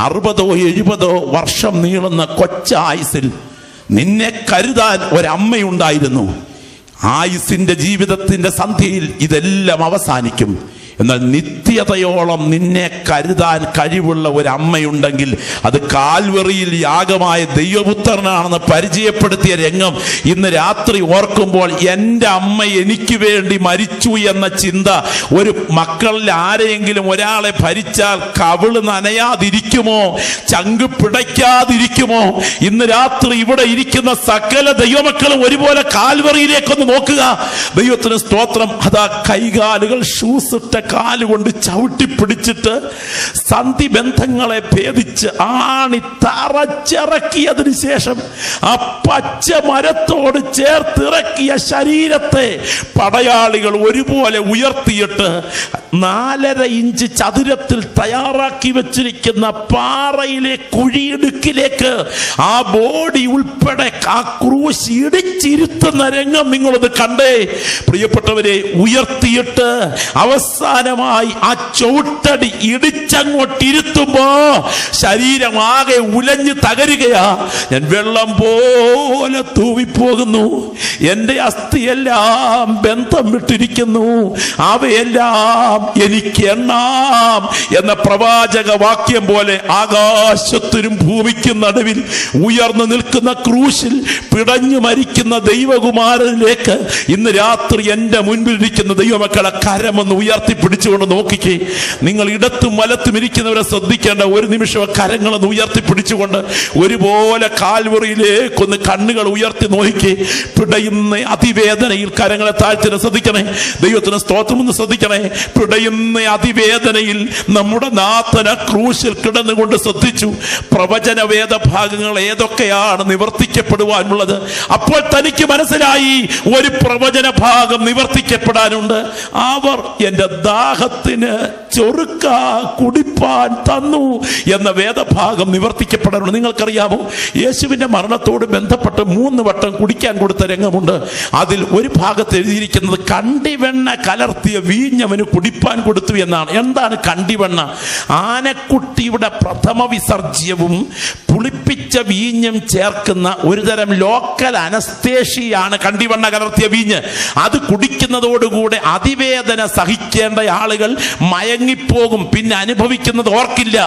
60 70 വർഷം നീളുന്ന കൊച്ചായുസിൽ നിന്നെ കരുതാൻ ഒരമ്മയുണ്ടായിരുന്നു. ആയുസിന്റെ ജീവിതത്തിന്റെ സന്ധ്യയിൽ ഇതെല്ലാം അവസാനിക്കും. എന്നാൽ നിത്യതയോളം നിന്നെ കരുതാൻ കഴിവുള്ള ഒരു അമ്മയുണ്ടെങ്കിൽ അത് കാൽവറിയിൽ യാഗമായ ദൈവപുത്രനാണെന്ന് പരിചയപ്പെടുത്തിയ രംഗം ഇന്ന് രാത്രി ഓർക്കുമ്പോൾ എൻ്റെ അമ്മ എനിക്ക് വേണ്ടി മരിച്ചു എന്ന ചിന്ത ഒരു മക്കളിൽ ആരെയെങ്കിലും ഒരാളെ ഭരിച്ചാൽ കവിള് നനയാതിരിക്കുമോ, ചങ്ക് പിടയ്ക്കാതിരിക്കുമോ? ഇന്ന് രാത്രി ഇവിടെ ഇരിക്കുന്ന സകല ദൈവമക്കളും ഒരുപോലെ കാൽവറിയിലേക്കൊന്ന് നോക്കുക. ദൈവത്തിന് സ്തോത്രം. അതാ കൈകാലുകൾ ഷൂസ് ഇട്ട കാലുകൊണ്ട് ചവിട്ടി പിടിച്ചിട്ട് സന്ധി ബന്ധങ്ങളെ ഭേദിച്ച് ആണി തറച്ചിറക്കിയതിനു ശേഷം ആ പച്ച മരത്തോട് ചേർത്തിറക്കിയ ശരീരത്തെ പടയാളികൾ ഒരുപോലെ ഉയർത്തിയിട്ട് 4.5 ഇഞ്ച് ചതുരത്തിൽ തയ്യാറാക്കി വെച്ചിരിക്കുന്ന പാറയിലെ കുഴിയിടുക്കിലേക്ക് ആ ബോഡി ഉൾപ്പെടെ ആ ക്രൂശ് ഇടിച്ചിരുത്തുന്ന രംഗം നിങ്ങളത് കണ്ടേ. പ്രിയപ്പെട്ടവരെ, ഉയർത്തിയിട്ട് അവസാനമായി ആ ചവിട്ടടി ഇടിച്ചങ്ങോട്ടിരുത്തുമ്പോ ശരീരമാകെ ഉലഞ്ഞു തകരുകയാ. ഞാൻ വെള്ളം പോലെ തൂവിപ്പോകുന്നു, എൻ്റെ അസ്ഥിയെല്ലാം ബന്ധം വിട്ടിരിക്കുന്നു, അവയെല്ലാം എനിക്ക് എണ്ണാം എന്ന പ്രവാചക വാക്യം പോലെ ആകാശത്തിനും ഭൂമിക്കും നടുവിൽ ഉയർന്നു നിൽക്കുന്ന ക്രൂശിൽ പിടഞ്ഞു മരിക്കുന്ന ദൈവകുമാരനിലേക്ക് ഇന്ന് രാത്രി എൻ്റെ മുൻപിലിരിക്കുന്ന ദൈവമക്കളെ കരമൊന്ന് ഉയർത്തി പിടിച്ചുകൊണ്ട് നോക്കിക്കേ. നിങ്ങൾ ഇടത്തും വലത്തും ഇരിക്കുന്നവരെ ശ്രദ്ധിക്കേണ്ട. ഒരു നിമിഷം കരങ്ങളൊന്ന് ഉയർത്തി പിടിച്ചുകൊണ്ട് ഒരുപോലെ കാൽവറിയിലേക്കൊന്ന് കണ്ണുകൾ ഉയർത്തി നോക്കിക്കേ. പിടയുന്ന അതിവേദനയിൽ കരങ്ങളെ താഴ്ത്തി ശ്രദ്ധിക്കണേ. ദൈവത്തിന് സ്തോത്രമൊന്ന് ശ്രദ്ധിക്കണേ. പിടയുന്ന അതിവേദനയിൽ നമ്മുടെ നാഥന ക്രൂശിൽ കിടന്നുകൊണ്ട് ശ്രദ്ധിച്ചു. പ്രവചന വേദഭാഗങ്ങൾ ഏതൊക്കെയാണ് നിവർത്തിക്കപ്പെടുവാനുള്ളത്. അപ്പോൾ തനിക്ക് മനസ്സിലായി ഒരു പ്രവചന ഭാഗം നിവർത്തിക്കപ്പെടാനുണ്ട്. അവർ എൻ്റെ ദാഹത്തിന് ചൊറുക്ക കുടിപ്പാൻ തന്നു എന്ന വേദഭാഗം നിവർത്തിക്കപ്പെടാനുണ്ട്. നിങ്ങൾക്കറിയാമോ, യേശുവിന്റെ മരണത്തോട് ബന്ധപ്പെട്ട് 3 വട്ടം കുടിക്കാൻ കൊടുത്ത രംഗമുണ്ട്. അതിൽ ഒരു ഭാഗത്ത് എഴുതിയിരിക്കുന്നത് കണ്ടിവെണ്ണ കലർത്തിയ വീഞ്ഞവന് കുടിപ്പാൻ കൊടുത്തു എന്നാണ്. എന്താണ് കണ്ടിവെണ്ണ? ആനക്കുട്ടിയുടെ പ്രഥമ വിസർജ്യവും പുളിപ്പിച്ച വീഞ്ഞും ചേർക്കുന്ന ഒരുതരം ലോക്കൽ അനസ്തേഷ്യയാണ് കണ്ടിവെണ്ണ കലർത്തിയ വീഞ്ഞ്. അത് കുടിക്കുന്നതോടുകൂടെ അതിവേദന സഹിക്കേണ്ട ആളുകൾ മയങ്ങിപ്പോകും, പിന്നെ അനുഭവിക്കുന്നത് ഓർക്കില്ല.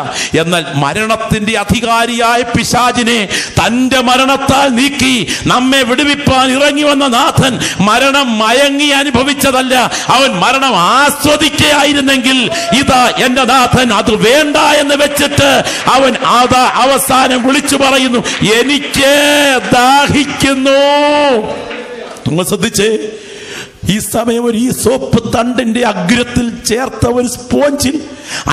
എന്നാൽ മരണത്തിന്റെ അധികാരിയായ പിശാചിനെ തന്റെ മരണത്താൽ നീക്കി നമ്മെ വിടുവിപ്പാൻ ഇറങ്ങി വന്ന നാഥൻ മരണം മയങ്ങി അനുഭവിച്ചതല്ല, അവൻ മരണം ആസ്വദിക്കുകയായിരുന്നെങ്കിൽ ഇതാ എന്റെ നാഥൻ അത് വേണ്ട എന്ന് വെച്ചിട്ട് അവൻ അതാ അവസാനം വിളിച്ചു പറയുന്നു, എനിക്ക് ദാഹിക്കുന്നു. നിങ്ങൾ ശ്രദ്ധിച്ചേ, ഈ സമയം ഒരു ഈ സോപ്പ് തണ്ടിന്റെ അഗ്രത്തിൽ ചേർത്ത ഒരു സ്പോഞ്ചിൽ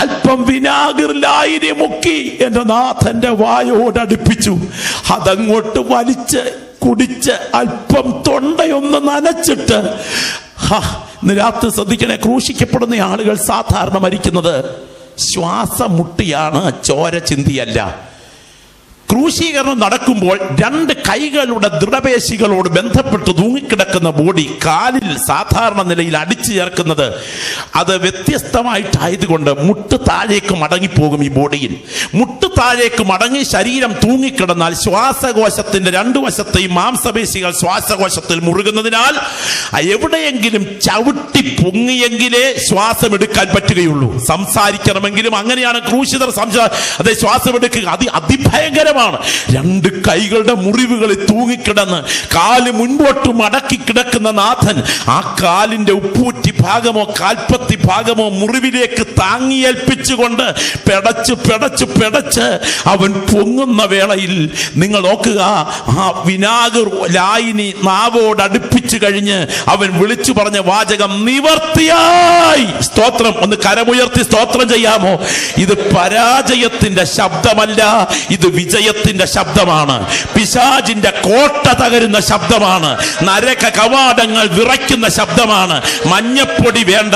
അല്പം വിനാഗിറിലായിരി മുക്കി എന്റെ നാഥന്റെ വായോടടുപ്പിച്ചു. അതങ്ങോട്ട് വലിച്ച് കുടിച്ച് അല്പം തൊണ്ടയൊന്ന് നനച്ചിട്ട് ഇന്ന് രാത്രി ശ്രദ്ധിക്കണേ, ക്രൂശിക്കപ്പെടുന്ന ആളുകൾ സാധാരണ മരിക്കുന്നത് ശ്വാസം മുട്ടിയാണ്, ചോര ചിന്തിയല്ല. ക്രൂശീകരണം നടക്കുമ്പോൾ രണ്ട് കൈകളുടെ ദൃഢപേശികളോട് ബന്ധപ്പെട്ട് തൂങ്ങിക്കിടക്കുന്ന ബോഡി കാലിൽ സാധാരണ നിലയിൽ അടിച്ചു ചേർക്കുന്നത് അത് വ്യത്യസ്തമായിട്ടായതുകൊണ്ട് മുട്ട് താഴേക്ക് മടങ്ങിപ്പോകും. ഈ ബോഡിയിൽ മുട്ട് താഴേക്ക് മടങ്ങി ശരീരം തൂങ്ങിക്കിടന്നാൽ ശ്വാസകോശത്തിന്റെ രണ്ടു വശത്തെയും മാംസപേശികൾ ശ്വാസകോശത്തിൽ മുറുകുന്നതിനാൽ എവിടെയെങ്കിലും ചവിട്ടി പൊങ്ങിയെങ്കിലേ ശ്വാസം എടുക്കാൻ പറ്റുകയുള്ളൂ. സംസാരിക്കണമെങ്കിലും അങ്ങനെയാണ് ക്രൂശിതർ അതെ ശ്വാസം എടുക്കുക. അതിഭയങ്കരം. രണ്ട് കൈകളുടെ മുറിവുകളിൽ തൂങ്ങിക്കിടന്ന് കാല് മുൻപോട്ട് മടക്കി കിടക്കുന്ന നാഥൻ ആ കാലിന്റെ ഉപ്പൂറ്റി ഭാഗമോ കാൽപ്പത്തി ഭാഗമോ മുറിവിലേക്ക് താങ്ങിയേൽപ്പിച്ചുകൊണ്ട് പെടച്ച് അവൻ പൊങ്ങുന്ന വേളയിൽ നിങ്ങൾ നോക്കുക, ആ വിനാഗർ ലായിനി നാവോട് അടുപ്പിച്ചു കഴിഞ്ഞ് അവൻ വിളിച്ചു പറഞ്ഞ വാചകം നിവർത്തിയായി. സ്തോത്രം. ഒന്ന് കരമുയർത്തി സ്തോത്രം ചെയ്യാമോ? ഇത് പരാജയത്തിന്റെ ശബ്ദമല്ല, ഇത് വിജയത്തിന്റെ ശബ്ദമാണ്. പിശാചിന്റെ കോട്ട തകരുന്ന ശബ്ദമാണ്. നരക കവാടങ്ങൾ വിറയ്ക്കുന്ന ശബ്ദമാണ്. മഞ്ഞപ്പൊടി വേണ്ട,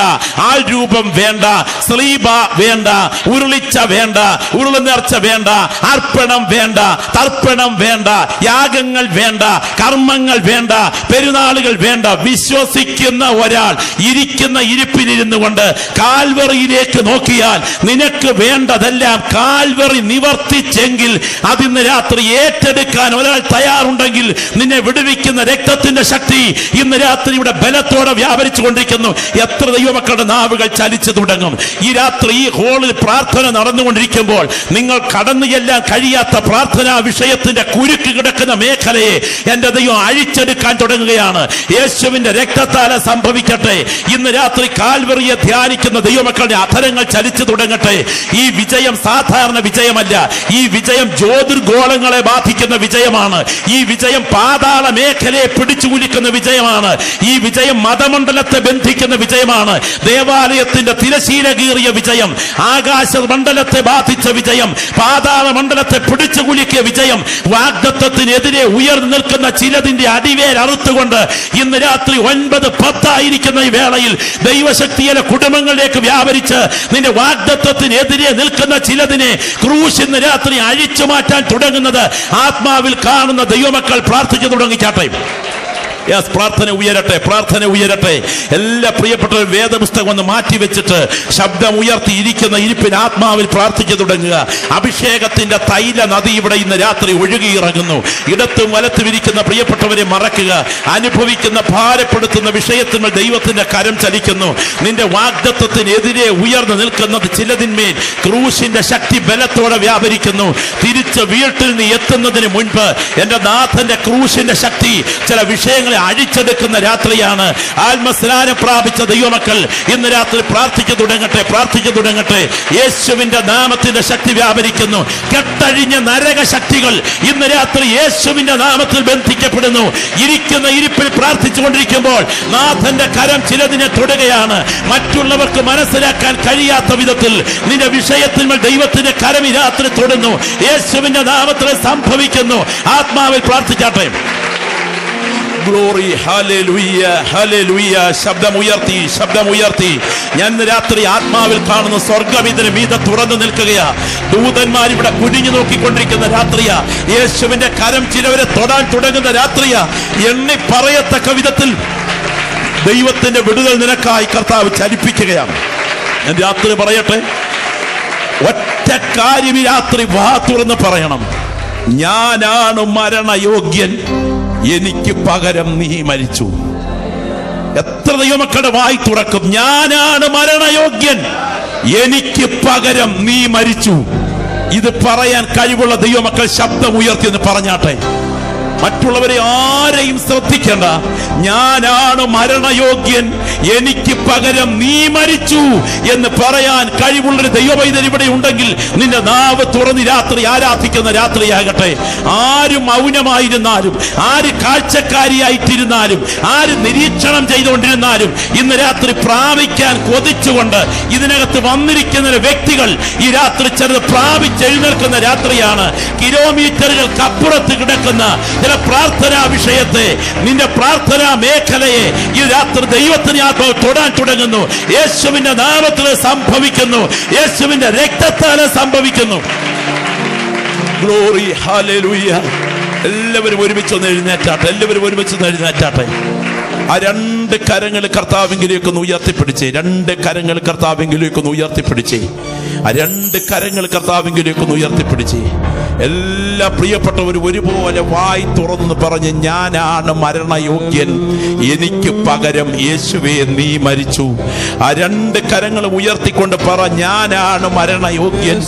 ആൾ രൂപം വേണ്ട, സ്ലീബ വേണ്ട, ഉരുളിച്ച വേണ്ട, ഉരുളുനേർച്ച വേണ്ട, അർപ്പണം വേണ്ട, തർപ്പണം വേണ്ട, യാഗങ്ങൾ വേണ്ട, കർമ്മങ്ങൾ വേണ്ട, പെരുന്നാളുകൾ വേണ്ട. വിശ്വസിക്കുന്ന ഒരാൾ ഇരിക്കുന്ന ഇരിപ്പിലിരുന്നു കൊണ്ട് കാൽവറിയിലേക്ക് നോക്കിയാൽ നിനക്ക് വേണ്ടതെല്ലാം കാൽവറി നിവർത്തിച്ചെങ്കിൽ അതിന്ന് രാത്രി ഏറ്റെടുക്കാൻ ഒരാൾ തയ്യാറുണ്ടെങ്കിൽ നിന്നെ വിടുവിക്കുന്ന രക്തത്തിന്റെ ശക്തി ഇന്ന് രാത്രി ഇവിടെ ബലത്തോടെ വ്യാപരിച്ചു കൊണ്ടിരിക്കുന്നു. എത്ര ദൈവമക്കളുടെ നാവുകൾ ചലിച്ചു തുടങ്ങും. ഈ രാത്രി ഈ ഹോളിൽ പ്രാർത്ഥന നടന്നുകൊണ്ടിരിക്കുമ്പോൾ നിങ്ങൾ കടന്നു ചെല്ലാൻ കഴിയാത്ത പ്രാർത്ഥനാ വിഷയത്തിന്റെ കുരുക്ക് കിടക്കുന്ന മേഖലയെ എന്റെ ദൈവം അഴിച്ചെടുക്കാൻ തുടങ്ങുകയാണ്. യേശുവിന്റെ രക്തത്താല സംഭവിക്കട്ടെ. ഇന്ന് രാത്രി കാൽവറിയെ ധ്യാനിക്കുന്ന ദൈവമക്കളുടെ അധരങ്ങൾ ചലിച്ചു തുടങ്ങട്ടെ. ഈ വിജയം സാധാരണ വിജയമല്ല. ഈ വിജയം ജ്യോതിർഗോളങ്ങളെ ബാധിക്കുന്ന വിജയമാണ്. ഈ വിജയം പാതാള മേഖലയെ പിടിച്ചുകുലിക്കുന്ന വിജയമാണ്. ഈ വിജയം മതമണ്ഡലത്തെ ബന്ധിക്കുന്ന വിജയമാണ്. ദേവാലയത്തിന്റെ തിരശീല കീറിയ വിജയം, ആകാശ മണ്ഡലത്തെ ബാധിച്ച വിജയം, പാതാള മണ്ഡലത്തെ പിടിച്ചുകുലിക്കിയ വിജയം, വാഗ്ദത്തത്തിനെതിരെ ഉയർന്നു നിൽക്കുന്ന ചിലതിന്റെ അടിവേർ അറുത്തുകൊണ്ട് ഇന്ന് രാത്രി 9-10 ഈ വേളയിൽ ദൈവശക്തിയിലെ കുടുംബങ്ങളിലേക്ക് വ്യാപരിച്ച് നിന്റെ വാഗ്ദത്തത്തിനെതിരെ നിൽക്കുന്ന ചിലതിനെ ക്രൂശ് ഇന്ന് രാത്രി അഴിച്ചു മാറ്റാൻ തുടങ്ങുന്നത് ആത്മാവിൽ കാണുന്ന ദൈവമക്കൾ പ്രാർത്ഥിച്ചു തുടങ്ങിച്ചാട്ടെ. പ്രാർത്ഥന ഉയരട്ടെ, പ്രാർത്ഥന ഉയരട്ടെ. എല്ലാ പ്രിയപ്പെട്ടവരും വേദപുസ്തകം ഒന്ന് മാറ്റിവെച്ചിട്ട് ശബ്ദം ഉയർത്തി ഇരിക്കുന്ന ഇരിപ്പിന് ആത്മാവിൽ പ്രാർത്ഥിച്ചു തുടങ്ങുക. അഭിഷേകത്തിന്റെ തൈല നദി ഇവിടെ ഇന്ന് രാത്രി ഒഴുകിയിറങ്ങുന്നു. ഇടത്തും വലത്തും ഇരിക്കുന്ന പ്രിയപ്പെട്ടവരെ മറക്കുക. അനുഭവിക്കുന്ന ഭാരപ്പെടുത്തുന്ന വിഷയത്തിന്മേൽ ദൈവത്തിന്റെ കരം ചലിക്കുന്നു. നിന്റെ വാഗ്ദത്തത്തിനെതിരെ ഉയർന്നു നിൽക്കുന്നത് ചിലതിന്മേൽ ക്രൂശിന്റെ ശക്തി ബലത്തോടെ വ്യാപരിക്കുന്നു. തിരിച്ച് വീട്ടിൽ നീ എത്തുന്നതിന് മുൻപ് എന്റെ നാഥന്റെ ക്രൂശിന്റെ ശക്തി ചില വിഷയങ്ങൾ അഴിച്ചെടുക്കുന്ന രാത്രിയാണ്. ആത്മസ്നാനം പ്രാപിച്ച ദൈവമക്കൾ ഇന്ന് രാത്രി പ്രാർത്ഥിച്ചു തുടങ്ങട്ടെ, പ്രാർത്ഥിച്ചു തുടങ്ങട്ടെ. യേശുവിന്റെ നാമത്തിന്റെ ശക്തി വ്യാപരിക്കുന്നു. കെട്ടഴിഞ്ഞ നരക ശക്തികൾ ഇന്ന് രാത്രി യേശുവിന്റെ നാമത്തിൽ ബന്ധിക്കപ്പെടുന്നു. ഇരിക്കുന്ന ഇരിപ്പിൽ പ്രാർത്ഥിച്ചുകൊണ്ടിരിക്കുമ്പോൾ നാഥന്റെ കരം ചിലതിനെ തൊടുകയാണ്. മറ്റുള്ളവർക്ക് മനസ്സിലാക്കാൻ കഴിയാത്ത വിധത്തിൽ നിന്റെ വിഷയത്തിന്മേൽ ദൈവത്തിന്റെ കരം ഈ രാത്രി തൊടുന്നു. യേശുവിന്റെ നാമത്തിൽ സംഭവിക്കുന്നു. ആത്മാവിൽ പ്രാർത്ഥിച്ചാട്ടെ. Glory, hallelujah, hallelujah. ശബ്ദമുയർത്തി, ശബ്ദമുയർത്തി. ഞാൻ രാത്രി ആത്മാവിൽ കാണുന്ന സ്വർഗ്ഗം ഇതിന് മീതെ തുറന്നു നിൽക്കുകയാ. ദൂതന്മാർ ഇവിടെ കുനിഞ്ഞു നോക്കിക്കൊണ്ടിരിക്കുന്ന രാത്രിയാ. യേശുവിന്റെ കരം ചിലവരെ തൊടാൻ തുടങ്ങുന്ന രാത്രിയാ. എണ്ണി പറയത്തക്ക വിധത്തിൽ ദൈവത്തിന്റെ വിടുതൽ നിനക്കായി കർത്താവ് ചലിപ്പിക്കുകയാണ്. ഞാൻ രാത്രി പറയട്ടെ, ഒറ്റ കാര്യം ഈ രാത്രി വാ തുറന്ന് പറയണം. ഞാനാണ് മരണയോഗ്യൻ, എനിക്ക് പകരം നീ മരിച്ചു. എത്ര ദൈവമക്കളുടെ വായി തുറക്കും? ഞാനാണ് മരണയോഗ്യൻ, എനിക്ക് പകരം നീ മരിച്ചു. ഇത് പറയാൻ കഴിവുള്ള ദൈവമക്കൾ ശബ്ദം ഉയർത്തി എന്ന് പറഞ്ഞാട്ടെ. മറ്റുള്ളവരെ ആരെയും ശ്രദ്ധിക്കേണ്ട. ഞാനാണ് മരണയോഗ്യൻ, എനിക്ക് പകരം നീ മരിച്ചു എന്ന് പറയാൻ കഴിവുള്ളൊരു ദൈവവൈദ്യൻ ഇവിടെ ഉണ്ടെങ്കിൽ നിന്റെ നാവ് തുറന്ന് രാത്രി ആരാധിക്കുന്ന രാത്രിയാകട്ടെ. ആര് മൗനമായിരുന്നാലും, ആര് കാഴ്ചക്കാരിയായിട്ടിരുന്നാലും, ആര് നിരീക്ഷണം ചെയ്തുകൊണ്ടിരുന്നാലും ഇന്ന് രാത്രി പ്രാപിക്കാൻ കൊതിച്ചുകൊണ്ട് ഇതിനകത്ത് വന്നിരിക്കുന്ന വ്യക്തികൾ ഈ രാത്രി ചെറുത് പ്രാപിച്ചെഴുന്നേൽക്കുന്ന രാത്രിയാണ്. കിലോമീറ്ററുകൾക്കപ്പുറത്ത് കിടക്കുന്ന ചില നിന്റെ പ്രാർത്ഥനാ വിഷയത്തെ, നിന്റെ പ്രാർത്ഥനാ മേഖലയെ ഈ രാത്രി ദൈവത്തിന് ആത്മാവ് തൊടാൻ തുടങ്ങുന്നു. യേശുവിന്റെ നാമത്തിൽ സംഭവിക്കുന്നു, യേശുവിന്റെ രക്തത്താൽ സംഭവിക്കുന്നു. Glory, hallelujah. എല്ലാവരും ഒരുമിച്ചൊന്ന് എഴുന്നേറ്റാട്ടെ, എല്ലാവരും ഒരുമിച്ചൊന്ന് എഴുന്നേറ്റാട്ടെ. ആ രണ്ട് കരങ്ങൾ കർത്താവിങ്കിലേക്കൊന്ന് ഉയർത്തിപ്പിടിച്ചേ, രണ്ട് കരങ്ങൾ കർത്താവിങ്കിലേക്കൊന്ന് ഉയർത്തിപ്പിടിച്ചേ, ആ രണ്ട് കരങ്ങൾ കർത്താവിങ്കിലേക്കൊന്ന് ഉയർത്തിപ്പിടിച്ചേ. എല്ലാ പ്രിയപ്പെട്ടവരും ഒരുപോലെ വായി തുറന്നു പറഞ്ഞ്, ഞാനാണ് മരണയോഗ്യൻ, എനിക്ക് പകരം യേശുവേ നീ മരിച്ചു. ആ രണ്ട് കരങ്ങൾ ഉയർത്തിക്കൊണ്ട് പറ, ഞാനാണ് മരണയോഗ്യൻ,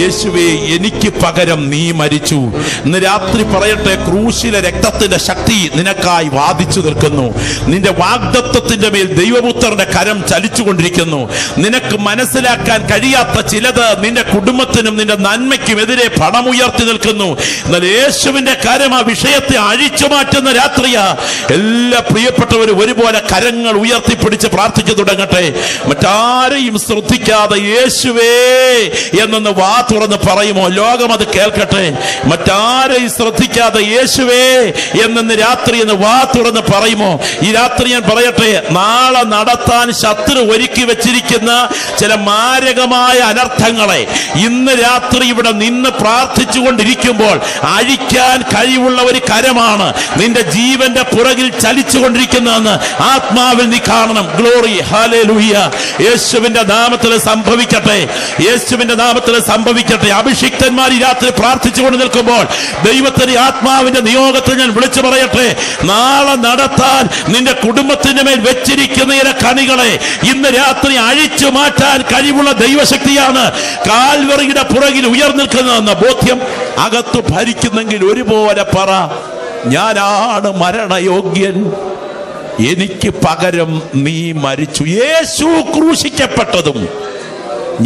യേശുവേ എനിക്ക് പകരം നീ മരിച്ചു. ഇന്ന് രാത്രി പറയട്ടെ, ക്രൂശിലെ രക്തത്തിന്റെ ശക്തി നിനക്കായി വാദിച്ചു നിൽക്കുന്നു. നിന്റെ വാഗ്ദത്തത്തിന്റെ മേൽ ദൈവപുത്രന്റെ കരം ചലിച്ചുകൊണ്ടിരിക്കുന്നു. നിനക്ക് മനസ്സിലാക്കാൻ കഴിയാത്ത ചിലത് നിന്റെ കുടുംബത്തിനും നിന്റെ നന്മയ്ക്കും എതിരെ പണമുയർത്തി നിൽക്കുന്നു. എന്നാൽ യേശുവിന്റെ കരം ആ വിഷയത്തെ അഴിച്ചു മാറ്റുന്ന രാത്രിയാ. എല്ലാ പ്രിയപ്പെട്ടവരും ഒരുപോലെ കരങ്ങൾ ഉയർത്തിപ്പിടിച്ച് പ്രാർത്ഥിച്ചു തുടങ്ങട്ടെ. മറ്റാരെയും ശ്രദ്ധിക്കാതെ യേശുവേ എന്നൊന്ന് വാ തുറന്ന് പറയുമോ? ലോകം അത് കേൾക്കട്ടെ. മറ്റാരെയും ശ്രദ്ധിക്കാതെ യേശുവേ എന്നു രാത്രി എന്ന് വാ തുറന്ന് പറയുമോ? ഈ രാത്രി ഞാൻ പറയട്ടെ, നാളെ നടത്താൻ ശത്രു ഒരുക്കി വെച്ചിരിക്കുന്ന ചില മാരകമായ അനർത്ഥങ്ങളെ ഇന്ന് രാത്രി ഇവിടെ നിന്ന് പ്രാർത്ഥിച്ചുകൊണ്ടിരിക്കുമ്പോൾ അഴിക്കാൻ കഴിവുള്ള ഒരു കരമാണ് നിന്റെ ജീവന്റെ പുറകിൽ ചലിച്ചുകൊണ്ടിരിക്കുന്നതെന്ന് ആത്മാവിൽ നീ കാണണം. Glory, hallelujah. യേശുവിന്റെ നാമത്തിൽ സംഭവിക്കട്ടെ, യേശുവിന്റെ നാമത്തിൽ സംഭവിക്കട്ടെ. അഭിഷിക്തന്മാർ ഈ രാത്രി പ്രാർത്ഥിച്ചുകൊണ്ട് നിൽക്കുമ്പോൾ ദൈവത്തിന്റെ ആത്മാവിന്റെ നിയോഗത്തിൽ ഞാൻ വിളിച്ചു പറയട്ടെ, നാളെ നടത്താൻ നിന്റെ കുടുംബത്തിന്റെ മേൽ വെച്ചിരിക്കുന്ന കണികളെ ഇന്ന് രാത്രി അഴിച്ചു മാറ്റാൻ കഴിവുള്ള ദൈവശക്തിയാണ് കാൽവറിയുടെ പുറകിൽ ഉയർന്നിരിക്കുന്നതെന്ന ബോധ്യം അകത്ത് ഭരിക്കുന്നെങ്കിൽ ഒരുപോലെ പറ, ഞാനാണ് മരണയോഗ്യൻ, എനിക്ക് പകരം നീ മരിച്ചു. യേശു ക്രൂശിക്കപ്പെട്ടതും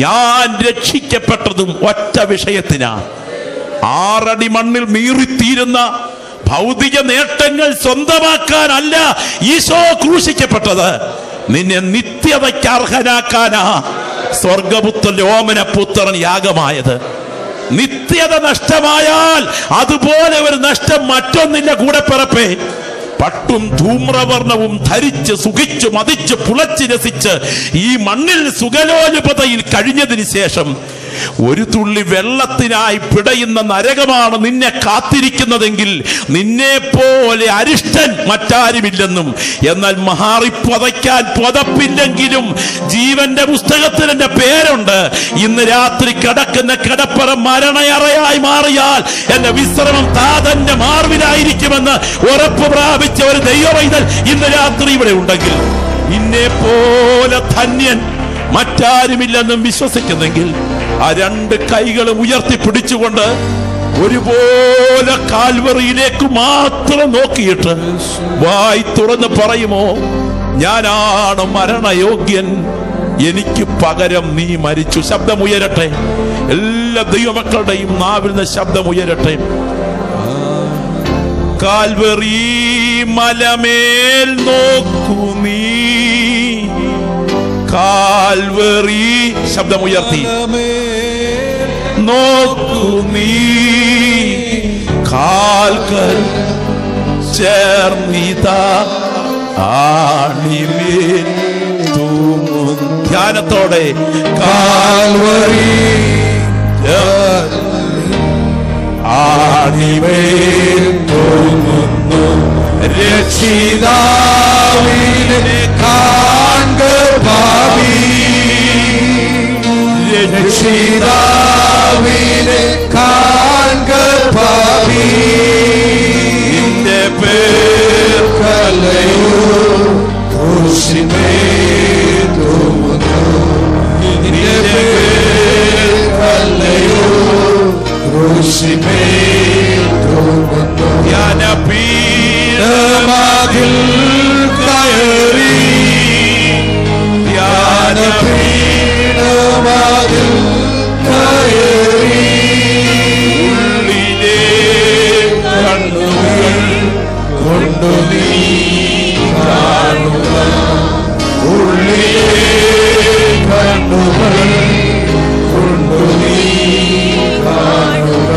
ഞാൻ രക്ഷിക്കപ്പെട്ടതും ഒറ്റ വിഷയത്തിനാണ്. 6 അടി മണ്ണിൽ നീറിത്തീരുന്ന ഭൗതിക നേട്ടങ്ങൾ സ്വന്തമാക്കാനല്ല ഈശോ ക്രൂശിക്കപ്പെട്ടത്, നിന്നെ നിത്യതയ്ക്ക് അർഹനാക്കാനാ സ്വർഗപുത്രൻ ഓമനപുത്രൻ യാഗമായത്. നിത്യത നഷ്ടമായാൽ അതുപോലെ ഒരു നഷ്ടം മറ്റൊന്നില്ല കൂടെ പിറപ്പേ. പട്ടും ധൂമ്രവർണവും ധരിച്ച് സുഖിച്ചു മതിച്ച് പുളച്ച് രസിച്ച് ഈ മണ്ണിൽ സുഖലോലുപതയിൽ കഴിഞ്ഞതിന് ശേഷം ഒരു തുള്ളി വെള്ളത്തിനായി പിടയുന്ന നരകമാണ് നിന്നെ കാത്തിരിക്കുന്നതെങ്കിൽ നിന്നെ പോലെ അരിഷ്ടൻ മറ്റാരുമില്ലെന്നും, എന്നാൽ മാറിപ്പതയ്ക്കാൻ പുതപ്പില്ലെങ്കിലും ജീവന്റെ പുസ്തകത്തിൽ എന്റെ പേരുണ്ട്. ഇന്ന് രാത്രി കിടക്കുന്ന കിടപ്പറ മരണയറയായി മാറിയാൽ എന്റെ വിശ്രമം താതന്റെ മാർവിലായിരിക്കുമെന്ന് ഉറപ്പ് പ്രാപിച്ച ഒരു ദൈവവൈതൽ ഇന്ന് രാത്രി ഇവിടെ ഉണ്ടെങ്കിൽ, ഇന്നെ പോലെ ധന്യൻ മറ്റാരുമില്ലെന്നും വിശ്വസിക്കുന്നെങ്കിൽ ആ രണ്ട് കൈകളും ഉയർത്തിപ്പിടിച്ചുകൊണ്ട് ഒരുപോലെ കാൽവറിയിലേക്ക് മാത്രം നോക്കിയിട്ട് വായി തുറന്ന് പറയുമോ, ഞാനാണ് മരണയോഗ്യൻ, എനിക്ക് പകരം നീ മരിച്ചു. ശബ്ദമുയരട്ടെ, എല്ലാ ദൈവമക്കളുടെയും നാവിൽ നിന്ന് ശബ്ദമുയരട്ടെ. കാൽവറി മലമേൽ നോക്കൂ നീ, കാൽവറി ശബ്ദമുയർത്തി നോക്കൂ നീ, കാൽക്കൽ ചേർന്നിതാ ആണിമേൽ തൂങ്ങുന്നു. ധ്യാനത്തോടെ കാൽവറി ആണിമേൽ തൂങ്ങുന്നു, രക്ഷിതാവിനെ കാൺക ഭാവി, രക്ഷിതാവിനെ കാൺക ഭാവി, നിന്റെ പേർ കലയോ ക്രൂശിന്മേൽ തൂങ്ങുന്നു, നിന്റെ പേർ കലയോ ക്രൂശിന്മേൽ തൂങ്ങുന്നു. ധ്യാനപീഠമതിൽ കയറി, ധ്യാനപീഠമതിൽ കയറി, ഉള്ളിലെ കണ്ണുകൾ കൊണ്ടു നീ കാണുക, ഉള്ളിലെ കണ്ണുകൾ കൊണ്ടു നീ കാണുക.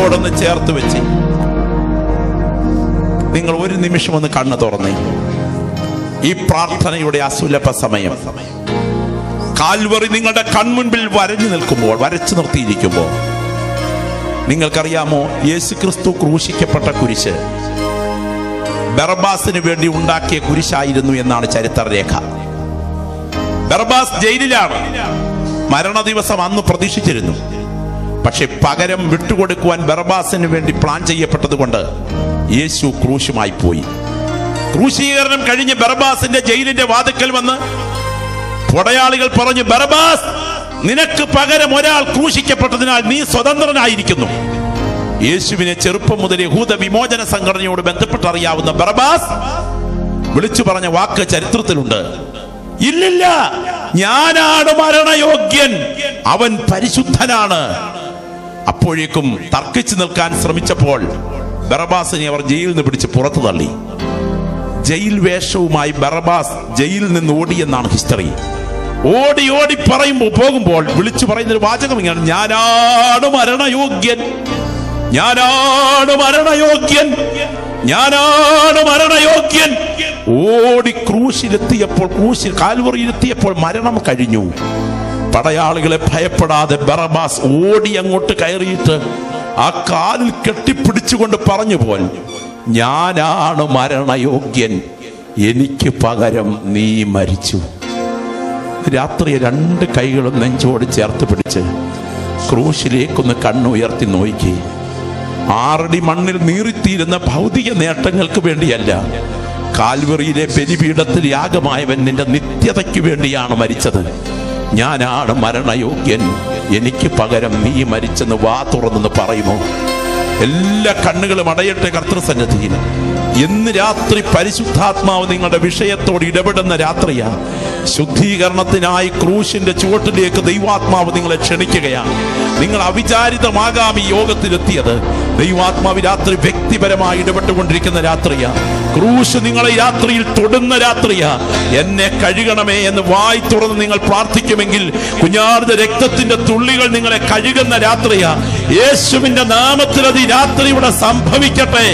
നെഞ്ചോടൊന്ന് ചേർത്ത് വെച്ച് നിങ്ങൾ ഒരു നിമിഷം ഒന്ന് കണ്ണു തുറന്നേ. ഈ പ്രാർത്ഥനയുടെ അസുലഭ സമയം കാൽവറി നിങ്ങളുടെ കൺമുൻപിൽ വരഞ്ഞു നിൽക്കുമ്പോൾ, വരച്ചു നിർത്തിയിരിക്കുമ്പോൾ, നിങ്ങൾക്കറിയാമോ യേശുക്രിസ്തു ക്രൂശിക്കപ്പെട്ട കുരിശ് ബറബ്ബാസിന് വേണ്ടി ഉണ്ടാക്കിയ കുരിശായിരുന്നു എന്നാണ് ചരിത്രരേഖ. ബറബ്ബാസ് ജയിലിലാണ്. മരണ ദിവസം അന്ന് പ്രതീക്ഷിച്ചിരുന്നു. പക്ഷെ പകരം വിട്ടുകൊടുക്കുവാൻ ബറബ്ബാസിന് വേണ്ടി പ്ലാൻ ചെയ്യപ്പെട്ടത് കൊണ്ട് യേശു ക്രൂശുമായി പോയി. ക്രൂശീകരണം കഴിഞ്ഞ് ബറബ്ബാസിന്റെ ജയിലിന്റെ വാതിക്കൽ വന്ന് പടയാളികൾ പറഞ്ഞു, ബറബ്ബാസ്, നിനക്ക് പകരം ഒരാൾ ക്രൂശിക്കപ്പെട്ടതിനാൽ നീ സ്വതന്ത്രനായിരിക്കുന്നു. യേശുവിനെ ചെറുപ്പം മുതൽ യഹൂദ വിമോചന സംഘടനയോട് ബന്ധപ്പെട്ടറിയാവുന്ന ബറബ്ബാസ് വിളിച്ചു പറഞ്ഞ വാക്ക് ചരിത്രത്തിലുണ്ട്, ഇല്ലില്ല, ഞാനാണ് മരണയോഗ്യൻ, അവൻ പരിശുദ്ധനാണ്. അപ്പോഴേക്കും തർക്കിച്ചു നിൽക്കാൻ ശ്രമിച്ചപ്പോൾ ബറബ്ബാസിനെ അവർ ജയിലിൽ നിന്ന് പിടിച്ച് പുറത്തു തള്ളി. ജയിൽ വേഷവുമായി ബറബ്ബാസ് ജയിലിൽ നിന്ന് ഓടിയെന്നാണ് ഹിസ്റ്ററി. ഓടി ഓടി പോകുമ്പോൾ വിളിച്ചു പറയുന്നൊരു വാചകം ഇങ്ങനെ, ഞാനാണ് മരണയോഗ്യൻ, ഞാനാണ് മരണയോഗ്യൻ, ഞാനാണ് മരണയോഗ്യൻ. ഓടി ക്രൂശിൽ കാൽവറിയിലെത്തിയപ്പോൾ മരണം കഴിഞ്ഞു. പടയാളികളെ ഭയപ്പെടാതെ ബറബ്ബാസ് ഓടി അങ്ങോട്ട് കയറിയിട്ട് ആ കാലിൽ കെട്ടിപ്പിടിച്ചുകൊണ്ട് പറഞ്ഞു പോൽ, ഞാനാണ് മരണയോഗ്യൻ, എനിക്ക് പകരം നീ മരിച്ചു. രാത്രി രണ്ട് കൈകളും നെഞ്ചോട് ചേർത്ത് പിടിച്ച് ക്രൂശിലേക്കൊന്ന് കണ്ണുയർത്തി നോക്കി. 6 അടി മണ്ണിൽ നീറിത്തീരുന്ന ഭൗതിക നേട്ടങ്ങൾക്ക് വേണ്ടിയല്ല, കാൽവറിയിലെ ബലിപീഠത്തിൽ യാഗമായവൻ നിന്റെ നിത്യതയ്ക്ക് വേണ്ടിയാണ് മരിച്ചത്. ഞാനാണ് മരണയോഗ്യൻ, എനിക്ക് പകരം നീ മരിച്ചെന്ന് വാ തുറന്നെന്ന് പറയുമോ? എല്ലാ കണ്ണുകളും അടയട്ടെ കർത്തൃസന്നിധിയിൽ. ഇന്ന് രാത്രി പരിശുദ്ധാത്മാവ് നിങ്ങളുടെ വിഷയത്തോട് ഇടപെടുന്ന രാത്രിയാ. ശുദ്ധീകരണത്തിനായി ക്രൂശിന്റെ ചുവട്ടിലേക്ക് ദൈവാത്മാവ് നിങ്ങളെ ക്ഷണിക്കുകയാണ്. നിങ്ങൾ അവിചാരിതമാകാം ഈ യോഗത്തിലെത്തിയത്. ദൈവാത്മാവ് രാത്രി വ്യക്തിപരമായി ഇടപെട്ടുകൊണ്ടിരിക്കുന്ന രാത്രിയാ. ക്രൂശ് നിങ്ങളെ രാത്രിയിൽ തൊടുന്ന രാത്രിയാ. എന്നെ കഴുകണമേ എന്ന് വായി തുറന്ന് നിങ്ങൾ പ്രാർത്ഥിക്കുമെങ്കിൽ കുഞ്ഞാടുന്ന രക്തത്തിന്റെ തുള്ളികൾ നിങ്ങളെ കഴുകുന്ന രാത്രിയാ. യേശുവിന്റെ നാമത്തിൽ അത് ഈ രാത്രി ഇവിടെ സംഭവിക്കട്ടെ.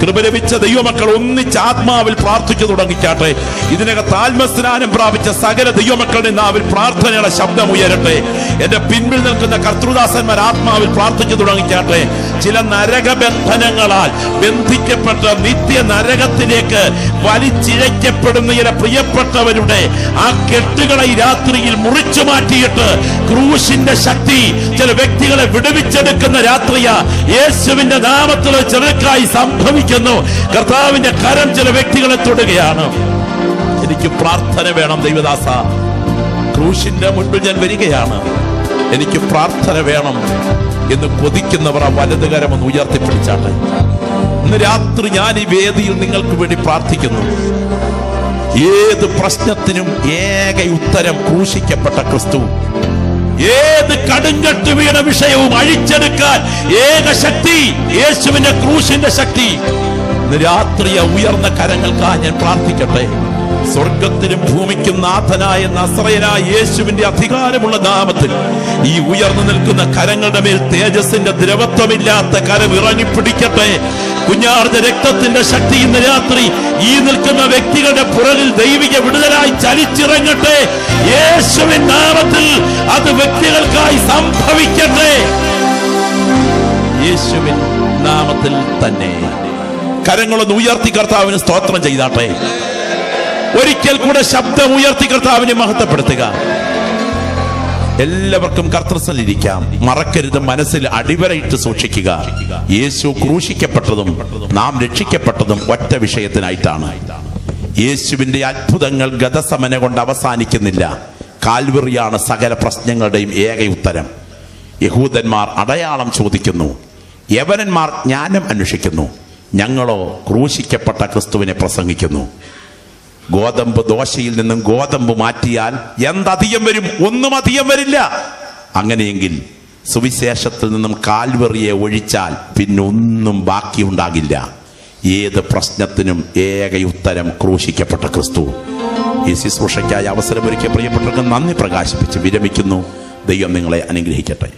കൃപ ലഭിച്ച ദൈവമക്കൾ ഒന്നിച്ച് ആത്മാവിൽ പ്രാർത്ഥിച്ചു തുടങ്ങിക്കാട്ടെ. ഇതിനകത്ത് ആത്മസ്നാനം പ്രാപിച്ച സകല ദൈവമക്കളുടെ നാവിൽ പ്രാർത്ഥനയുടെ ശബ്ദം ഉയരട്ടെ. എന്റെ പിൻപിൽ നിൽക്കുന്ന കർത്തൃദാസന്മാർ ആത്മാവിൽ പ്രാർത്ഥിച്ചു തുടങ്ങിക്കാട്ടെ. ചില നരകബന്ധനങ്ങളാൽ ബന്ധിക്കപ്പെട്ട നിത്യ നരകത്തിലേക്ക് വലിച്ചിഴക്കപ്പെടുന്ന ചില പ്രിയപ്പെട്ടവരുടെ ആ കെട്ടുകളെ ഈ രാത്രിയിൽ മുറിച്ചു മാറ്റിയിട്ട് ക്രൂശിന്റെ ശക്തി ചില വ്യക്തികളെ വിടുവിച്ചെടുക്കുന്ന രാത്രിയാ. യേശുവിന്റെ നാമത്തിൽ ചെറുക്കായി സംഭവിക്കുന്നു. കർത്താവിന്റെ കരം ചില വ്യക്തികളെ തൊടുകയാണ്. എനിക്ക് പ്രാർത്ഥന വേണം ദൈവദാസ. ക്രൂശിന്റെ മുൻപിൽ ഞാൻ വരികയാണ്, എനിക്ക് പ്രാർത്ഥന വേണം എന്ന് കൊതിക്കുന്നവർ ആ വലതുകരം ഒന്ന് ഉയർത്തിപ്പിടിച്ചാട്ടെ. ഇന്ന് രാത്രി ഞാൻ ഈ വേദിയിൽ നിങ്ങൾക്ക് വേണ്ടി പ്രാർത്ഥിക്കുന്നു. ഏത് പ്രശ്നത്തിനും ഏക ഉത്തരം ക്രൂശിക്കപ്പെട്ട ക്രിസ്തു. ഏത് കടുങ്കട്ട് വീണ വിഷയവും അഴിച്ചെടുക്കാൻ ഏക ശക്തി യേശുവിന്റെ ക്രൂശിന്റെ ശക്തി. ഇന്ന് രാത്രി ഉയർന്ന കരങ്ങൾക്കായി ഞാൻ പ്രാർത്ഥിക്കട്ടെ. സ്വർഗത്തിനും ഭൂമിക്കും നാഥനായ നസറയനായ യേശുവിന്റെ അധികാരമുള്ള നാമത്തിൽ ഈ ഉയർന്നു നിൽക്കുന്ന കരങ്ങളുടെ മേൽ തേജസ്സിന്റെ ദ്രവത്വമില്ലാത്ത കരം ഇറങ്ങിപ്പിടിക്കട്ടെ. കുഞ്ഞാർന്ന രക്തത്തിന്റെ ശക്തി ഇന്ന് രാത്രി ഈ നിൽക്കുന്ന വ്യക്തികളുടെ പുറകിൽ ദൈവിക വിടുതലായി ചലിച്ചിറങ്ങട്ടെ. യേശുവിൻ നാമത്തിൽ അത് വ്യക്തികൾക്കായി സംഭവിക്കട്ടെ. യേശുവിൻ നാമത്തിൽ തന്നെ കരങ്ങളൊന്ന് ഉയർത്തി കർത്താവിന് സ്തോത്രം ചെയ്താട്ടെ. ഒരിക്കൽ കൂടെ ശബ്ദം ഉയർത്തി കർത്താവിനെ മഹത്വപ്പെടുത്തുക. എല്ലാവർക്കും കർത്തൃസന്നിധിയിരിക്കാം. മറക്കരുത്, മനസ്സിൽ അടിവരയിട്ട് സൂക്ഷിക്കുക. യേശു ക്രൂശിക്കപ്പെട്ടതും നാം രക്ഷിക്കപ്പെട്ടതും ഒറ്റ വിഷയത്തിനായിട്ടാണ്. യേശുവിന്റെ അത്ഭുതങ്ങൾ ഗതസമന കൊണ്ട് അവസാനിക്കുന്നില്ല. കാൽവറിയാണ് സകല പ്രശ്നങ്ങളുടെയും ഏക ഉത്തരം. യഹൂദന്മാർ അടയാളം ചോദിക്കുന്നു, യവനന്മാർ ജ്ഞാനം അന്വേഷിക്കുന്നു. ഞങ്ങളോ ക്രൂശിക്കപ്പെട്ട ക്രിസ്തുവിനെ പ്രസംഗിക്കുന്നു. ഗോതമ്പ് ദോശയിൽ നിന്നും ഗോതമ്പ് മാറ്റിയാൽ എന്തധികം വരും? ഒന്നും അധികം വരില്ല. അങ്ങനെയെങ്കിൽ സുവിശേഷത്തിൽ നിന്നും കാൽവറിയെ ഒഴിച്ചാൽ പിന്നൊന്നും ബാക്കിയുണ്ടാകില്ല. ഏത് പ്രശ്നത്തിനും ഏക ഉത്തരം ക്രൂശിക്കപ്പെട്ട ക്രിസ്തു. ഈ ശുശ്രൂഷയ്ക്കായി അവസരമൊരുക്കിയ പ്രിയപ്പെട്ടവർക്ക് നന്ദി പ്രകാശിപ്പിച്ച് വിരമിക്കുന്നു. ദൈവം നിങ്ങളെ അനുഗ്രഹിക്കട്ടെ.